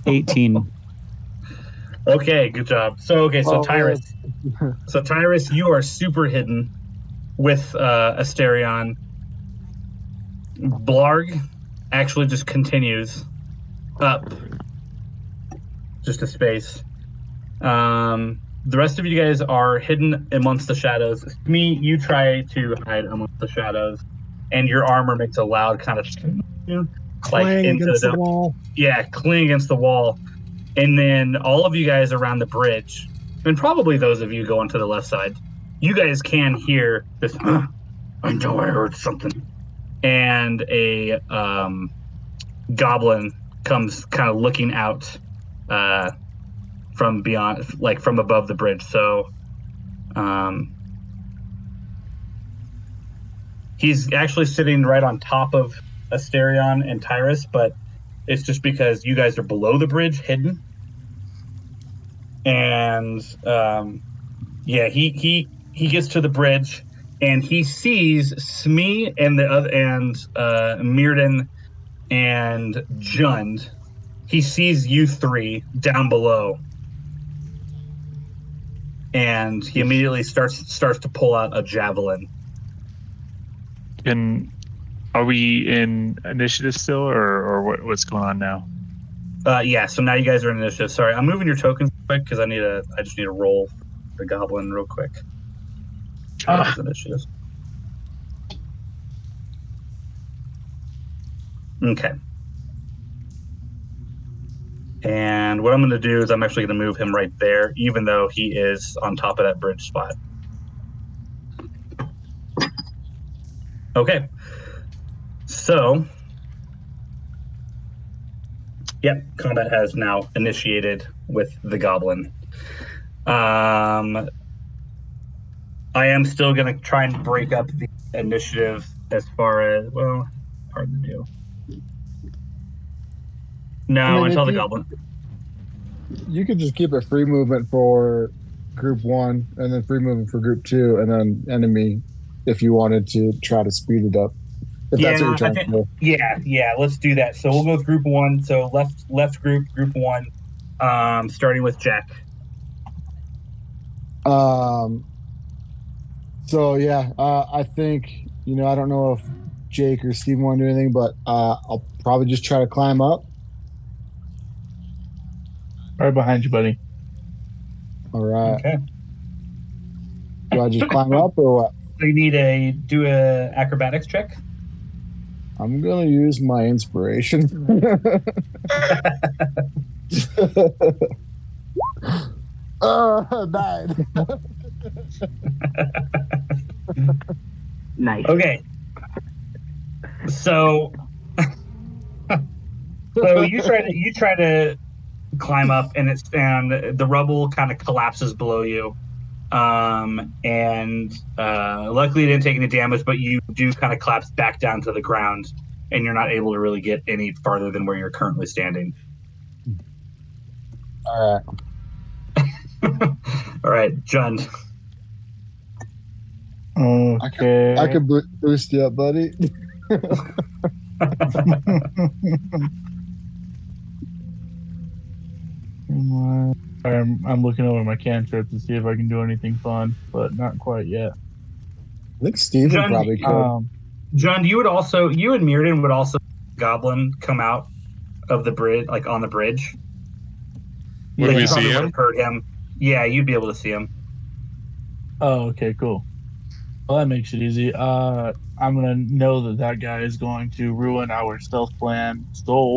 18. Okay, good job. So Tyrus. So Tyrus, you are super hidden with Asterion. Blarg actually just continues up just a space. The rest of you guys are hidden amongst the shadows. Smee, you try to hide amongst the shadows, and your armor makes a loud kind of clang against the wall. Yeah, cling against the wall. And then all of you guys around the bridge, and probably those of you going to the left side, you guys can hear this. I know I heard something. And a goblin comes kind of looking out from beyond, like from above the bridge. So he's actually sitting right on top of Asterion and Tyrus, but it's just because you guys are below the bridge, hidden. And he gets to the bridge and he sees Smee and the other and Mirden and Jund. He sees you three down below, and he immediately starts to pull out a javelin. Are we in initiative still, or what's going on now? Yeah. So now you guys are in initiative. Sorry, I'm moving your tokens quick because I just need to roll the goblin real quick. Initiative. Okay. And what I'm going to do is I'm actually going to move him right there, even though he is on top of that bridge spot. Okay. So, yep, combat has now initiated with the goblin. I am still going to try and break up the initiative as far as, well, hard to do. No, until the goblin. You could just keep a free movement for group 1 and then free movement for group 2 and then enemy if you wanted to try to speed it up. If that's what you're trying to do. Yeah, let's do that. So we'll go with group 1. So left group 1, starting with Jack. So yeah, I think, I don't know if Jake or Steve want to do anything, but I'll probably just try to climb up. Right behind you, buddy. All right. Okay. Do I just climb up or what? So you need to do a acrobatics check. I'm gonna use my inspiration. Died. Nice. Okay. So you try to climb up, and the rubble kind of collapses below you. And luckily you didn't take any damage, but you do kind of collapse back down to the ground, and you're not able to really get any farther than where you're currently standing. All right. All right, Jund. Okay. I could boost you up, buddy. I'm looking over my cantrip to see if I can do anything fun, but not quite yet. I think Steven John, probably could. John, you and Mirrodin would also goblin come out of the bridge, like on the bridge. Would we you see probably would him? have heard him. Yeah, you'd be able to see him. Oh, okay, cool. Well, that makes it easy. I'm gonna know that guy is going to ruin our stealth plan. So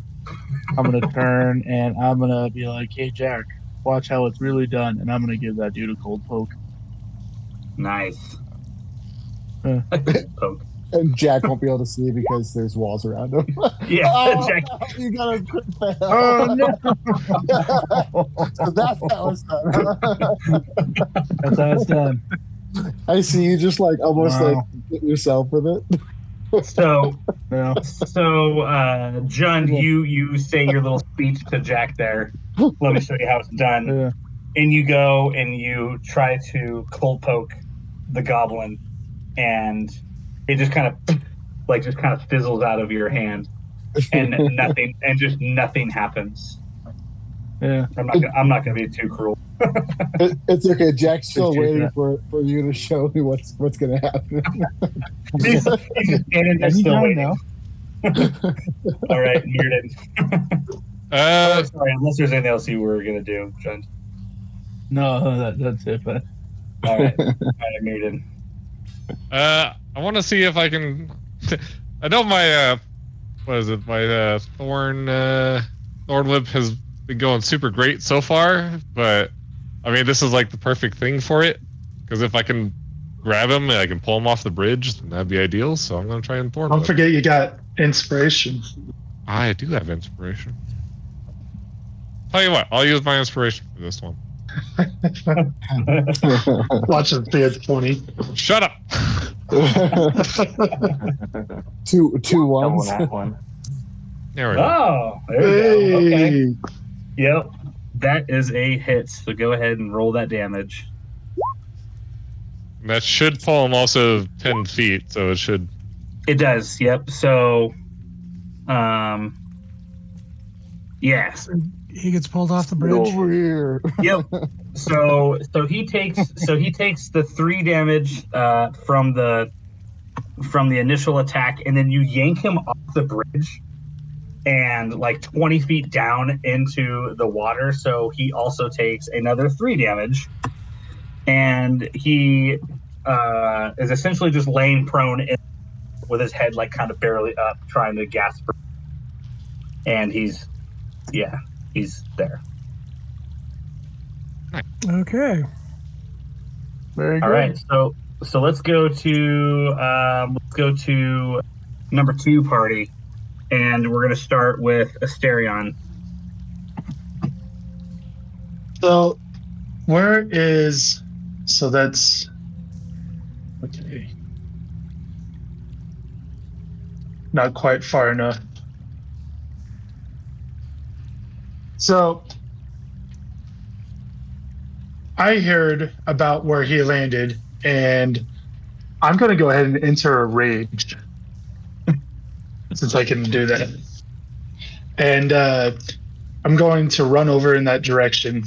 I'm gonna turn and I'm gonna be like, "Hey, Jack, watch how it's really done," and I'm gonna give that dude a cold poke. Nice. Uh. A cold poke. And Jack won't be able to see because there's walls around him. Yeah, oh, Jack. no, you got a quick fail. Oh no! So that's how it's done. That's how it's done. I see you just like almost Wow. like hit yourself with it. So, Yeah. John, you say your little speech to Jack there. Let me show you how it's done. Yeah. And you go and you try to cold poke the goblin, and it just kind of fizzles out of your hand, and nothing happens. Yeah. I'm not gonna be too cruel. It's okay. Jack's still Appreciate waiting that. for you to show me what's gonna happen. He's just standing there still waiting. All right, Mirrodin. Sorry, unless there's anything else you were gonna do, John. No, that's it. But all right, Mirrodin. I want to see if I can. I know my what is it? My thorn whip has been going super great so far, but I mean this is like the perfect thing for it because if I can grab him and I can pull him off the bridge, then that'd be ideal. So I'm gonna try and thorn. Don't forget you got inspiration. I do have inspiration. Tell you what, I'll use my inspiration for this one. Watch it be at 20. Shut up. two Double ones. that one. There we go. Oh, there we go. Okay. Yep, that is a hit. So go ahead and roll that damage. That should pull him also 10 feet, so it should. It does. Yep. So, yes. He gets pulled off the bridge. Over here. Yep. So he takes the 3 damage from the initial attack, and then you yank him off the bridge and like 20 feet down into the water. So he also takes another 3 damage, and he is essentially just laying prone with his head like kind of barely up, trying to gasp. And he's there. Okay. very good. All right, so let's go to number 2 party, and we're gonna start with Asterion. So, where is? So that's okay. Not quite far enough. So, I heard about where he landed, and I'm going to go ahead and enter a rage since I can do that. And I'm going to run over in that direction.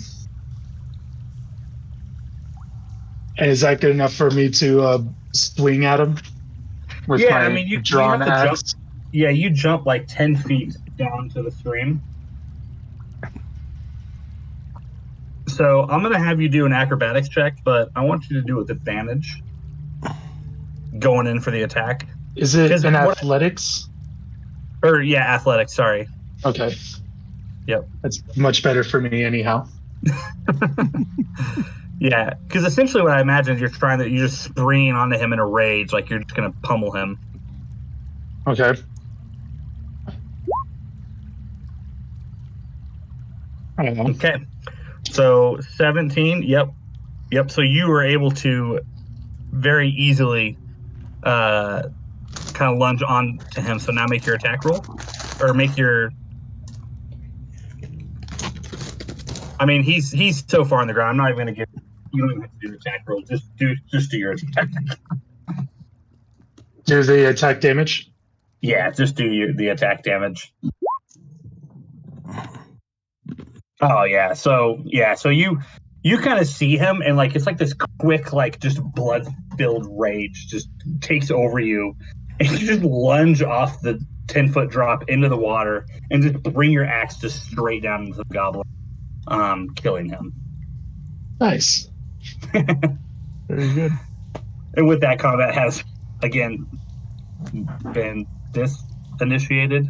And is that good enough for me to swing at him with my you drawn have to axe? jump. Yeah, you jump like 10 feet down to the stream. So I'm gonna have you do an acrobatics check, but I want you to do it with advantage. Going in for the attack. Is it an athletics? Athletics. Sorry. Okay. Yep. That's much better for me, anyhow. Yeah, because essentially what I imagine is you're just springing onto him in a rage, like you're just gonna pummel him. Okay. I don't know. Okay. So 17. Yep. So you were able to very easily kind of lunge on to him. So now make your attack roll, or make your. I mean, he's so far on the ground. I'm not even going to give. You don't even have to do the attack roll. Just do your attack. Do the attack damage? Yeah, just do the attack damage. Oh yeah. So you you kind of see him, and like it's like this quick, like just blood-filled rage just takes over you, and you just lunge off the 10-foot drop into the water and just bring your axe just straight down into the goblin, killing him. Nice. Very good. And with that, combat has again been disengaged. Initiated.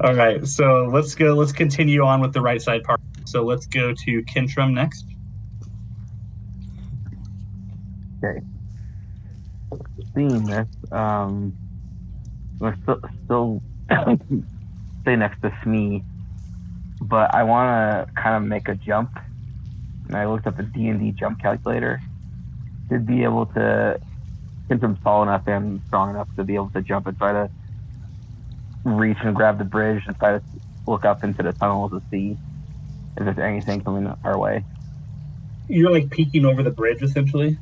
All right, so let's go. Let's continue on with the right side part. So let's go to Kintram next. Okay. Seeing this, we're still stay next to Smee, but I want to kind of make a jump. And I looked up the D&D jump calculator to be able to, since I'm tall enough and strong enough to be able to jump and try to reach and grab the bridge and try to look up into the tunnel to see if there's anything coming our way. You're like peeking over the bridge, essentially?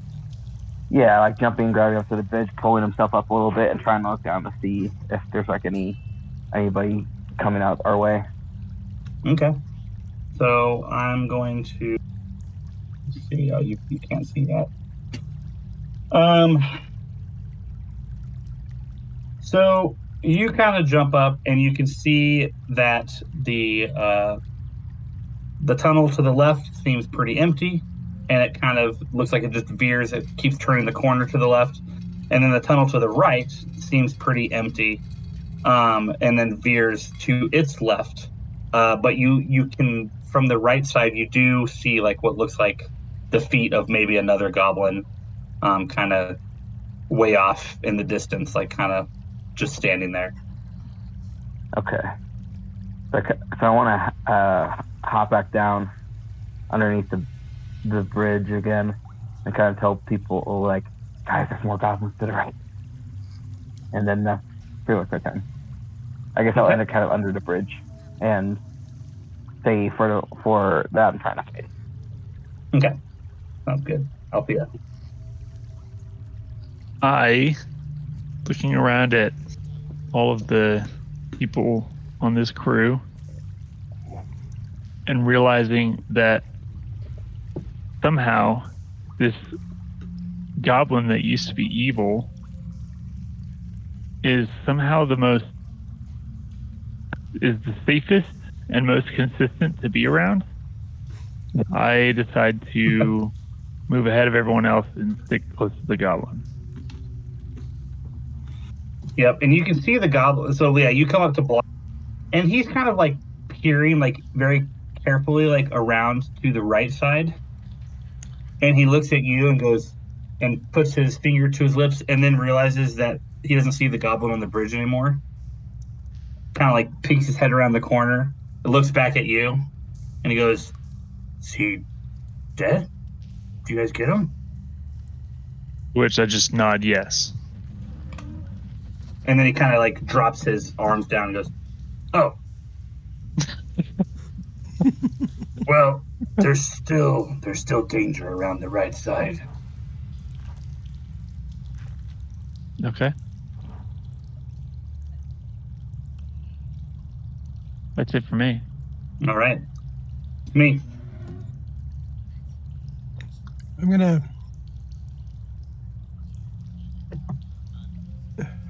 Yeah, like jumping, grabbing up to the bridge, pulling himself up a little bit, and trying to look down to see if there's like anybody coming out our way. Okay. So I'm going to see. Oh, you can't see that. So you kind of jump up, and you can see that the tunnel to the left seems pretty empty, and it kind of looks like it just veers. It keeps turning the corner to the left, and then the tunnel to the right seems pretty empty, and then veers to its left. But you can, from the right side, you do see like what looks like the feet of maybe another goblin, kind of way off in the distance, like kind of just standing there. Okay. So I want to hop back down underneath the bridge again and kind of tell people, like, guys, there's more goblins to the right. And then that's pretty much my turn. I guess I'll end it kind of under the bridge and say for that I'm trying to fight. Okay. Sounds good. I'll be that. Looking around at all of the people on this crew and realizing that somehow this goblin that used to be evil is somehow the safest and most consistent to be around, I decide to move ahead of everyone else and stick close to the goblin. Yep, and you can see the goblin. So yeah, you come up to block, and he's kind of like peering, like very carefully, like around to the right side, and he looks at you and goes, and puts his finger to his lips, and then realizes that he doesn't see the goblin on the bridge anymore. Kind of like peeks his head around the corner, looks back at you, and he goes, "Is he dead? Do you guys get him?" Which I just nod yes. And then he kind of like drops his arms down and goes, "Oh, well, there's still danger around the right side." Okay. That's it for me. All right. Me. I'm gonna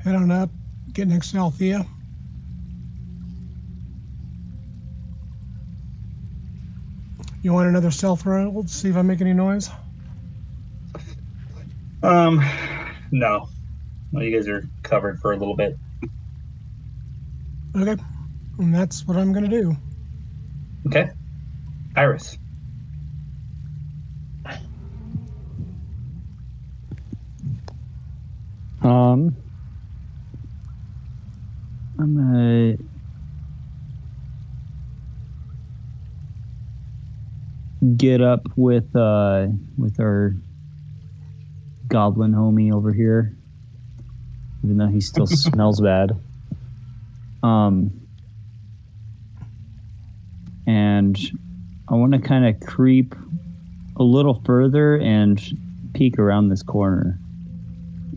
head on up, get next to Althea. You want another stealth roll to see if I make any noise? No. Well, you guys are covered for a little bit. Okay. And that's what I'm gonna do. Okay. Iris. I'm gonna get up with our goblin homie over here, even though he still smells bad. And I want to kind of creep a little further and peek around this corner.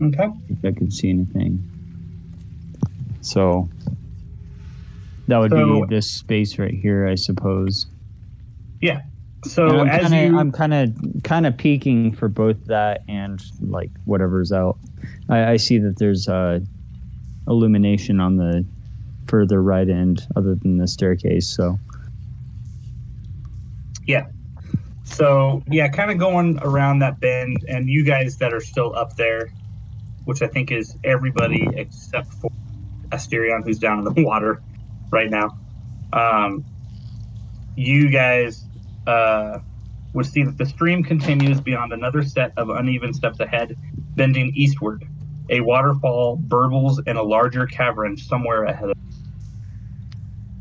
Okay. If I can see anything. So that would be this space right here, I suppose. Yeah. So I'm kind of peeking for both that and like whatever's out. I see that there's illumination on the further right end, other than the staircase. So yeah. So yeah, kind of going around that bend, and you guys that are still up there, which I think is everybody except for Asterion, who's down in the water right now. You guys would see that the stream continues beyond another set of uneven steps ahead, bending eastward. A waterfall burbles in a larger cavern somewhere ahead of you.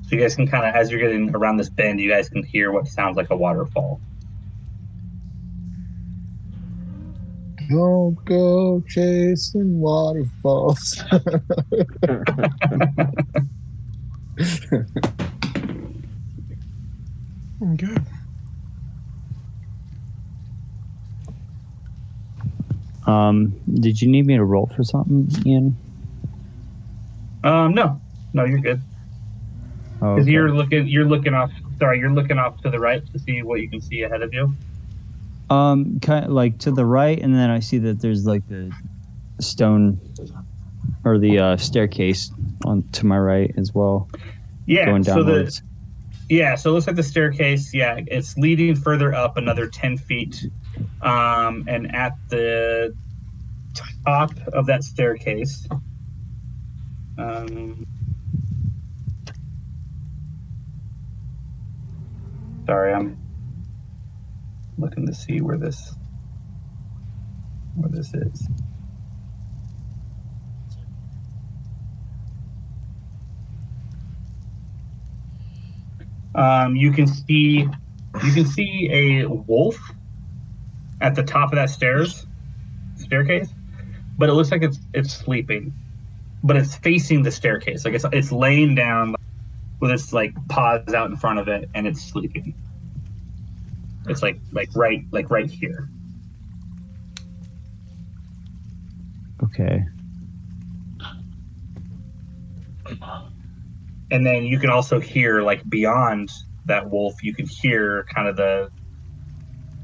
So you guys can kind of, as you're getting around this bend, you guys can hear what sounds like a waterfall. Don't go chasing waterfalls. Good. Did you need me to roll for something, Ian? No, you're good. Because Okay. you're looking off. Sorry, you're looking off to the right to see what you can see ahead of you. Kind of like to the right, and then I see that there's like the stone or the staircase on to my right as well. Yeah, going downwards. So it looks like the staircase. Yeah, it's leading further up another 10 feet, and at the top of that staircase. Sorry, I'm looking to see where this is. You can see a wolf at the top of that staircase, but it looks like it's sleeping, but it's facing the staircase. Like it's laying down with its like paws out in front of it, and it's sleeping. It's like right here. Okay. And then you can also hear, like, beyond that wolf, you can hear kind of the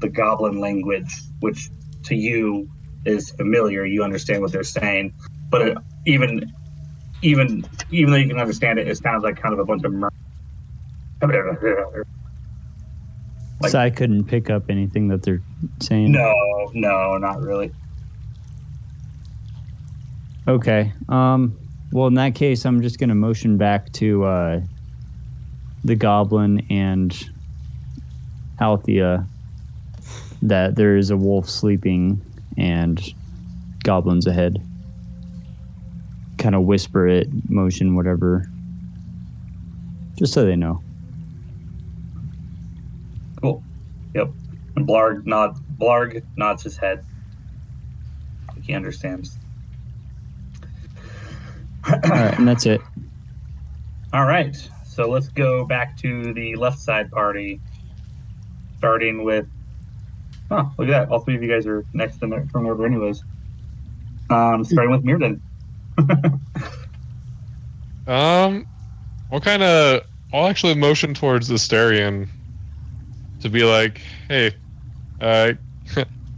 goblin language, which to you is familiar. You understand what they're saying, but even though you can understand it, it sounds like kind of a bunch of Like, so I couldn't pick up anything that they're saying? No, not really. Okay. Well, in that case, I'm just going to motion back to the goblin and Althea that there is a wolf sleeping and goblins ahead. Kind of whisper it, motion, whatever. Just so they know. Cool. Yep. And Blarg nods his head. He understands. All right, and that's it. All right. So let's go back to the left side party, starting with. Oh, look at that! All three of you guys are next to from over, anyways. Starting with Mirden. I'll actually motion towards the Asterion to be like, hey, can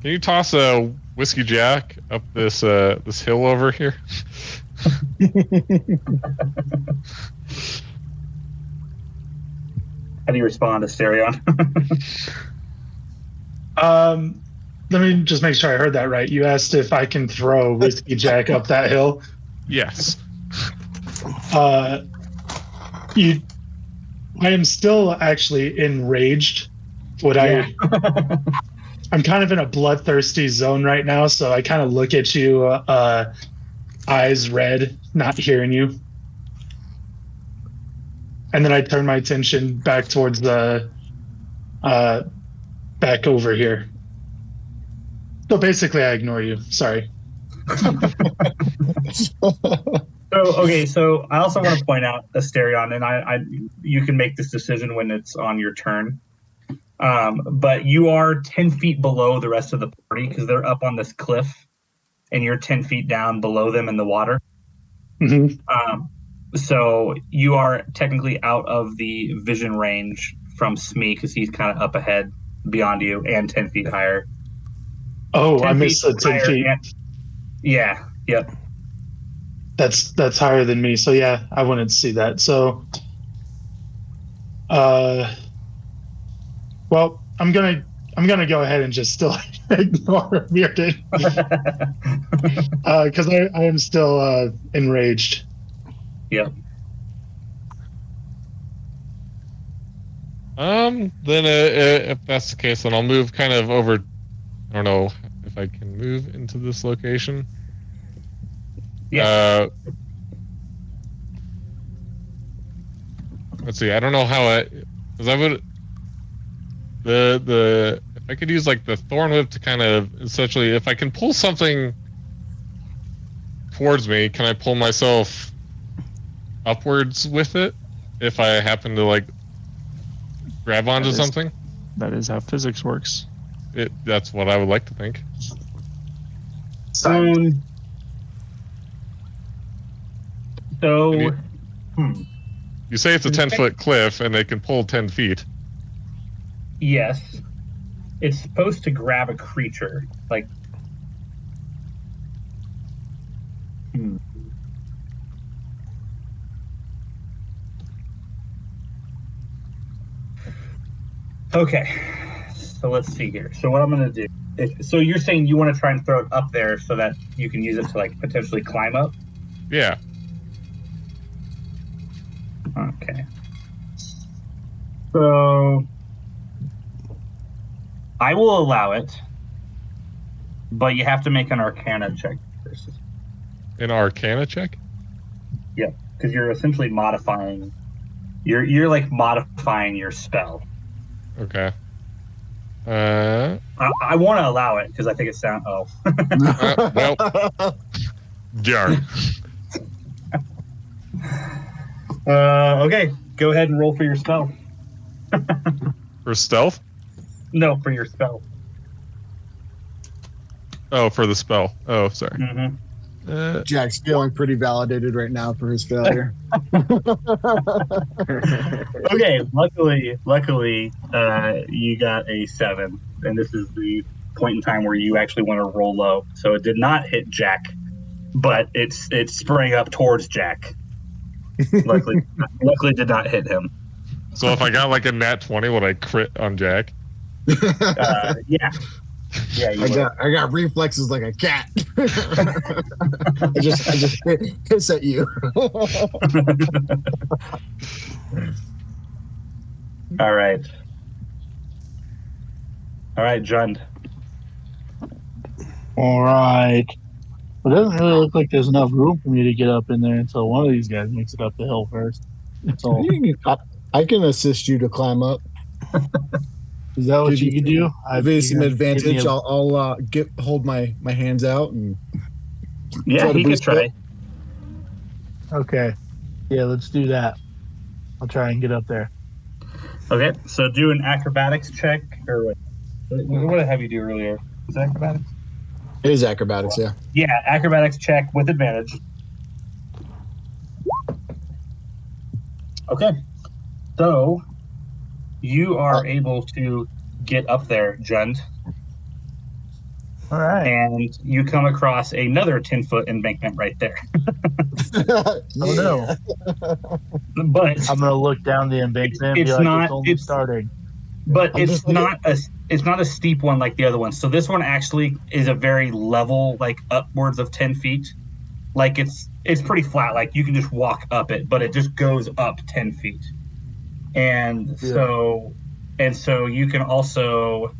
you toss a whiskey jack up this hill over here? How do you respond, Asterion? Let me just make sure I heard that right. You asked if I can throw whiskey jack up that hill. Yes. I am still actually enraged. I'm kind of in a bloodthirsty zone right now, so I kind of look at you, eyes red, not hearing you. And then I turn my attention back towards the back over here. So basically I ignore you. Sorry. So I also want to point out, Asterion, and you can make this decision when it's on your turn. But you are 10 feet below the rest of the party because they're up on this cliff, and you're 10 feet down below them in the water. Mm-hmm. So you are technically out of the vision range from Smee because he's kind of up ahead beyond you and 10 feet higher. Oh, 10 I feet missed the 10 higher feet. Yeah, yep. That's higher than me. So yeah, I wanted to see that. So, well, I'm gonna go ahead and just still ignore Bearden because I am still enraged. Yep. Then if that's the case, then I'll move kind of over. I don't know if I can move into this location. Yeah. Let's see. I don't know how because I would the if I could use like the thorn whip to kind of essentially if I can pull something towards me, can I pull myself upwards with it if I happen to like grab onto something? That is how physics works. That's what I would like to think. So you say it's a 10-foot cliff and they can pull 10 feet. Yes. It's supposed to grab a creature. Like Okay. So let's see here. So what I'm gonna do so you're saying you want to try and throw it up there so that you can use it to like potentially climb up? Yeah. Okay. So I will allow it, but you have to make an Arcana check first. An Arcana check? Yep, because you're essentially modifying. You're like modifying your spell. Okay. I want to allow it because I think it sounds. Oh. Well. Darn. Okay, go ahead and roll for your spell. For stealth? No, for your spell. Oh, for the spell. Oh, sorry. Mm-hmm. Jack's feeling pretty validated right now for his failure. Okay, luckily, you got a 7, and this is the point in time where you actually want to roll low. So it did not hit Jack, but it's sprang up towards Jack. Luckily did not hit him. So if I got like a nat 20, would I crit on Jack? Yeah. Yeah, I got reflexes like a cat. I just hiss at you. All right, Jund. All right. It doesn't really look like there's enough room for me to get up in there until one of these guys makes it up the hill first. So I can assist you to climb up. Is that what you can do? I've made some advantage. I'll hold my hands out and he could try. Okay. Yeah, let's do that. I'll try and get up there. Okay, so do an acrobatics check, or what did I have you do earlier? Was it acrobatics? It is acrobatics, yeah. Yeah, acrobatics check with advantage. Okay, so you are able to get up there, Jund. All right. And you come across another 10-foot embankment right there. Oh no. But I'm gonna look down the embankment and be like, it's only starting. But it's not a steep one like the other one. So this one actually is a very level, like upwards of 10 feet. Like it's pretty flat. Like you can just walk up it, but it just goes up 10 feet. And so you can also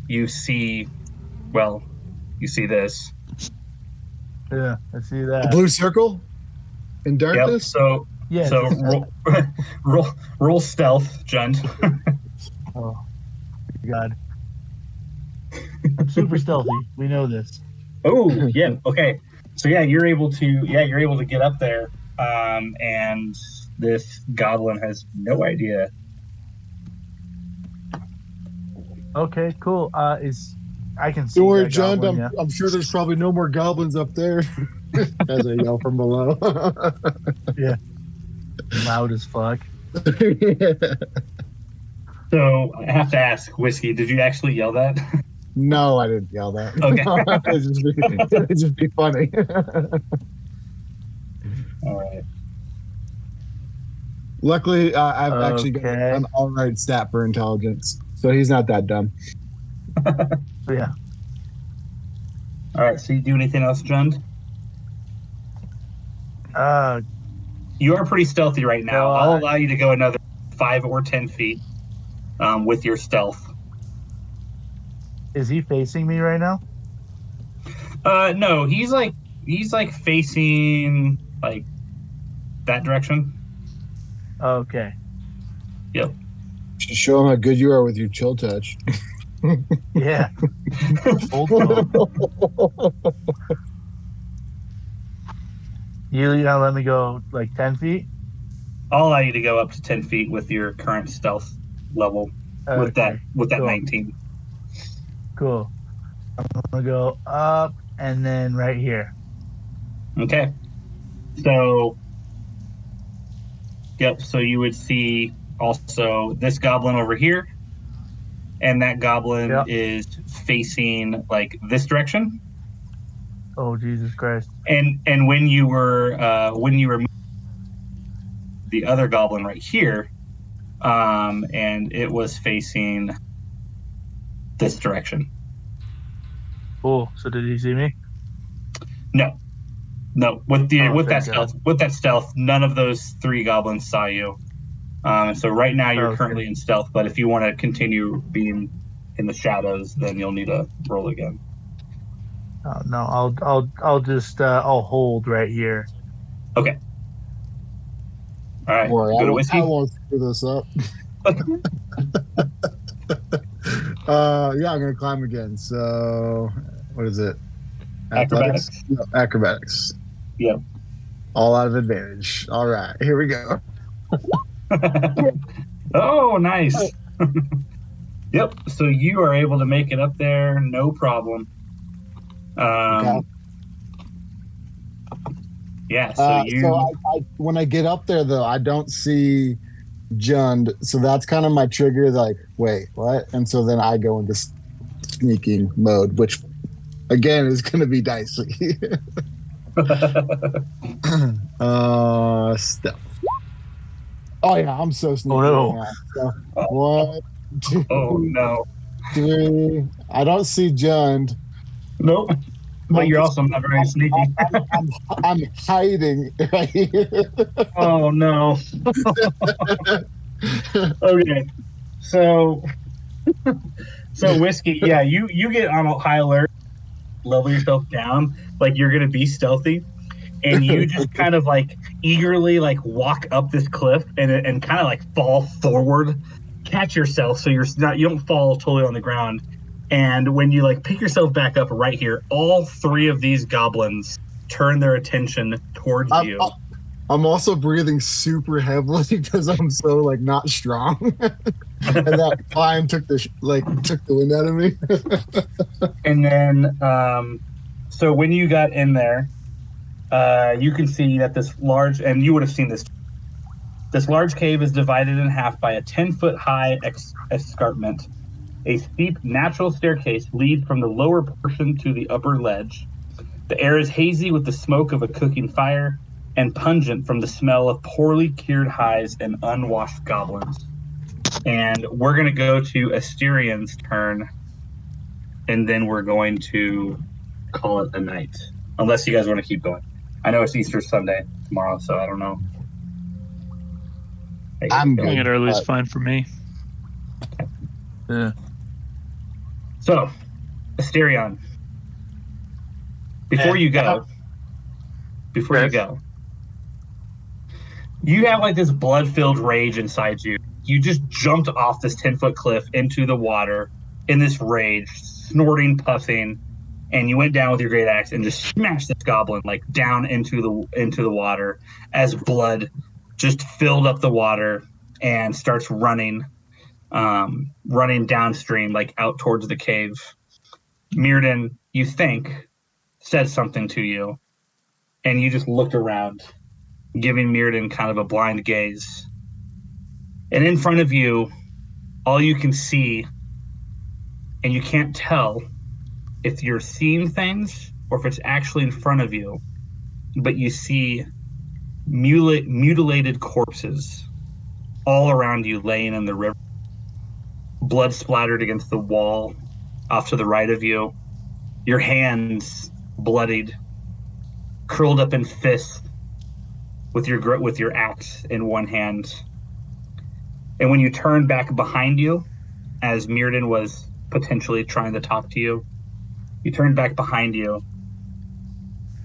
you see this. Yeah, I see that. A blue circle in darkness. Yep, so roll stealth, Jund. Oh God. I'm super stealthy. We know this. Oh, yeah. Okay. So you're able to get up there. And this goblin has no idea. Okay, cool. Is I can see Don't worry, that John. goblin, yeah. I'm sure there's probably no more goblins up there. As I yell from below. Yeah. Loud as fuck. So I have to ask, Whiskey, did you actually yell that? No, I didn't yell that. Okay. It'd just be funny. All right. Luckily, I've actually got Okay. an all right stat for intelligence, so he's not that dumb. Yeah. All right. So you do anything else, Jund? You are pretty stealthy right now. No, I'll allow you to go another 5 or 10 feet with your stealth. Is he facing me right now? No, he's like facing like that direction. Okay. Yep. Show him how good you are with your chill touch. Yeah. Old phone. You gonna let me go like 10 feet? I'll allow you to go up to 10 feet with your current stealth level with that cool. 19. Cool. I'm gonna go up and then right here. Okay. So, yep. So you would see also this goblin over here, and that goblin is facing like this direction. Oh, Jesus Christ! And when you were the other goblin right here, and it was facing this direction. Oh, so did he see me? No. With that stealth, none of those 3 goblins saw you. So right now you're currently in stealth, but if you want to continue being in the shadows, then you'll need to roll again. Oh, no, I'll just I'll hold right here. Okay. All right. Boy, Go to Whiskey. I won't screw this up. Yeah, I'm gonna climb again. So what is it? Acrobatics. No, acrobatics. Yep. All out of advantage. All right, here we go. Oh, nice. Yep. So you are able to make it up there, no problem. Okay. Yeah. So when I get up there though, I don't see Jund, so that's kind of my trigger. Like, wait, what? And so then I go into sneaking mode, which again is going to be dicey. Stealth. Oh yeah, I'm so sneaky. Oh, no. Right now. So, 1, 2, oh no, 3. I don't see Jund. Nope. But you're also not very sneaky. I'm hiding right here. Oh no. Okay. So Whiskey, yeah, you get on a high alert, level yourself down, like you're gonna be stealthy, and you just kind of like eagerly like walk up this cliff and kind of like fall forward, catch yourself so you don't fall totally on the ground. And when you like pick yourself back up right here, all 3 of these goblins turn their attention towards you. I'm also breathing super heavily because I'm so like not strong, and that climb took the wind out of me. And then, so when you got in there, you can see that this large, and you would have seen this. This large cave is divided in half by a 10-foot high escarpment. A steep natural staircase leads from the lower portion to the upper ledge. The air is hazy with the smoke of a cooking fire and pungent from the smell of poorly cured hides and unwashed goblins. And we're going to go to Asterian's turn, and then we're going to call it a night. Unless you guys want to keep going. I know it's Easter Sunday tomorrow, so I don't know. I'm going it early is fine for me. Yeah. So, Asterion, before you go, you have like this blood-filled rage inside you. You just jumped off this 10-foot cliff into the water in this rage, snorting, puffing, and you went down with your great axe and just smashed this goblin like down into the water as blood just filled up the water and starts running downstream, like out towards the cave. Mirrodin, you think, said something to you, and you just looked around, giving Mirrodin kind of a blind gaze. And in front of you, all you can see, and you can't tell if you're seeing things or if it's actually in front of you, but you see mutilated corpses all around you laying in the river, blood splattered against the wall off to the right of you, your hands bloodied, curled up in fists with your axe in one hand. And when you turn back behind you, as Mirrodin was potentially trying to talk to you, you turned back behind you,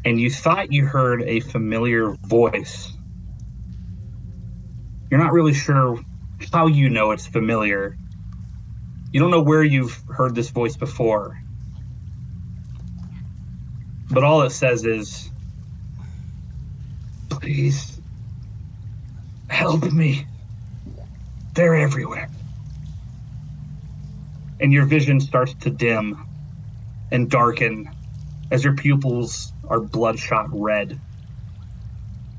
and you thought you heard a familiar voice. You're not really sure how you know it's familiar. You don't know where you've heard this voice before. But all it says is, please, help me. They're everywhere. And your vision starts to dim and darken as your pupils are bloodshot red.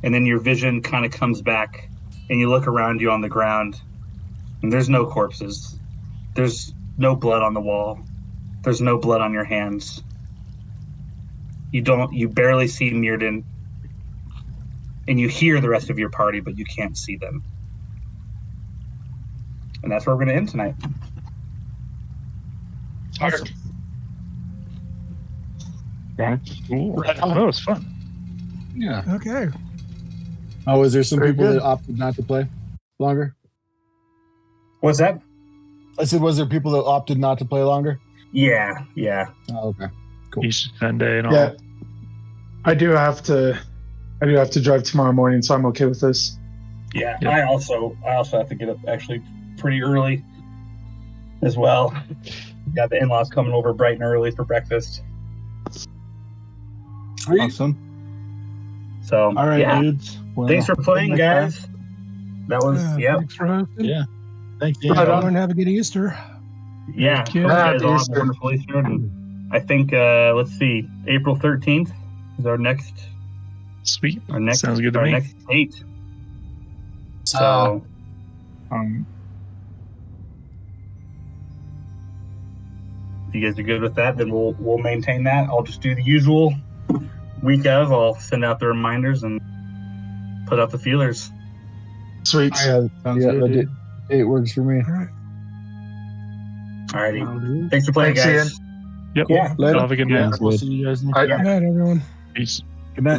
And then your vision kind of comes back, and you look around you on the ground, and there's no corpses. There's no blood on the wall. There's no blood on your hands. You barely see Mirrodin, and you hear the rest of your party, but you can't see them. And that's where we're going to end tonight. Awesome. Thanks. Cool. Right Oh, on. that was fun. Yeah. Okay. Oh, is there some Very people good. that opted not to play longer? What's that? I said, was there people that opted not to play longer? Yeah. Oh, okay. Cool. Easter Sunday and all. Yeah. I do have to drive tomorrow morning, so I'm okay with this. Yeah. Yep. I also have to get up actually pretty early as well. Got the in-laws coming over bright and early for breakfast. Awesome. So, All right, yeah. dudes. Well, Thanks for playing, next time. guys. That was, Thanks for hosting. Yeah. Thank you. Right on. Everyone have a good Easter. Yeah. Heck yeah. Hope you guys all have a Easter. wonderful Easter. And I think, let's see, April 13th is our next Sweet. next Sounds good to me. next date. So, So, if you guys are good with that, then we'll maintain that. I'll just do the usual week of. I'll send out the reminders and put out the feelers. Sweet. Sounds good, the dude. date works for me. All right. Alrighty. Thanks for playing, Thanks, guys. Yep. Yeah. Later. Have a good Yeah, night. we'll see you guys next All time. right. Good night, everyone. Peace. Good night.